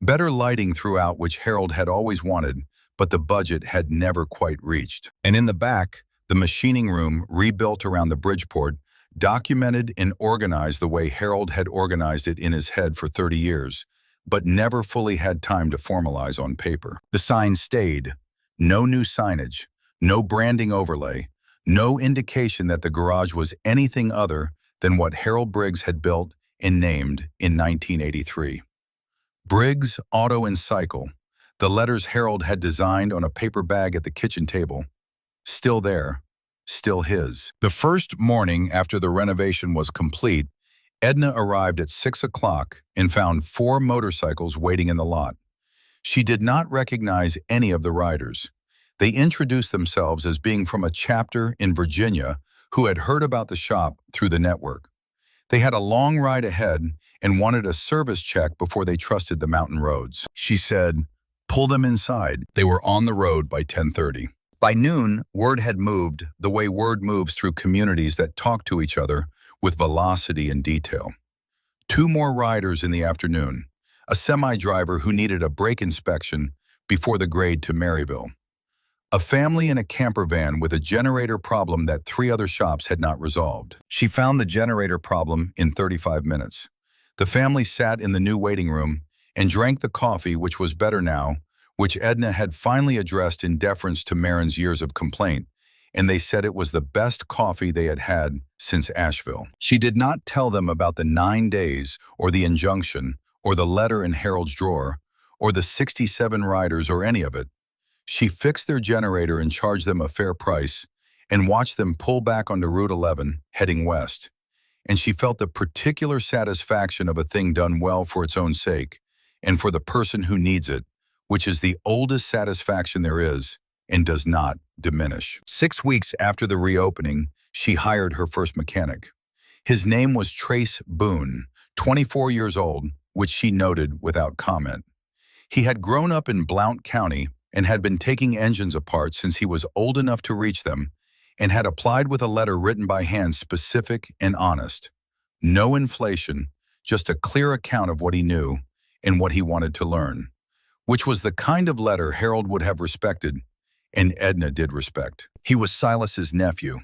Better lighting throughout, which Harold had always wanted, but the budget had never quite reached. And in the back, the machining room, rebuilt around the Bridgeport, documented and organized the way Harold had organized it in his head for 30 years, but never fully had time to formalize on paper. The sign stayed. No new signage, no branding overlay, no indication that the garage was anything other than what Harold Briggs had built and named in 1983. Briggs Auto and Cycle, the letters Harold had designed on a paper bag at the kitchen table, still there, still his. The first morning after the renovation was complete, Edna arrived at 6 o'clock and found 4 motorcycles waiting in the lot. She did not recognize any of the riders. They introduced themselves as being from a chapter in Virginia who had heard about the shop through the network. They had a long ride ahead and wanted a service check before they trusted the mountain roads. She said, "Pull them inside." They were on the road by 10:30. By noon, word had moved the way word moves through communities that talk to each other with velocity and detail. 2 more riders in the afternoon, a semi-driver who needed a brake inspection before the grade to Maryville. A family in a camper van with a generator problem that 3 other shops had not resolved. She found the generator problem in 35 minutes. The family sat in the new waiting room and drank the coffee, which was better now, which Edna had finally addressed in deference to Marin's years of complaint, and they said it was the best coffee they had had since Asheville. She did not tell them about the 9 days, or the injunction, or the letter in Harold's drawer, or the 67 riders, or any of it. She fixed their generator and charged them a fair price and watched them pull back onto Route 11, heading west. And she felt the particular satisfaction of a thing done well for its own sake and for the person who needs it, which is the oldest satisfaction there is and does not diminish. 6 weeks after the reopening, she hired her first mechanic. His name was Trace Boone, 24 years old, which she noted without comment. He had grown up in Blount County and had been taking engines apart since he was old enough to reach them, and had applied with a letter written by hand, specific and honest. No inflation, just a clear account of what he knew and what he wanted to learn, which was the kind of letter Harold would have respected, and Edna did respect. He was Silas's nephew.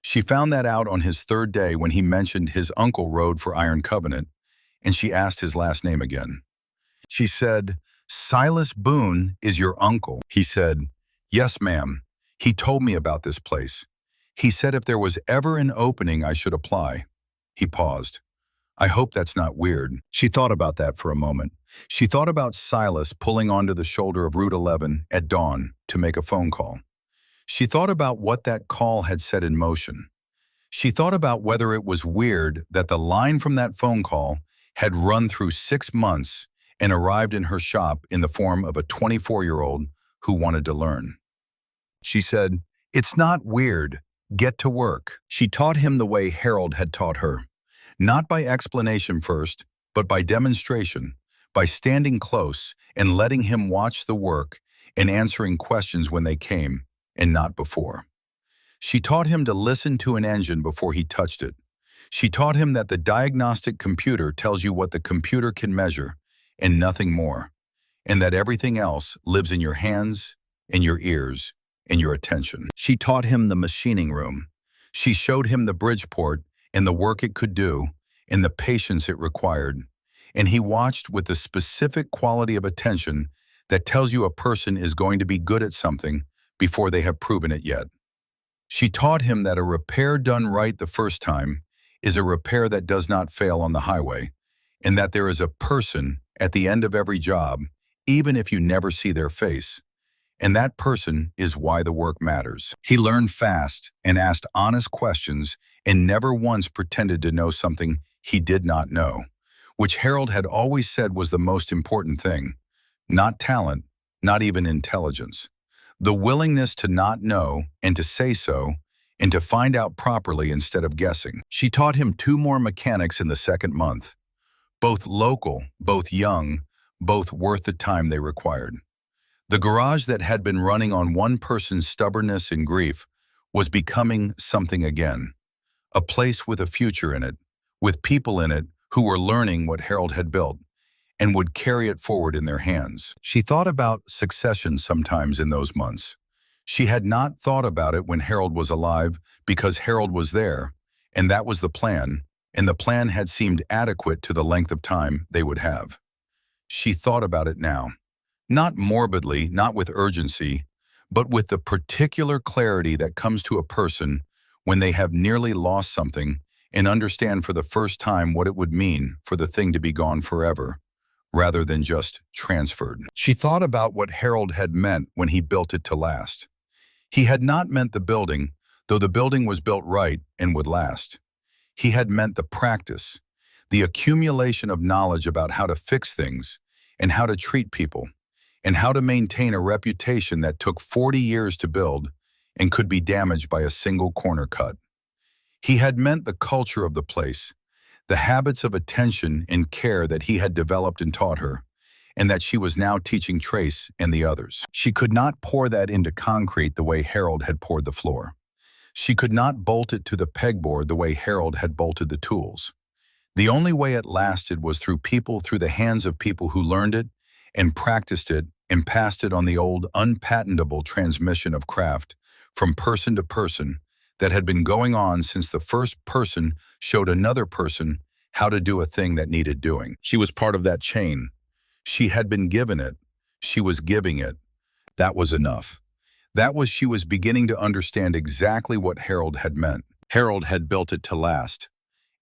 She found that out on his 3rd day when he mentioned his uncle rode for Iron Covenant, and she asked his last name again. She said, "Silas Boone is your uncle?" He said, "Yes, ma'am. He told me about this place. He said if there was ever an opening I should apply." He paused. "I hope that's not weird." She thought about that for a moment. She thought about Silas pulling onto the shoulder of Route 11 at dawn to make a phone call. She thought about what that call had set in motion. She thought about whether it was weird that the line from that phone call had run through 6 months and arrived in her shop in the form of a 24-year-old who wanted to learn. She said, "It's not weird. Get to work." She taught him the way Harold had taught her. Not by explanation first, but by demonstration, by standing close and letting him watch the work and answering questions when they came, and not before. She taught him to listen to an engine before he touched it. She taught him that the diagnostic computer tells you what the computer can measure, and nothing more, and that everything else lives in your hands, in your ears, in your attention. She taught him the machining room. She showed him the Bridgeport and the work it could do, and the patience it required, and he watched with the specific quality of attention that tells you a person is going to be good at something before they have proven it yet. She taught him that a repair done right the first time is a repair that does not fail on the highway, and that there is a person at the end of every job, even if you never see their face. And that person is why the work matters. He learned fast and asked honest questions and never once pretended to know something he did not know, which Harold had always said was the most important thing. Not talent, not even intelligence. The willingness to not know and to say so, and to find out properly instead of guessing. She taught him 2 more mechanics in the 2nd month. Both local, both young, both worth the time they required. The garage that had been running on one person's stubbornness and grief was becoming something again, a place with a future in it, with people in it who were learning what Harold had built and would carry it forward in their hands. She thought about succession sometimes in those months. She had not thought about it when Harold was alive because Harold was there, and that was the plan, and the plan had seemed adequate to the length of time they would have. She thought about it now. Not morbidly, not with urgency, but with the particular clarity that comes to a person when they have nearly lost something and understand for the first time what it would mean for the thing to be gone forever, rather than just transferred. She thought about what Harold had meant when he built it to last. He had not meant the building, though the building was built right and would last. He had meant the practice, the accumulation of knowledge about how to fix things and how to treat people, and how to maintain a reputation that took 40 years to build and could be damaged by a single corner cut. He had meant the culture of the place, the habits of attention and care that he had developed and taught her, and that she was now teaching Trace and the others. She could not pour that into concrete the way Harold had poured the floor. She could not bolt it to the pegboard the way Harold had bolted the tools. The only way it lasted was through the hands of people who learned it and practiced it and passed it on the old unpatentable transmission of craft from person to person that had been going on since the first person showed another person how to do a thing that needed doing. She was part of that chain. She had been given it. She was giving it. That was enough. She was beginning to understand exactly what Harold had meant. Harold had built it to last.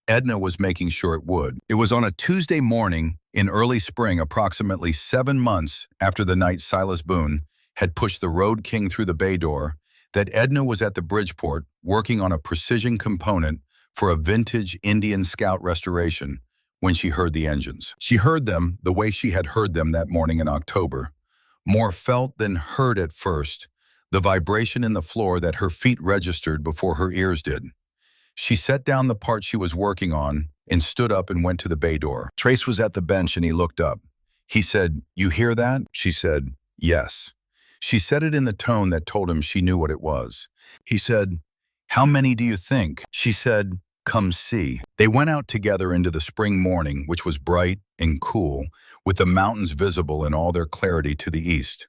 Edna was making sure it would. It was on a Tuesday morning in early spring, approximately 7 months after the night Silas Boone had pushed the Road King through the bay door, that Edna was at the Bridgeport working on a precision component for a vintage Indian Scout restoration when she heard the engines. She heard them the way she had heard them that morning in October, more felt than heard at first, the vibration in the floor that her feet registered before her ears did. She set down the part she was working on and stood up and went to the bay door. Trace was at the bench and he looked up. He said, "You hear that?" She said, "Yes." She said it in the tone that told him she knew what it was. He said, "How many do you think?" She said, "Come see." They went out together into the spring morning, which was bright and cool, with the mountains visible in all their clarity to the east.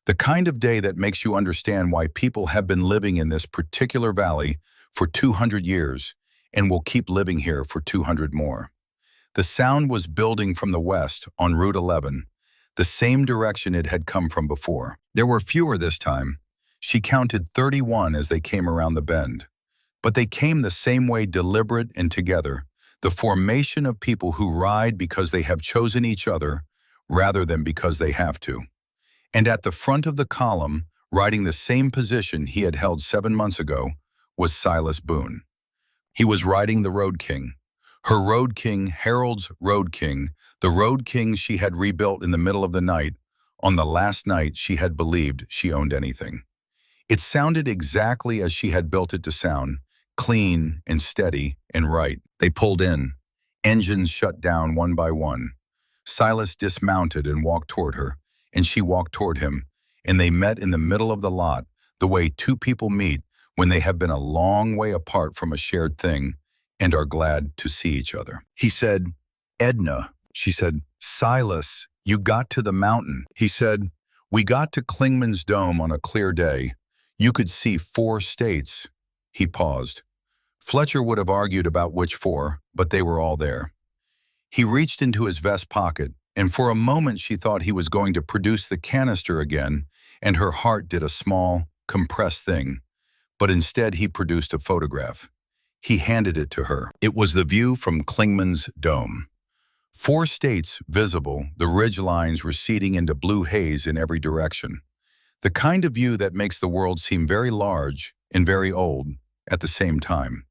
The kind of day that makes you understand why people have been living in this particular valley for 200 years and will keep living here for 200 more. The sound was building from the west on Route 11, the same direction it had come from before. There were fewer this time. She counted 31 as they came around the bend. But they came the same way, deliberate and together, the formation of people who ride because they have chosen each other rather than because they have to. And at the front of the column, riding the same position he had held 7 months ago, was Silas Boone. He was riding the Road King. Her Road King, Harold's Road King, the Road King she had rebuilt in the middle of the night, on the last night she had believed she owned anything. It sounded exactly as she had built it to sound, clean and steady and right. They pulled in. Engines shut down one by one. Silas dismounted and walked toward her, and she walked toward him, and they met in the middle of the lot, the way two people meet when they have been a long way apart from a shared thing and are glad to see each other. He said, "Edna." She said, "Silas, you got to the mountain." He said, "We got to Klingman's Dome on a clear day. You could see 4 states." He paused. Fletcher would have argued about which 4, but they were all there. He reached into his vest pocket, and for a moment she thought he was going to produce the canister again, and her heart did a small, compressed thing. But instead he produced a photograph. He handed it to her. It was the view from Klingman's Dome. 4 states visible, the ridge lines receding into blue haze in every direction. The kind of view that makes the world seem very large and very old at the same time.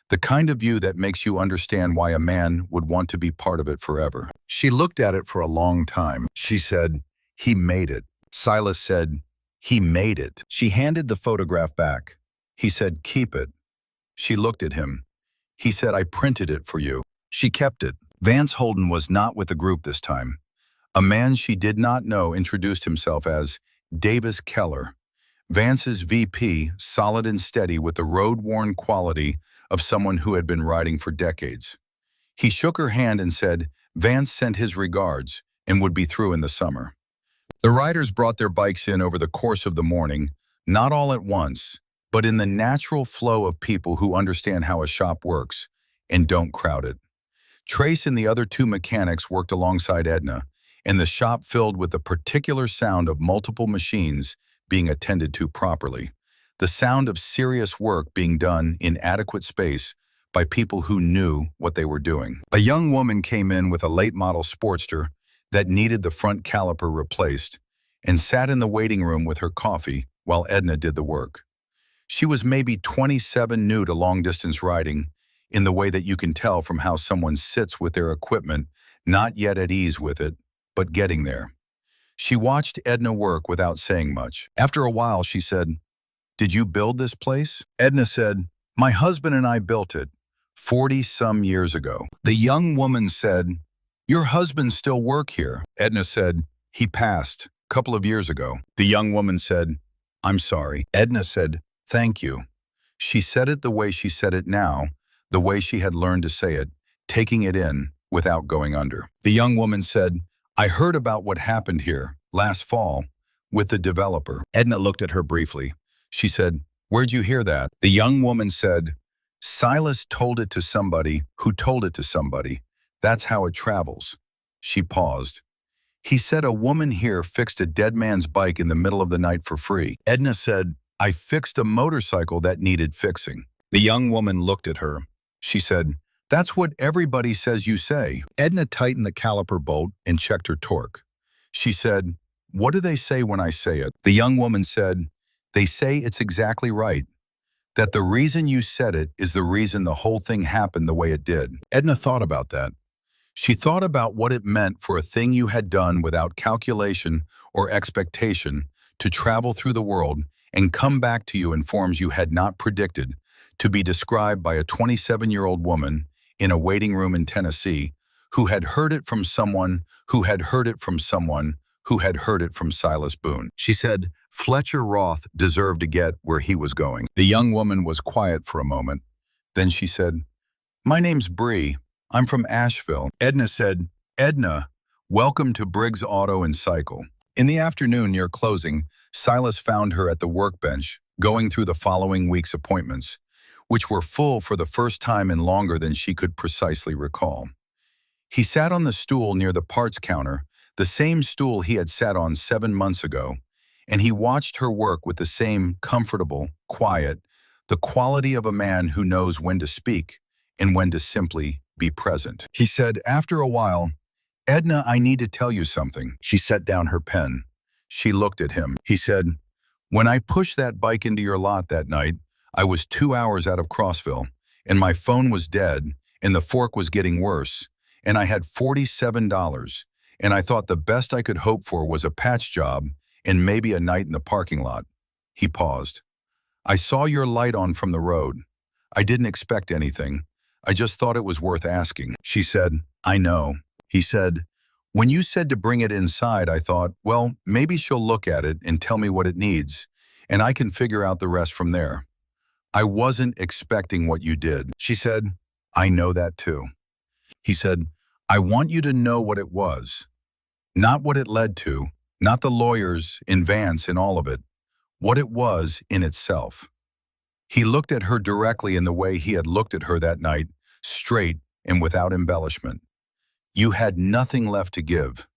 The kind of view that makes you understand why a man would want to be part of it forever. She looked at it for a long time. She said, "He made it." Silas said, "He made it." She handed the photograph back. He said, "Keep it." She looked at him. He said, "I printed it for you." She kept it. Vance Holden was not with the group this time. A man she did not know introduced himself as Davis Keller, Vance's VP, solid and steady with the road-worn quality of someone who had been riding for decades. He shook her hand and said Vance sent his regards and would be through in the summer. The riders brought their bikes in over the course of the morning, not all at once, but in the natural flow of people who understand how a shop works and don't crowd it. Trace and the other two mechanics worked alongside Edna, and the shop filled with the particular sound of multiple machines being attended to properly. The sound of serious work being done in adequate space by people who knew what they were doing. A young woman came in with a late-model Sportster that needed the front caliper replaced and sat in the waiting room with her coffee while Edna did the work. She was maybe 27, new to long-distance riding, in the way that you can tell from how someone sits with their equipment, not yet at ease with it, but getting there. She watched Edna work without saying much. After a while, she said, "Did you build this place?" Edna said, "My husband and I built it 40-some years ago." The young woman said, "Your husband still work here?" Edna said, "He passed a couple of years ago." The young woman said, "I'm sorry." Edna said, "Thank you." She said it the way she said it now, the way she had learned to say it, taking it in without going under. The young woman said, "I heard about what happened here last fall with the developer." Edna looked at her briefly. She said, "Where'd you hear that?" The young woman said, "Silas told it to somebody who told it to somebody. That's how it travels." She paused. "He said a woman here fixed a dead man's bike in the middle of the night for free." Edna said, "I fixed a motorcycle that needed fixing." The young woman looked at her. She said, "That's what everybody says you say." Edna tightened the caliper bolt and checked her torque. She said, "What do they say when I say it?" The young woman said, "They say it's exactly right. That the reason you said it is the reason the whole thing happened the way it did." Edna thought about that. She thought about what it meant for a thing you had done without calculation or expectation to travel through the world and come back to you in forms you had not predicted, to be described by a 27-year-old woman in a waiting room in Tennessee who had heard it from someone who had heard it from someone who had heard it from Silas Boone. She said Fletcher Roth deserved to get where he was going. The young woman was quiet for a moment. Then she said, "My name's Bree. I'm from Asheville." Edna said, "Edna, welcome to Briggs Auto and Cycle." In the afternoon near closing, Silas found her at the workbench, going through the following week's appointments, which were full for the first time in longer than she could precisely recall. He sat on the stool near the parts counter, the same stool he had sat on 7 months ago, and he watched her work with the same comfortable, quiet, the quality of a man who knows when to speak and when to simply be present. He said, after a while, "Edna, I need to tell you something." She set down her pen. She looked at him. He said, "When I pushed that bike into your lot that night, I was 2 hours out of Crossville, and my phone was dead, and the fork was getting worse, and I had $47, and I thought the best I could hope for was a patch job and maybe a night in the parking lot." He paused. "I saw your light on from the road. I didn't expect anything. I just thought it was worth asking." She said, "I know." He said, "When you said to bring it inside, I thought, well, maybe she'll look at it and tell me what it needs, and I can figure out the rest from there. I wasn't expecting what you did." She said, "I know that too." He said, "I want you to know what it was. Not what it led to, not the lawyers in Vance and all of it, what it was in itself." He looked at her directly in the way he had looked at her that night, straight and without embellishment. "You had nothing left to give.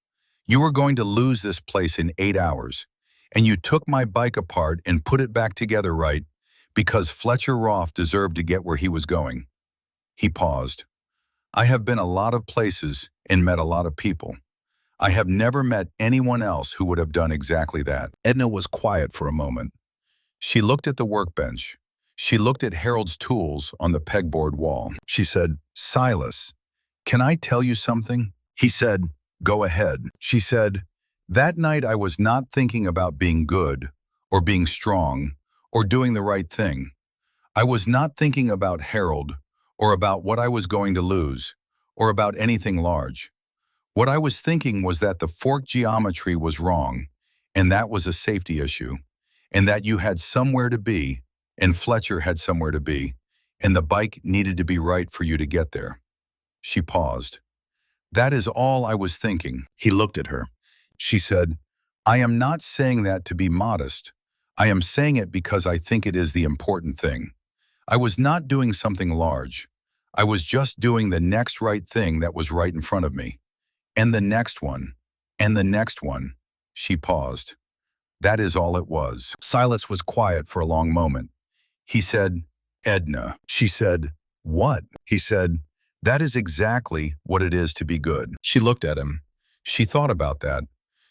You were going to lose this place in 8 hours, and you took my bike apart and put it back together right because Fletcher Roth deserved to get where he was going." He paused. "I have been a lot of places and met a lot of people. I have never met anyone else who would have done exactly that." Edna was quiet for a moment. She looked at the workbench. She looked at Harold's tools on the pegboard wall. She said, "Silas, can I tell you something?" He said, "Go ahead." She said, "That night I was not thinking about being good or being strong or doing the right thing. I was not thinking about Harold or about what I was going to lose or about anything large. What I was thinking was that the fork geometry was wrong and that was a safety issue, and that you had somewhere to be, and Fletcher had somewhere to be, and the bike needed to be right for you to get there. She paused. That is all I was thinking. He looked at her. She said, I am not saying that to be modest. I am saying it because I think it is the important thing. I was not doing something large. I was just doing the next right thing that was right in front of me. And the next one. And the next one. She paused. That is all it was. Silas was quiet for a long moment. He said, Edna. She said, what? He said, that is exactly what it is to be good. She looked at him. She thought about that.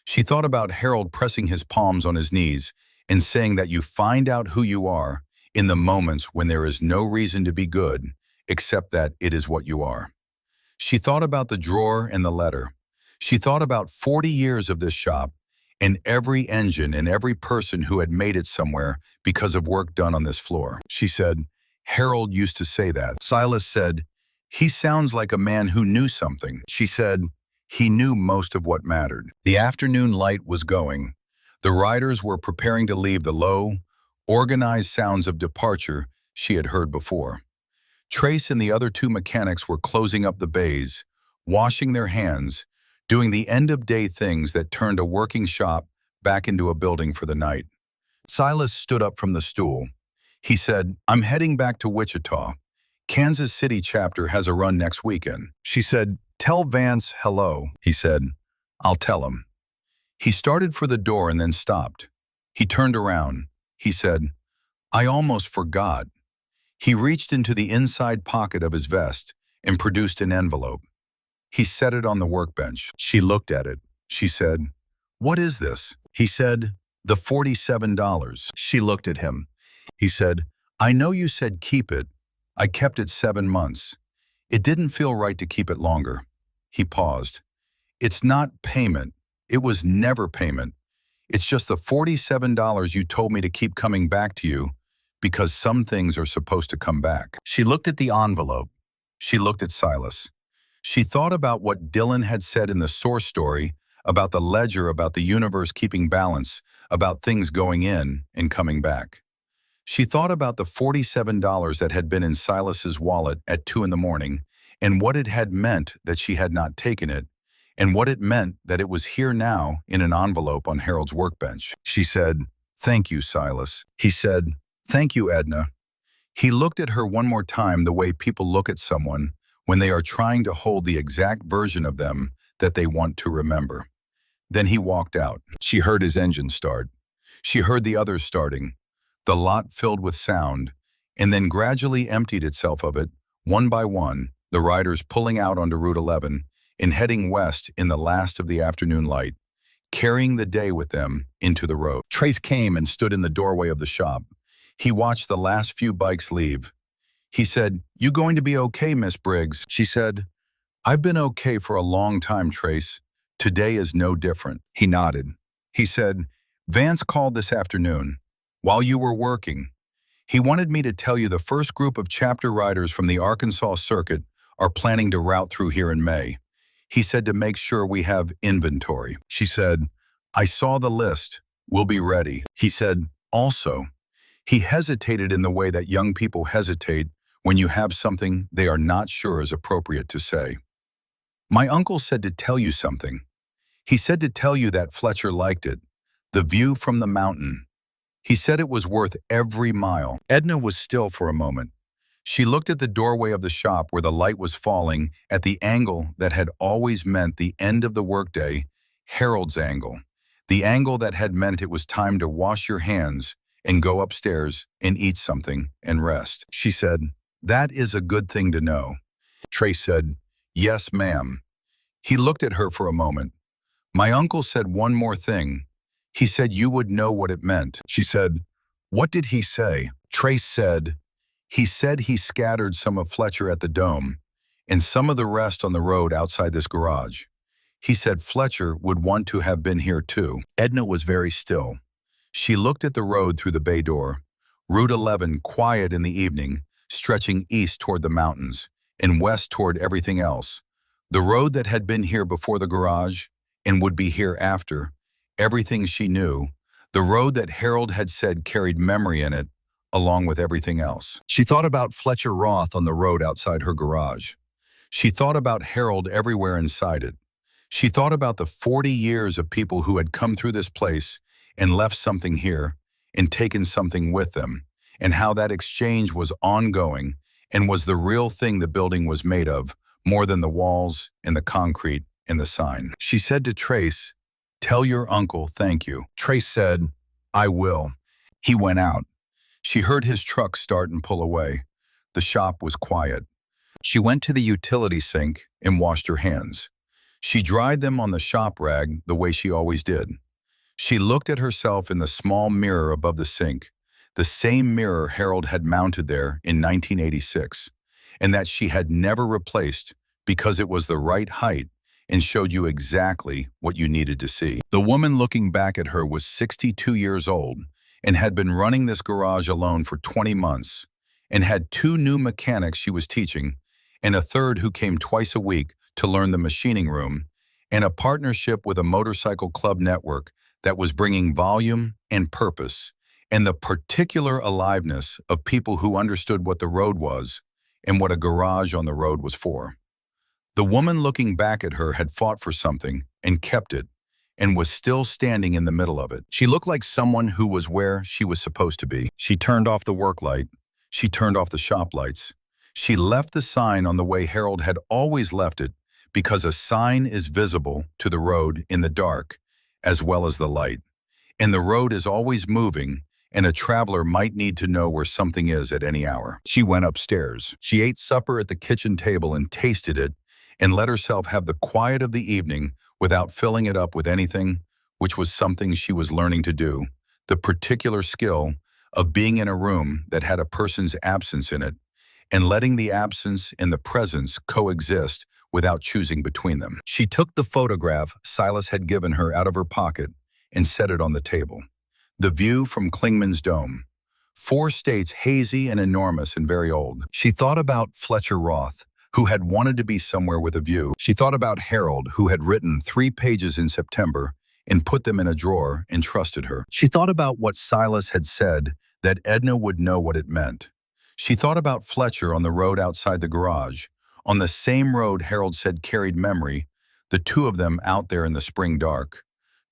She thought about Harold pressing his palms on his knees and saying that you find out who you are in the moments when there is no reason to be good, except that it is what you are. She thought about the drawer and the letter. She thought about 40 years of this shop and every engine and every person who had made it somewhere because of work done on this floor. She said, Harold used to say that. Silas said, he sounds like a man who knew something. She said, he knew most of what mattered. The afternoon light was going. The riders were preparing to leave the low, organized sounds of departure she had heard before. Trace and the other two mechanics were closing up the bays, washing their hands, doing the end-of-day things that turned a working shop back into a building for the night. Silas stood up from the stool. He said, I'm heading back to Wichita. Kansas City chapter has a run next weekend. She said, tell Vance hello. He said, I'll tell him. He started for the door and then stopped. He turned around. He said, I almost forgot. He reached into the inside pocket of his vest and produced an envelope. He set it on the workbench. She looked at it. She said, what is this? He said, the $47. She looked at him. He said, I know you said keep it. I kept it 7 months. It didn't feel right to keep it longer. He paused. It's not payment. It was never payment. It's just the $47 you told me to keep coming back to you because some things are supposed to come back. She looked at the envelope. She looked at Silas. She thought about what Dylan had said in the source story about the ledger, about the universe keeping balance, about things going in and coming back. She thought about the $47 that had been in Silas's wallet at 2 in the morning and what it had meant that she had not taken it and what it meant that it was here now in an envelope on Harold's workbench. She said, thank you, Silas. He said, thank you, Edna. He looked at her one more time the way people look at someone when they are trying to hold the exact version of them that they want to remember. Then he walked out. She heard his engine start. She heard the others starting. The lot filled with sound, and then gradually emptied itself of it, one by one, the riders pulling out onto Route 11 and heading west in the last of the afternoon light, carrying the day with them into the road. Trace came and stood in the doorway of the shop. He watched the last few bikes leave. He said, you going to be okay, Miss Briggs? She said, I've been okay for a long time, Trace. Today is no different. He nodded. He said, Vance called this afternoon. While you were working, he wanted me to tell you the first group of chapter riders from the Arkansas circuit are planning to route through here in May. He said to make sure we have inventory. She said, I saw the list. We'll be ready. He said, also, he hesitated in the way that young people hesitate when you have something they are not sure is appropriate to say. My uncle said to tell you something. He said to tell you that Fletcher liked it, the view from the mountain. He said it was worth every mile. Edna was still for a moment. She looked at the doorway of the shop where the light was falling at the angle that had always meant the end of the workday, Harold's angle, the angle that had meant it was time to wash your hands and go upstairs and eat something and rest. She said, that is a good thing to know. Trace said, yes, ma'am. He looked at her for a moment. My uncle said one more thing. He said you would know what it meant. She said, what did he say? Trace said, he said he scattered some of Fletcher at the dome and some of the rest on the road outside this garage. He said Fletcher would want to have been here too. Edna was very still. She looked at the road through the bay door, Route 11 quiet in the evening, stretching east toward the mountains and west toward everything else. The road that had been here before the garage and would be here after, everything she knew, the road that Harold had said carried memory in it, along with everything else. She thought about Fletcher Roth on the road outside her garage. She thought about Harold everywhere inside it. She thought about the 40 years of people who had come through this place and left something here and taken something with them, and how that exchange was ongoing and was the real thing the building was made of, more than the walls and the concrete and the sign. She said to Trace, "Tell your uncle thank you." Trace said, "I will." He went out. She heard his truck start and pull away. The shop was quiet. She went to the utility sink and washed her hands. She dried them on the shop rag the way she always did. She looked at herself in the small mirror above the sink, the same mirror Harold had mounted there in 1986, and that she had never replaced because it was the right height and showed you exactly what you needed to see. The woman looking back at her was 62 years old and had been running this garage alone for 20 months and had 2 new mechanics she was teaching and a third who came twice a week to learn the machining room, and a partnership with a motorcycle club network that was bringing volume and purpose and the particular aliveness of people who understood what the road was and what a garage on the road was for. The woman looking back at her had fought for something and kept it and was still standing in the middle of it. She looked like someone who was where she was supposed to be. She turned off the work light. She turned off the shop lights. She left the sign on the way Harold had always left it, because a sign is visible to the road in the dark as well as the light. And the road is always moving, and a traveler might need to know where something is at any hour. She went upstairs. She ate supper at the kitchen table and tasted it and let herself have the quiet of the evening without filling it up with anything, which was something she was learning to do, the particular skill of being in a room that had a person's absence in it and letting the absence and the presence coexist without choosing between them. She took the photograph Silas had given her out of her pocket and set it on the table. The view from Klingman's Dome. 4 states hazy and enormous and very old. She thought about Fletcher Roth, who had wanted to be somewhere with a view. She thought about Harold, who had written 3 pages in September and put them in a drawer and trusted her. She thought about what Silas had said, that Edna would know what it meant. She thought about Fletcher on the road outside the garage, on the same road Harold said carried memory, the 2 of them out there in the spring dark.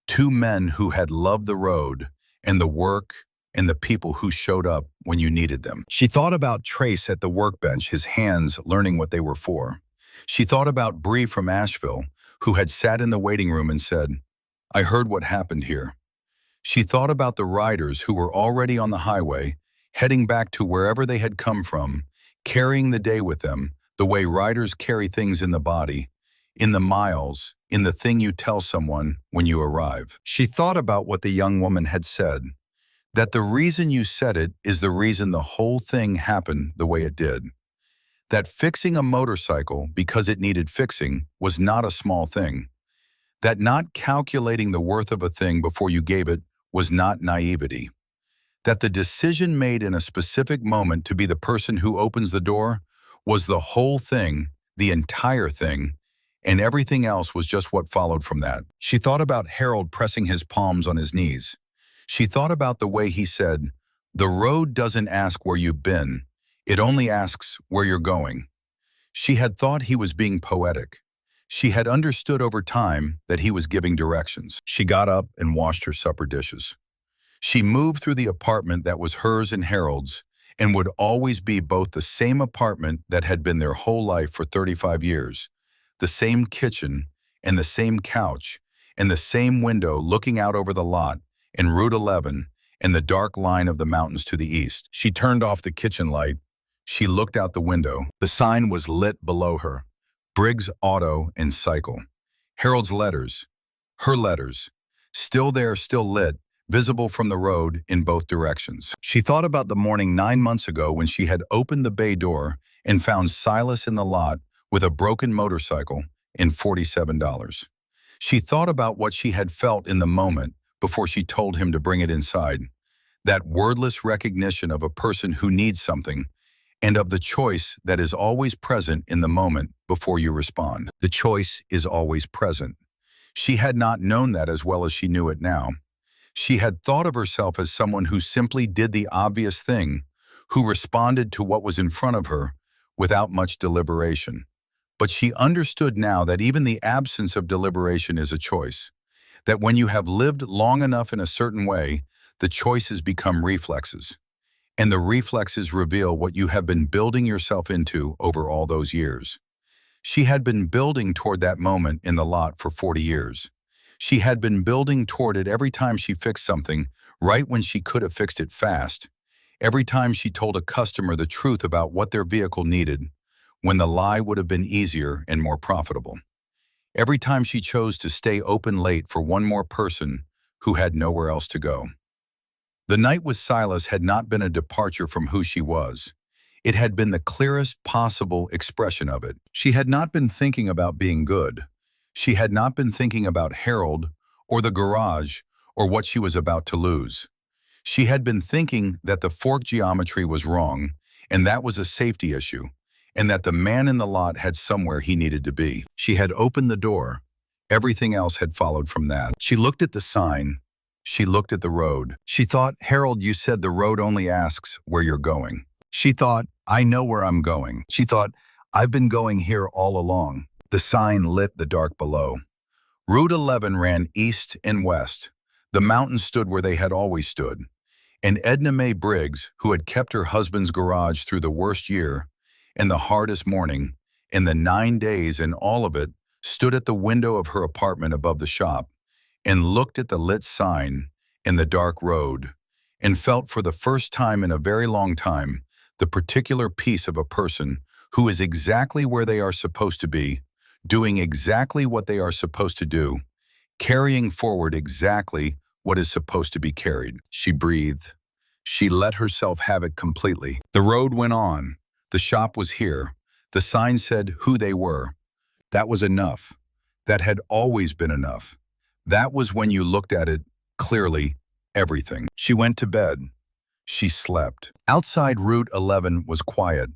2 men who had loved the road and the work and the people who showed up when you needed them. She thought about Trace at the workbench, his hands learning what they were for. She thought about Bree from Asheville, who had sat in the waiting room and said, "I heard what happened here." She thought about the riders who were already on the highway, heading back to wherever they had come from, carrying the day with them, the way riders carry things in the body, in the miles, in the thing you tell someone when you arrive. She thought about what the young woman had said, that the reason you said it is the reason the whole thing happened the way it did. That fixing a motorcycle because it needed fixing was not a small thing. That not calculating the worth of a thing before you gave it was not naivety. That the decision made in a specific moment to be the person who opens the door was the whole thing, the entire thing, and everything else was just what followed from that. She thought about Harold pressing his palms on his knees. She thought about the way he said, "The road doesn't ask where you've been, it only asks where you're going." She had thought he was being poetic. She had understood over time that he was giving directions. She got up and washed her supper dishes. She moved through the apartment that was hers and Harold's and would always be both the same apartment that had been their whole life for 35 years, the same kitchen and the same couch and the same window looking out over the lot and Route 11 and the dark line of the mountains to the east. She turned off the kitchen light. She looked out the window. The sign was lit below her. Briggs Auto and Cycle. Harold's letters. Her letters. Still there, still lit, visible from the road in both directions. She thought about the morning 9 months ago when she had opened the bay door and found Silas in the lot with a broken motorcycle and $47. She thought about what she had felt in the moment before she told him to bring it inside. That wordless recognition of a person who needs something and of the choice that is always present in the moment before you respond. The choice is always present. She had not known that as well as she knew it now. She had thought of herself as someone who simply did the obvious thing, who responded to what was in front of her without much deliberation. But she understood now that even the absence of deliberation is a choice, that when you have lived long enough in a certain way, the choices become reflexes. And the reflexes reveal what you have been building yourself into over all those years. She had been building toward that moment in the lot for 40 years. She had been building toward it every time she fixed something, right when she could have fixed it fast. Every time she told a customer the truth about what their vehicle needed, when the lie would have been easier and more profitable. Every time she chose to stay open late for one more person who had nowhere else to go. The night with Silas had not been a departure from who she was. It had been the clearest possible expression of it. She had not been thinking about being good. She had not been thinking about Harold or the garage or what she was about to lose. She had been thinking that the fork geometry was wrong, and that was a safety issue, and that the man in the lot had somewhere he needed to be. She had opened the door. Everything else had followed from that. She looked at the sign. She looked at the road. She thought, Harold, you said the road only asks where you're going. She thought, I know where I'm going. She thought, I've been going here all along. The sign lit the dark below. Route 11 ran east and west. The mountains stood where they had always stood. And Edna Mae Briggs, who had kept her husband's garage through the worst year, and the hardest morning, and the 9 days and all of it, stood at the window of her apartment above the shop, and looked at the lit sign and the dark road, and felt for the first time in a very long time the particular piece of a person who is exactly where they are supposed to be, doing exactly what they are supposed to do, carrying forward exactly what is supposed to be carried. She breathed. She let herself have it completely. The road went on. The shop was here. The sign said who they were. That was enough. That had always been enough. That was, when you looked at it clearly, everything. She went to bed. She slept. Outside Route 11 was quiet,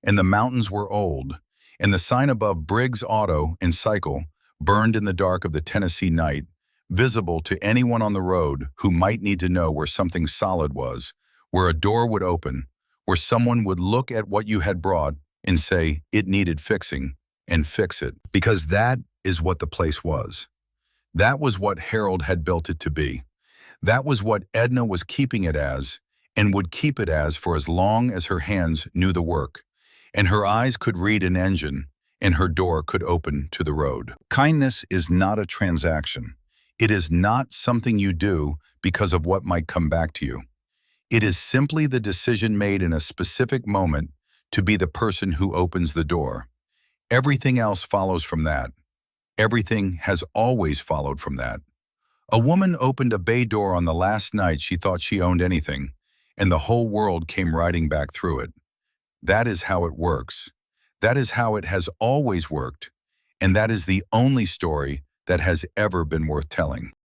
and the mountains were old, and the sign above Briggs Auto and Cycle burned in the dark of the Tennessee night, visible to anyone on the road who might need to know where something solid was, where a door would open, where someone would look at what you had brought and say it needed fixing, and fix it. Because that is what the place was. That was what Harold had built it to be. That was what Edna was keeping it as, and would keep it as for as long as her hands knew the work, and her eyes could read an engine, and her door could open to the road. Kindness is not a transaction. It is not something you do because of what might come back to you. It is simply the decision made in a specific moment to be the person who opens the door. Everything else follows from that. Everything has always followed from that. A woman opened a bay door on the last night she thought she owned anything, and the whole world came riding back through it. That is how it works. That is how it has always worked, and that is the only story that has ever been worth telling.